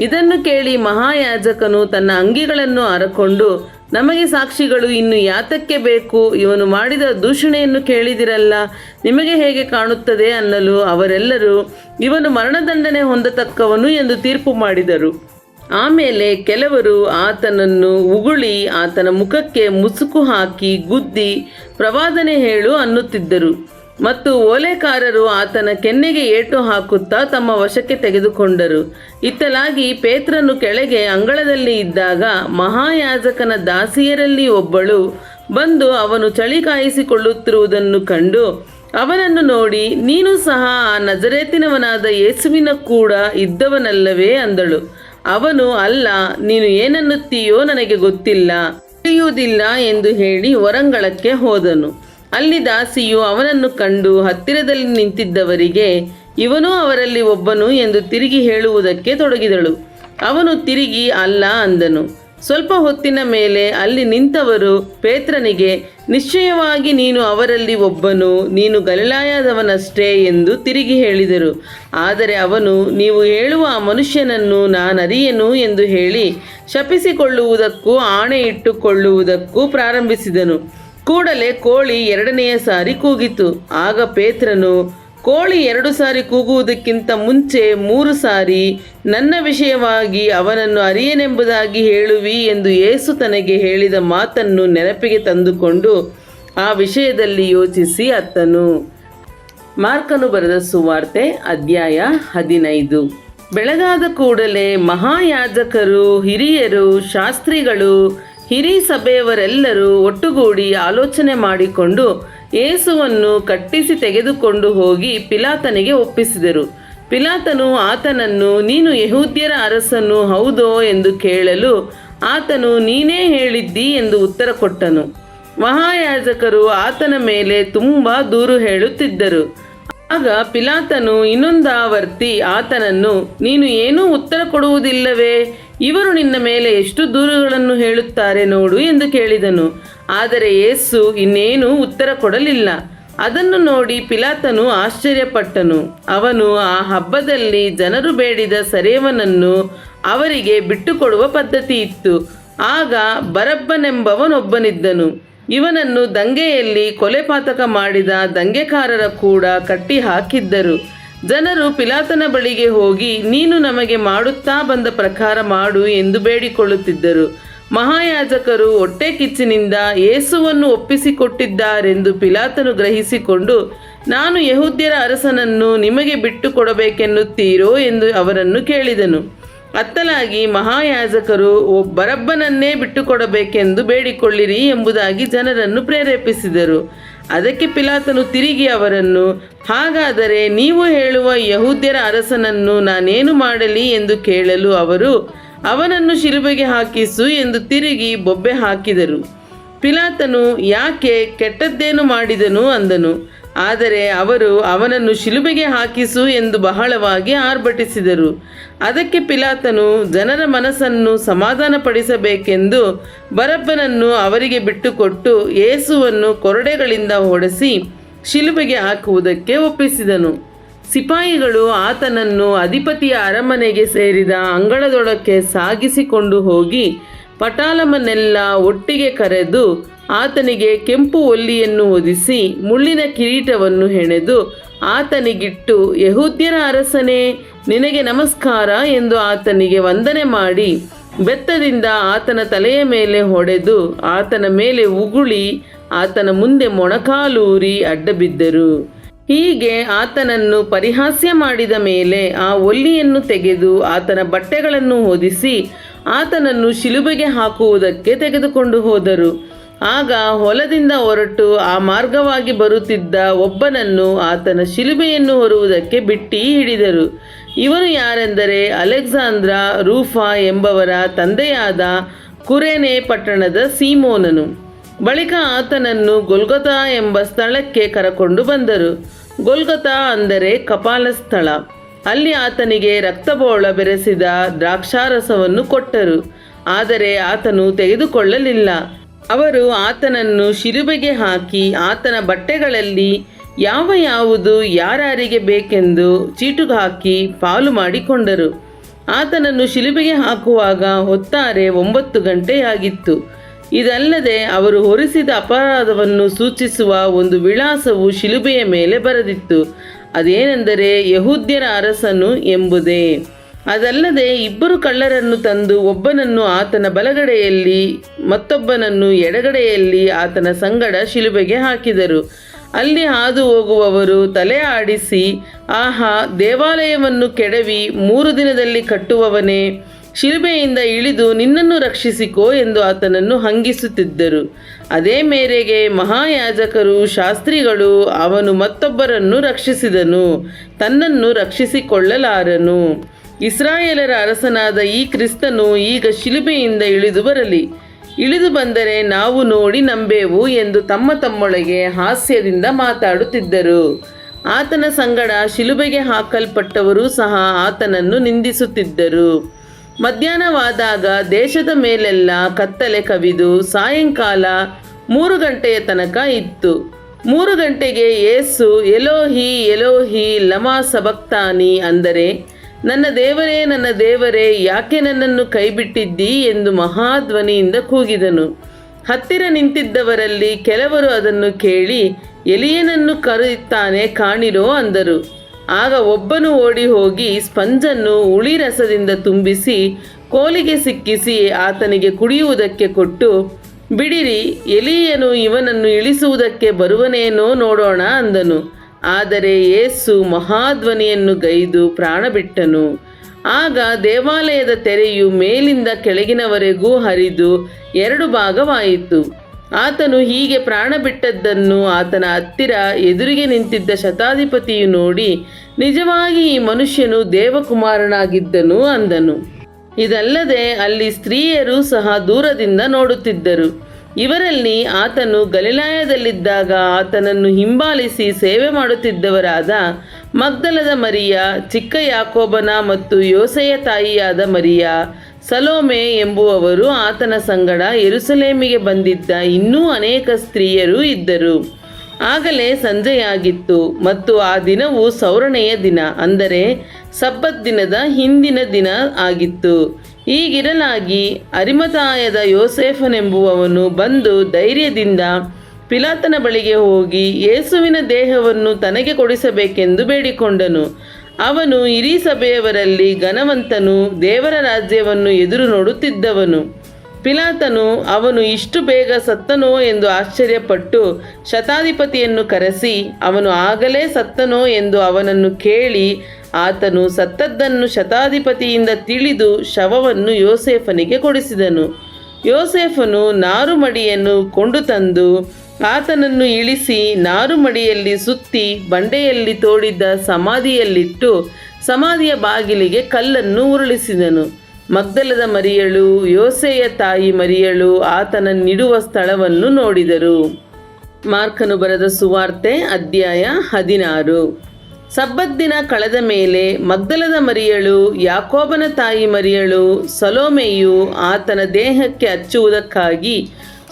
ಇದನ್ನು ಕೇಳಿ ಮಹಾಯಾಜಕನು ತನ್ನ ಅಂಗಿಗಳನ್ನು ಹರಕೊಂಡು, ನಮಗೆ ಸಾಕ್ಷಿಗಳು ಇನ್ನು ಯಾತಕ್ಕೆ ಬೇಕು? ಇವನು ಮಾಡಿದ ದೂಷಣೆಯನ್ನು ಕೇಳಿದಿರಲ್ಲ, ನಿಮಗೆ ಹೇಗೆ ಕಾಣುತ್ತದೆ ಅನ್ನಲು ಅವರೆಲ್ಲರೂ ಇವನು ಮರಣದಂಡನೆ ಹೊಂದತಕ್ಕವನು ಎಂದು ತೀರ್ಪು ಮಾಡಿದರು. ಆಮೇಲೆ ಕೆಲವರು ಆತನನ್ನು ಉಗುಳಿ ಆತನ ಮುಖಕ್ಕೆ ಮುಸುಕು ಹಾಕಿ ಗುದ್ದಿ ಪ್ರವಾದನೆ ಹೇಳು ಅನ್ನುತ್ತಿದ್ದರು. ಮತ್ತು ಓಲೆಕಾರರು ಆತನ ಕೆನ್ನೆಗೆ ಏಟು ಹಾಕುತ್ತಾ ತಮ್ಮ ವಶಕ್ಕೆ ತೆಗೆದುಕೊಂಡರು. ಇತ್ತಲಾಗಿ ಪೇತ್ರನು ಕೆಳಗೆ ಅಂಗಳದಲ್ಲಿ ಇದ್ದಾಗ ಮಹಾಯಾಜಕನ ದಾಸಿಯರಲ್ಲಿ ಒಬ್ಬಳು ಬಂದು ಅವನು ಚಳಿ ಕಾಯಿಸಿಕೊಳ್ಳುತ್ತಿರುವುದನ್ನು ಕಂಡು ಅವನನ್ನು ನೋಡಿ, ನೀನು ಸಹ ಆ ನಜರೇತಿನವನಾದ ಯೇಸುವಿನ ಕೂಡ ಇದ್ದವನಲ್ಲವೇ ಅಂದಳು. ಅವನು, ಅಲ್ಲ, ನೀನು ಏನನ್ನುತ್ತೀಯೋ ನನಗೆ ಗೊತ್ತಿಲ್ಲ, ತಿಳಿಯುವುದಿಲ್ಲ ಎಂದು ಹೇಳಿ ಹೊರಂಗಳಕ್ಕೆ ಹೋದನು. ಅಲ್ಲಿ ದಾಸಿಯು ಅವನನ್ನು ಕಂಡು ಹತ್ತಿರದಲ್ಲಿ ನಿಂತಿದ್ದವರಿಗೆ, ಇವನೂ ಅವರಲ್ಲಿ ಒಬ್ಬನು ಎಂದು ತಿರುಗಿ ಹೇಳುವುದಕ್ಕೆ ತೊಡಗಿದಳು. ಅವನು ತಿರುಗಿ ಅಲ್ಲ ಅಂದನು. ಸ್ವಲ್ಪ ಹೊತ್ತಿನ ಮೇಲೆ ಅಲ್ಲಿ ನಿಂತವರು ಪೇತ್ರನಿಗೆ, ನಿಶ್ಚಯವಾಗಿ ನೀನು ಅವರಲ್ಲಿ ಒಬ್ಬನು, ನೀನು ಗಲಿಲಾಯದವನಷ್ಟೇ ಎಂದು ತಿರುಗಿ ಹೇಳಿದರು. ಆದರೆ ಅವನು, ನೀವು ಹೇಳುವ ಆ ಮನುಷ್ಯನನ್ನು ನಾನರಿಯೆನು ಎಂದು ಹೇಳಿ ಶಪಿಸಿಕೊಳ್ಳುವುದಕ್ಕೂ ಆಣೆ ಇಟ್ಟುಕೊಳ್ಳುವುದಕ್ಕೂ ಪ್ರಾರಂಭಿಸಿದನು. ಕೂಡಲೇ ಕೋಳಿ 2ನೆಯ ಸಾರಿ ಕೂಗಿತು. ಆಗ ಪೇತ್ರನು, ಕೋಳಿ 2 ಸಾರಿ ಕೂಗುವುದಕ್ಕಿಂತ ಮುಂಚೆ 3 ಸಾರಿ ನನ್ನ ವಿಷಯವಾಗಿ ಅವನನ್ನು ಅರಿಯನೆಂಬುದಾಗಿ ಹೇಳುವಿ ಎಂದು ಯೇಸು ತನಗೆ ಹೇಳಿದ ಮಾತನ್ನು ನೆನಪಿಗೆ ತಂದುಕೊಂಡು ಆ ವಿಷಯದಲ್ಲಿ ಯೋಚಿಸಿ ಅತ್ತನು. ಮಾರ್ಕನು ಬರೆದ ಸುವಾರ್ತೆ ಅಧ್ಯಾಯ 15. ಬೆಳಗಾದ ಕೂಡಲೇ ಮಹಾಯಾಜಕರು, ಹಿರಿಯರು, ಶಾಸ್ತ್ರಿಗಳು, ಹಿರೀ ಸಭೆಯವರೆಲ್ಲರೂ ಒಟ್ಟುಗೂಡಿ ಆಲೋಚನೆ ಮಾಡಿಕೊಂಡು ಯೇಸುವನ್ನು ಕಟ್ಟಿಸಿ ತೆಗೆದುಕೊಂಡು ಹೋಗಿ ಪಿಲಾತನಿಗೆ ಒಪ್ಪಿಸಿದರು. ಪಿಲಾತನು ಆತನನ್ನು, ನೀನು ಯೆಹೂದ್ಯರ ಅರಸನು ಹೌದೋ ಎಂದು ಕೇಳಲು ಆತನು, ನೀನೇ ಹೇಳಿದ್ದಿ ಎಂದು ಉತ್ತರ ಕೊಟ್ಟನು. ಮಹಾಯಾಜಕರು ಆತನ ಮೇಲೆ ತುಂಬ ದೂರು ಹೇಳುತ್ತಿದ್ದರು. ಆಗ ಪಿಲಾತನು ಇನ್ನೊಂದಾವರ್ತಿ ಆತನನ್ನು, ನೀನು ಏನೂ ಉತ್ತರ ಕೊಡುವುದಿಲ್ಲವೇ? ಇವರು ನಿನ್ನ ಮೇಲೆ ಎಷ್ಟು ದೂರುಗಳನ್ನು ಹೇಳುತ್ತಾರೆ ನೋಡು ಎಂದು ಕೇಳಿದನು. ಆದರೆ ಯೇಸು ಇನ್ನೇನೂ ಉತ್ತರ ಕೊಡಲಿಲ್ಲ. ಅದನ್ನು ನೋಡಿ ಪಿಲಾತನು ಆಶ್ಚರ್ಯಪಟ್ಟನು. ಅವನು ಆ ಹಬ್ಬದಲ್ಲಿ ಜನರು ಬೇಡಿದ ಸೆರೆಯವನನ್ನು ಅವರಿಗೆ ಬಿಟ್ಟುಕೊಡುವ ಪದ್ಧತಿ ಇತ್ತು. ಆಗ ಬರಬ್ಬನೆಂಬವನೊಬ್ಬನಿದ್ದನು. ಇವನನ್ನು ದಂಗೆಯಲ್ಲಿ ಕೊಲೆಪಾತಕ ಮಾಡಿದ ದಂಗೆಕಾರರ ಕೂಡ ಕಟ್ಟಿ ಹಾಕಿದ್ದರು. ಜನರು ಪಿಲಾತನ ಬಳಿಗೆ ಹೋಗಿ, ನೀನು ನಮಗೆ ಮಾಡುತ್ತಾ ಬಂದ ಪ್ರಕಾರ ಮಾಡು ಎಂದು ಬೇಡಿಕೊಳ್ಳುತ್ತಿದ್ದರು. ಮಹಾಯಾಜಕರು ಹೊಟ್ಟೆ ಕಿಚ್ಚಿನಿಂದ ಯೇಸುವನ್ನು ಒಪ್ಪಿಸಿಕೊಟ್ಟಿದ್ದಾರೆಂದು ಪಿಲಾತನು ಗ್ರಹಿಸಿಕೊಂಡು, ನಾನು ಯೆಹೂದ್ಯರ ಅರಸನನ್ನು ನಿಮಗೆ ಬಿಟ್ಟು ಕೊಡಬೇಕೆನ್ನುತ್ತೀರೋ ಎಂದು ಅವರನ್ನು ಕೇಳಿದನು. ಅತ್ತಲಾಗಿ ಮಹಾಯಾಜಕರು ಬರಬ್ಬನನ್ನೇ ಬಿಟ್ಟುಕೊಡಬೇಕೆಂದು ಬೇಡಿಕೊಳ್ಳಿರಿ ಎಂಬುದಾಗಿ ಜನರನ್ನು ಪ್ರೇರೇಪಿಸಿದರು. ಅದಕ್ಕೆ ಪಿಲಾತನು ತಿರುಗಿ ಅವರನ್ನು, ಹಾಗಾದರೆ ನೀವು ಹೇಳುವ ಯೆಹೂದ್ಯರ ಅರಸನನ್ನು ನಾನೇನು ಮಾಡಲಿ ಎಂದು ಕೇಳಲು ಅವರು, ಅವನನ್ನು ಶಿಲುಬೆಗೆ ಹಾಕಿಸು ಎಂದು ತಿರುಗಿ ಬೊಬ್ಬೆ ಹಾಕಿದರು. ಪಿಲಾತನು, ಯಾಕೆ, ಕೆಟ್ಟದ್ದೇನು ಮಾಡಿದನು ಅಂದನು. ಆದರೆ ಅವರು ಅವನನ್ನು ಶಿಲುಬೆಗೆ ಹಾಕಿಸು ಎಂದು ಬಹಳವಾಗಿ ಆರ್ಭಟಿಸಿದರು. ಅದಕ್ಕೆ ಪಿಲಾತನು ಜನರ ಮನಸ್ಸನ್ನು ಸಮಾಧಾನಪಡಿಸಬೇಕೆಂದು ಬರಬ್ಬನನ್ನು ಅವರಿಗೆ ಬಿಟ್ಟುಕೊಟ್ಟು ಯೇಸುವನ್ನು ಕೊರಡೆಗಳಿಂದ ಹೊಡೆಸಿ ಶಿಲುಬೆಗೆ ಹಾಕುವುದಕ್ಕೆ ಒಪ್ಪಿಸಿದನು. ಸಿಪಾಯಿಗಳು ಆತನನ್ನು ಅಧಿಪತಿಯ ಅರಮನೆಗೆ ಸೇರಿದ ಅಂಗಳದೊಳಕ್ಕೆ ಸಾಗಿಸಿಕೊಂಡು ಹೋಗಿ ಪಟಾಲಮನ್ನೆಲ್ಲ ಒಟ್ಟಿಗೆ ಕರೆದು ಆತನಿಗೆ ಕೆಂಪು ಒಲ್ಲಿಯನ್ನು ಹೊದಿಸಿ ಮುಳ್ಳಿನ ಕಿರೀಟವನ್ನು ಹೆಣೆದು ಆತನಿಗಿಟ್ಟು, ಯೆಹೂದ್ಯರ ಅರಸನೇ, ನಿನಗೆ ನಮಸ್ಕಾರ ಎಂದು ಆತನಿಗೆ ವಂದನೆ ಮಾಡಿ ಬೆತ್ತದಿಂದ ಆತನ ತಲೆಯ ಮೇಲೆ ಹೊಡೆದು ಆತನ ಮೇಲೆ ಉಗುಳಿ ಆತನ ಮುಂದೆ ಮೊಣಕಾಲೂರಿ ಅಡ್ಡಬಿದ್ದರು. ಹೀಗೆ ಆತನನ್ನು ಪರಿಹಾಸ್ಯ ಮಾಡಿದ ಮೇಲೆ ಆ ಒಲ್ಲಿಯನ್ನು ತೆಗೆದು ಆತನ ಬಟ್ಟೆಗಳನ್ನು ಹೊದಿಸಿ ಆತನನ್ನು ಶಿಲುಬೆಗೆ ಹಾಕುವುದಕ್ಕೆ ತೆಗೆದುಕೊಂಡು ಹೋದರು. ಆಗ ಹೊಲದಿಂದ ಹೊರಟು ಆ ಮಾರ್ಗವಾಗಿ ಬರುತ್ತಿದ್ದ ಒಬ್ಬನನ್ನು ಆತನ ಶಿಲುಬೆಯನ್ನು ಹೊರುವುದಕ್ಕೆ ಬಿಟ್ಟು ಹಿಡಿದರು. ಇವನು ಯಾರೆಂದರೆ ಅಲೆಕ್ಸಾಂದ್ರ ರೂಫಾ ಎಂಬವರ ತಂದೆಯಾದ ಕುರೇನೆ ಪಟ್ಟಣದ ಸೀಮೋನನು. ಬಳಿಕ ಆತನನ್ನು ಗೊಲ್ಗೊಥಾ ಎಂಬ ಸ್ಥಳಕ್ಕೆ ಕರಕೊಂಡು ಬಂದರು. ಗೊಲ್ಗೊಥಾ ಅಂದರೆ ಕಪಾಲ ಸ್ಥಳ. ಅಲ್ಲಿ ಆತನಿಗೆ ರಕ್ತಬೋಳ ಬೆರೆಸಿದ ದ್ರಾಕ್ಷಾರಸವನ್ನು ಕೊಟ್ಟರು, ಆದರೆ ಆತನು ತೆಗೆದುಕೊಳ್ಳಲಿಲ್ಲ. ಅವರು ಆತನನ್ನು ಶಿಲುಬೆಗೆ ಹಾಕಿ ಆತನ ಬಟ್ಟೆಗಳಲ್ಲಿ ಯಾವುದು ಯಾರಿಗೆ ಬೇಕೆಂದು ಚೀಟು ಹಾಕಿ ಪಾಲು ಮಾಡಿಕೊಂಡರು. ಆತನನ್ನು ಶಿಲುಬೆಗೆ ಹಾಕುವಾಗ ಹೊತ್ತಾರೆ 9 ಗಂಟೆಯಾಗಿತ್ತು. ಇದಲ್ಲದೆ ಅವರು ಹೊರಿಸಿದ ಅಪರಾಧವನ್ನು ಸೂಚಿಸುವ ಒಂದು ವಿಳಾಸವು ಶಿಲುಬೆಯ ಮೇಲೆ ಬರೆದಿತ್ತು. ಅದೇನೆಂದರೆ ಯಹೂದ್ಯರ ಅರಸನು ಎಂಬುದೇ. ಅದಲ್ಲದೆ 2 ಕಳ್ಳರನ್ನು ತಂದು ಒಬ್ಬನನ್ನು ಆತನ ಬಲಗಡೆಯಲ್ಲಿ ಮತ್ತೊಬ್ಬನನ್ನು ಎಡಗಡೆಯಲ್ಲಿ ಆತನ ಸಂಗಡ ಶಿಲುಬೆಗೆ ಹಾಕಿದರು. ಅಲ್ಲಿ ಹಾದು ಹೋಗುವವರು ತಲೆ ಆಡಿಸಿ, ಆಹಾ, ದೇವಾಲಯವನ್ನು ಕೆಡವಿ 3 ದಿನದಲ್ಲಿ ಕಟ್ಟುವವನೇ, ಶಿಲುಬೆಯಿಂದ ಇಳಿದು ನಿನ್ನನ್ನು ರಕ್ಷಿಸಿಕೋ ಎಂದು ಆತನನ್ನು ಹಂಗಿಸುತ್ತಿದ್ದರು. ಅದೇ ಮೇರೆಗೆ ಮಹಾಯಾಜಕರು ಶಾಸ್ತ್ರಿಗಳು, ಅವನು ಮತ್ತೊಬ್ಬರನ್ನು ರಕ್ಷಿಸಿದನು, ತನ್ನನ್ನು ರಕ್ಷಿಸಿಕೊಳ್ಳಲಾರನು. ಇಸ್ರಾಯೇಲರ ಅರಸನಾದ ಈ ಕ್ರಿಸ್ತನು ಈಗ ಶಿಲುಬೆಯಿಂದ ಇಳಿದು ಬರಲಿ, ಇಳಿದು ಬಂದರೆ ನಾವು ನೋಡಿ ನಂಬೇವು ಎಂದು ತಮ್ಮೊಳಗೆ ಹಾಸ್ಯದಿಂದ ಮಾತಾಡುತ್ತಿದ್ದರು. ಆತನ ಸಂಗಡ ಶಿಲುಬೆಗೆ ಹಾಕಲ್ಪಟ್ಟವರು ಸಹ ಆತನನ್ನು ನಿಂದಿಸುತ್ತಿದ್ದರು. ಮಧ್ಯಾಹ್ನವಾದಾಗ ದೇಶದ ಮೇಲೆಲ್ಲ ಕತ್ತಲೆ ಕವಿದು ಸಾಯಂಕಾಲ 3 ಗಂಟೆಯ ತನಕ ಇತ್ತು. 3 ಗಂಟೆಗೆ ಯೇಸು ಎಲೋಹಿ ಎಲೋಹಿ ಲಮಾ ಸಬಕ್ತಾನಿ ಅಂದರೆ, ನನ್ನ ದೇವರೇ, ನನ್ನ ದೇವರೇ, ಯಾಕೆ ನನ್ನನ್ನು ಕೈಬಿಟ್ಟಿದ್ದೀ ಎಂದು ಮಹಾಧ್ವನಿಯಿಂದ ಕೂಗಿದನು. ಹತ್ತಿರ ನಿಂತಿದ್ದವರಲ್ಲಿ ಕೆಲವರು ಅದನ್ನು ಕೇಳಿ, ಎಲಿಯನನ್ನು ಕರೆಯುತ್ತಾನೆ ಕಾಣಿರೋ ಅಂದರು. ಆಗ ಒಬ್ಬನು ಓಡಿ ಹೋಗಿ ಸ್ಪಂಜನ್ನು ಹುಳಿ ರಸದಿಂದ ತುಂಬಿಸಿ ಕೋಲಿಗೆ ಸಿಕ್ಕಿಸಿ ಆತನಿಗೆ ಕುಡಿಯುವುದಕ್ಕೆ ಕೊಟ್ಟು, ಬಿಡಿರಿ, ಎಲೀಯನು ಇವನನ್ನು ಇಳಿಸುವುದಕ್ಕೆ ಬರುವನೇನೋ ನೋಡೋಣ ಅಂದನು. ಆದರೆ ಯೇಸು ಮಹಾಧ್ವನಿಯನ್ನು ಗೈದು ಪ್ರಾಣ ಬಿಟ್ಟನು. ಆಗ ದೇವಾಲಯದ ತೆರೆಯು ಮೇಲಿಂದ ಕೆಳಗಿನವರೆಗೂ ಹರಿದು 2 ಭಾಗವಾಯಿತು. ಆತನು ಹೀಗೆ ಪ್ರಾಣ ಬಿಟ್ಟದ್ದನ್ನು ಆತನ ಹತ್ತಿರ ಎದುರಿಗೆ ನಿಂತಿದ್ದ ಶತಾಧಿಪತಿಯು ನೋಡಿ, ನಿಜವಾಗಿ ಈ ಮನುಷ್ಯನು ದೇವಕುಮಾರನಾಗಿದ್ದನು ಅಂದನು. ಇದಲ್ಲದೆ ಅಲ್ಲಿ ಸ್ತ್ರೀಯರು ಸಹ ದೂರದಿಂದ ನೋಡುತ್ತಿದ್ದರು. ಇವರಲ್ಲಿ ಆತನು ಗಲಿಲಾಯದಲ್ಲಿದ್ದಾಗ ಆತನನ್ನು ಹಿಂಬಾಲಿಸಿ ಸೇವೆ ಮಾಡುತ್ತಿದ್ದವರಾದ ಮಗ್ದಲದ ಮರಿಯ, ಚಿಕ್ಕ ಯಾಕೋಬನ ಮತ್ತು ಯೋಸೆಯ ತಾಯಿಯಾದ ಮರಿಯ, ಸಲೋಮೆ ಎಂಬುವವರು ಆತನ ಸಂಗಡ ಯೆರೂಸಲೇಮಿಗೆ ಬಂದಿದ್ದ ಇನ್ನೂ ಅನೇಕ ಸ್ತ್ರೀಯರು ಇದ್ದರು. ಆಗಲೇ ಸಂಜೆಯಾಗಿತ್ತು ಮತ್ತು ಆ ದಿನವು ಸೌರಣೆಯ ದಿನ, ಅಂದರೆ ಸಬ್ಬತ್ ದಿನದ ಹಿಂದಿನ ದಿನ ಆಗಿತ್ತು. ಹೀಗಿರಲಾಗಿ ಅರಿಮಥಾಯದ ಯೋಸೇಫನೆಂಬುವವನು ಬಂದು ಧೈರ್ಯದಿಂದ ಪಿಲಾತನ ಬಳಿಗೆ ಹೋಗಿ ಯೇಸುವಿನ ದೇಹವನ್ನು ತನಗೆ ಕೊಡಿಸಬೇಕೆಂದು ಬೇಡಿಕೊಂಡನು. ಅವನು ಇಡೀ ಸಭೆಯವರಲ್ಲಿ ಘನವಂತನು, ದೇವರ ರಾಜ್ಯವನ್ನು ಎದುರು ನೋಡುತ್ತಿದ್ದವನು. ಪಿಲಾತನು ಅವನು ಇಷ್ಟು ಬೇಗ ಸತ್ತನೋ ಎಂದು ಆಶ್ಚರ್ಯಪಟ್ಟು ಶತಾಧಿಪತಿಯನ್ನು ಕರೆಸಿ, ಅವನು ಆಗಲೇ ಸತ್ತನೋ ಎಂದು ಅವನನ್ನು ಕೇಳಿ, ಆತನು ಸತ್ತದ್ದನ್ನು ಶತಾಧಿಪತಿಯಿಂದ ತಿಳಿದು ಶವವನ್ನು ಯೋಸೇಫನಿಗೆ ಕೊಡಿಸಿದನು. ಯೋಸೇಫನು ನಾರುಮಡಿಯನ್ನು ಕೊಂಡು ತಂದು ಆತನನ್ನು ಇಳಿಸಿ ನಾರುಮಡಿಯಲ್ಲಿ ಸುತ್ತಿ ಬಂಡೆಯಲ್ಲಿ ತೋಡಿದ್ದ ಸಮಾಧಿಯಲ್ಲಿಟ್ಟು ಸಮಾಧಿಯ ಬಾಗಿಲಿಗೆ ಕಲ್ಲನ್ನು ಉರುಳಿಸಿದನು. ಮಗ್ದಲದ ಮರಿಯಳು, ಯೋಸೆಯ ತಾಯಿ ಮರಿಯಳು ಆತನನ್ನಿಡುವ ಸ್ಥಳವನ್ನು ನೋಡಿದರು. ಮಾರ್ಕನು ಬರೆದ ಸುವಾರ್ತೆ ಅಧ್ಯಾಯ 16. ಸಬ್ಬತ್ ದಿನ ಕಳೆದ ಮೇಲೆ ಮಗ್ದಲದ ಮರಿಯಳು, ಯಾಕೋಬನ ತಾಯಿ ಮರಿಯಳು, ಸಲೋಮೆಯು ಆತನ ದೇಹಕ್ಕೆ ಹಚ್ಚುವುದಕ್ಕಾಗಿ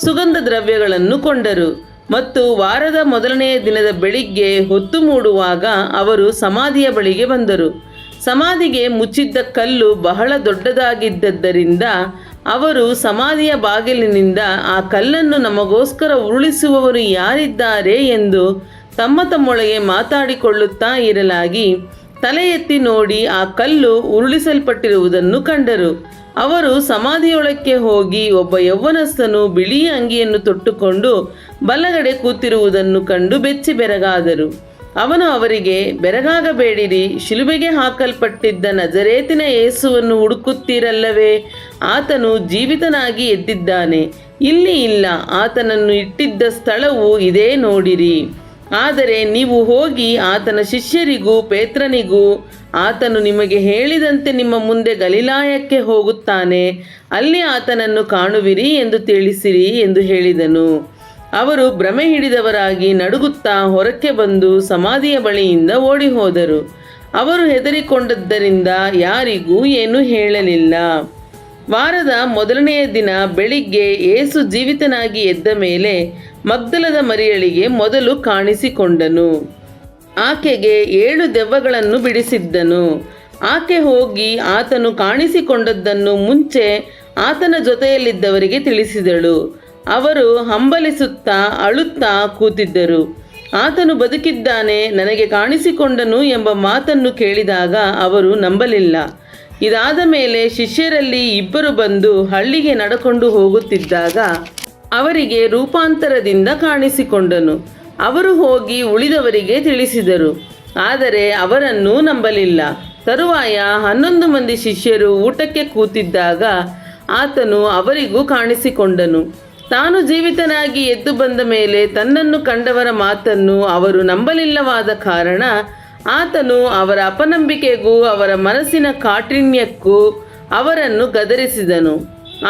ಸುಗಂಧ ದ್ರವ್ಯಗಳನ್ನು ಕೊಂಡರು. ಮತ್ತು ವಾರದ ಮೊದಲನೆಯ ದಿನದ ಬೆಳಿಗ್ಗೆ ಹೊತ್ತು ಮೂಡುವಾಗ ಅವರು ಸಮಾಧಿಯ ಬಳಿಗೆ ಬಂದರು. ಸಮಾಧಿಗೆ ಮುಚ್ಚಿದ್ದ ಕಲ್ಲು ಬಹಳ ದೊಡ್ಡದಾಗಿದ್ದರಿಂದ ಅವರು ಸಮಾಧಿಯ ಬಾಗಿಲಿನಿಂದ ಆ ಕಲ್ಲನ್ನು ನಮಗೋಸ್ಕರ ಉರುಳಿಸುವವರು ಯಾರಿದ್ದಾರೆ ಎಂದು ತಮ್ಮೊಳಗೆ ಮಾತಾಡಿಕೊಳ್ಳುತ್ತಾ ಇರಲಾಗಿ ತಲೆ ಎತ್ತಿ ನೋಡಿ ಆ ಕಲ್ಲು ಉರುಳಿಸಲ್ಪಟ್ಟಿರುವುದನ್ನು ಕಂಡರು. ಅವರು ಸಮಾಧಿಯೊಳಕ್ಕೆ ಹೋಗಿ ಒಬ್ಬ ಯೌವನಸ್ಥನು ಬಿಳಿ ಅಂಗಿಯನ್ನು ತೊಟ್ಟುಕೊಂಡು ಬಲಗಡೆ ಕೂತಿರುವುದನ್ನು ಕಂಡು ಬೆಚ್ಚಿ ಬೆರಗಾದರು. ಅವನು ಅವರಿಗೆ, ಬೆರಗಾಗಬೇಡಿರಿ, ಶಿಲುಬೆಗೆ ಹಾಕಲ್ಪಟ್ಟಿದ್ದ ನಜರೇತಿನ ಯೇಸುವನ್ನು ಹುಡುಕುತ್ತೀರಲ್ಲವೇ? ಆತನು ಜೀವಿತನಾಗಿ ಎದ್ದಿದ್ದಾನೆ, ಇಲ್ಲಿ ಇಲ್ಲ. ಆತನನ್ನು ಇಟ್ಟಿದ್ದ ಸ್ಥಳವು ಇದೇ, ನೋಡಿರಿ. ಆದರೆ ನೀವು ಹೋಗಿ ಆತನ ಶಿಷ್ಯರಿಗೂ ಪೇತ್ರನಿಗೂ, ಆತನು ನಿಮಗೆ ಹೇಳಿದಂತೆ ನಿಮ್ಮ ಮುಂದೆ ಗಲಿಲಾಯಕ್ಕೆ ಹೋಗುತ್ತಾನೆ, ಅಲ್ಲಿ ಆತನನ್ನು ಕಾಣುವಿರಿ ಎಂದು ತಿಳಿಸಿರಿ ಎಂದು ಹೇಳಿದನು. ಅವರು ಭ್ರಮೆ ಹಿಡಿದವರಾಗಿ ನಡುಗುತ್ತಾ ಹೊರಕ್ಕೆ ಬಂದು ಸಮಾಧಿಯ ಬಳಿಯಿಂದ ಓಡಿ ಹೋದರು. ಅವರು ಹೆದರಿಕೊಂಡದ್ದರಿಂದ ಯಾರಿಗೂ ಏನೂ ಹೇಳಲಿಲ್ಲ. ವಾರದ ಮೊದಲನೆಯ ದಿನ ಬೆಳಿಗ್ಗೆ ಯೇಸು ಜೀವಿತನಾಗಿ ಎದ್ದ ಮೇಲೆ ಮಗ್ದಲದ ಮರಿಯಳಿಗೆ ಮೊದಲು ಕಾಣಿಸಿಕೊಂಡನು. ಆಕೆಗೆ 7 ದೆವ್ವಗಳನ್ನು ಬಿಡಿಸಿದ್ದನು. ಆಕೆ ಹೋಗಿ ಆತನು ಕಾಣಿಸಿಕೊಂಡದ್ದನ್ನು ಮುಂಚೆ ಆತನ ಜೊತೆಯಲ್ಲಿದ್ದವರಿಗೆ ತಿಳಿಸಿದಳು. ಅವರು ಹಂಬಲಿಸುತ್ತಾ ಅಳುತ್ತಾ ಕೂತಿದ್ದರು. ಆತನು ಬದುಕಿದ್ದಾನೆ, ನನಗೆ ಕಾಣಿಸಿಕೊಂಡನು ಎಂಬ ಮಾತನ್ನು ಕೇಳಿದಾಗ ಅವರು ನಂಬಲಿಲ್ಲ. ಇದಾದ ಮೇಲೆ ಶಿಷ್ಯರಲ್ಲಿ 2 ಬಂದು ಹಳ್ಳಿಗೆ ನಡಕೊಂಡು ಹೋಗುತ್ತಿದ್ದಾಗ ಅವರಿಗೆ ರೂಪಾಂತರದಿಂದ ಕಾಣಿಸಿಕೊಂಡನು. ಅವರು ಹೋಗಿ ಉಳಿದವರಿಗೆ ತಿಳಿಸಿದರು, ಆದರೆ ಅವರನ್ನೂ ನಂಬಲಿಲ್ಲ. ತರುವಾಯ 11 ಮಂದಿ ಶಿಷ್ಯರು ಊಟಕ್ಕೆ ಕೂತಿದ್ದಾಗ ಆತನು ಅವರಿಗೂ ಕಾಣಿಸಿಕೊಂಡನು. ತಾನು ಜೀವಿತನಾಗಿ ಎದ್ದು ಬಂದ ಮೇಲೆ ತನ್ನನ್ನು ಕಂಡವರ ಮಾತನ್ನು ಅವರು ನಂಬಲಿಲ್ಲವಾದ ಕಾರಣ ಆತನು ಅವರ ಅಪನಂಬಿಕೆಗೂ ಅವರ ಮನಸ್ಸಿನ ಕಾಠಿಣ್ಯಕ್ಕೂ ಅವರನ್ನು ಗದರಿಸಿದನು.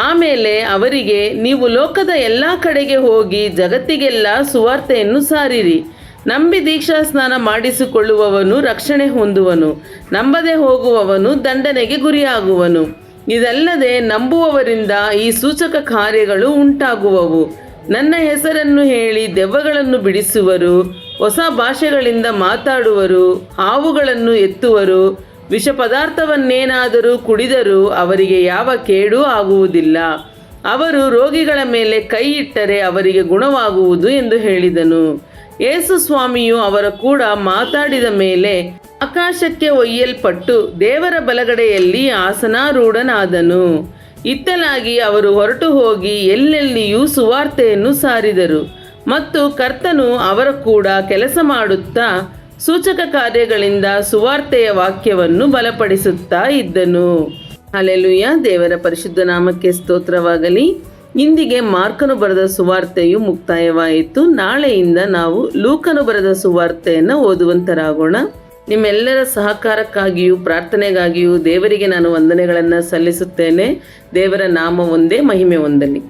ಆಮೇಲೆ ಅವರಿಗೆ, ನೀವು ಲೋಕದ ಎಲ್ಲ ಕಡೆಗೆ ಹೋಗಿ ಜಗತ್ತಿಗೆಲ್ಲ ಸುವಾರ್ತೆಯನ್ನು ಸಾರಿರಿ. ನಂಬಿ ದೀಕ್ಷಾ ಸ್ನಾನ ಮಾಡಿಸಿಕೊಳ್ಳುವವನು ರಕ್ಷಣೆ ಹೊಂದುವನು, ನಂಬದೆ ಹೋಗುವವನು ದಂಡನೆಗೆ ಗುರಿಯಾಗುವನು. ಇದಲ್ಲದೆ ನಂಬುವವರಿಂದ ಈ ಸೂಚಕ ಕಾರ್ಯಗಳು ಉಂಟಾಗುವವು. ನನ್ನ ಹೆಸರನ್ನು ಹೇಳಿ ದೆವ್ವಗಳನ್ನು ಬಿಡಿಸುವರು, ಹೊಸ ಭಾಷೆಗಳಿಂದ ಮಾತಾಡುವರು, ಹಾವುಗಳನ್ನು ಎತ್ತುವರು, ವಿಷ ಪದಾರ್ಥವನ್ನೇನಾದರೂ ಕುಡಿದರೂ ಅವರಿಗೆ ಯಾವ ಕೇಡೂ ಆಗುವುದಿಲ್ಲ. ಅವರು ರೋಗಿಗಳ ಮೇಲೆ ಕೈ ಇಟ್ಟರೆ ಅವರಿಗೆ ಗುಣವಾಗುವುದು ಎಂದು ಹೇಳಿದನು. ಯೇಸು ಸ್ವಾಮಿಯು ಅವರ ಕೂಡ ಮಾತಾಡಿದ ಮೇಲೆ ಆಕಾಶಕ್ಕೆ ಒಯ್ಯಲ್ಪಟ್ಟು ದೇವರ ಬಲಗಡೆಯಲ್ಲಿ ಆಸನಾರೂಢನಾದನು. ಇತ್ತಲಾಗಿ ಅವರು ಹೊರಟು ಹೋಗಿ ಎಲ್ಲೆಲ್ಲಿಯೂ ಸುವಾರ್ತೆಯನ್ನು ಸಾರಿದರು ಮತ್ತು ಕರ್ತನು ಅವರ ಕೂಡ ಕೆಲಸ ಮಾಡುತ್ತಾ ಸೂಚಕ ಕಾರ್ಯಗಳಿಂದ ಸುವಾರ್ತೆಯ ವಾಕ್ಯವನ್ನು ಬಲಪಡಿಸುತ್ತಾ ಇದ್ದನು. ಹಲ್ಲೆಲೂಯಾ. ದೇವರ ಪರಿಶುದ್ಧ ನಾಮಕ್ಕೆ ಸ್ತೋತ್ರವಾಗಲಿ. ಇಂದಿಗೆ ಮಾರ್ಕನು ಬರೆದ ಸುವಾರ್ತೆಯು ಮುಕ್ತಾಯವಾಯಿತು. ನಾಳೆಯಿಂದ ನಾವು ಲೂಕನು ಬರೆದ ಸುವಾರ್ತೆಯನ್ನು ಓದುವಂತರಾಗೋಣ. ನಿಮ್ಮೆಲ್ಲರ ಸಹಕಾರಕ್ಕಾಗಿಯೂ ಪ್ರಾರ್ಥನೆಗಾಗಿಯೂ ದೇವರಿಗೆ ನಾನು ವಂದನೆಗಳನ್ನು ಸಲ್ಲಿಸುತ್ತೇನೆ. ದೇವರ ನಾಮ ಒಂದೇ, ಮಹಿಮೆ ಹೊಂದಲಿ.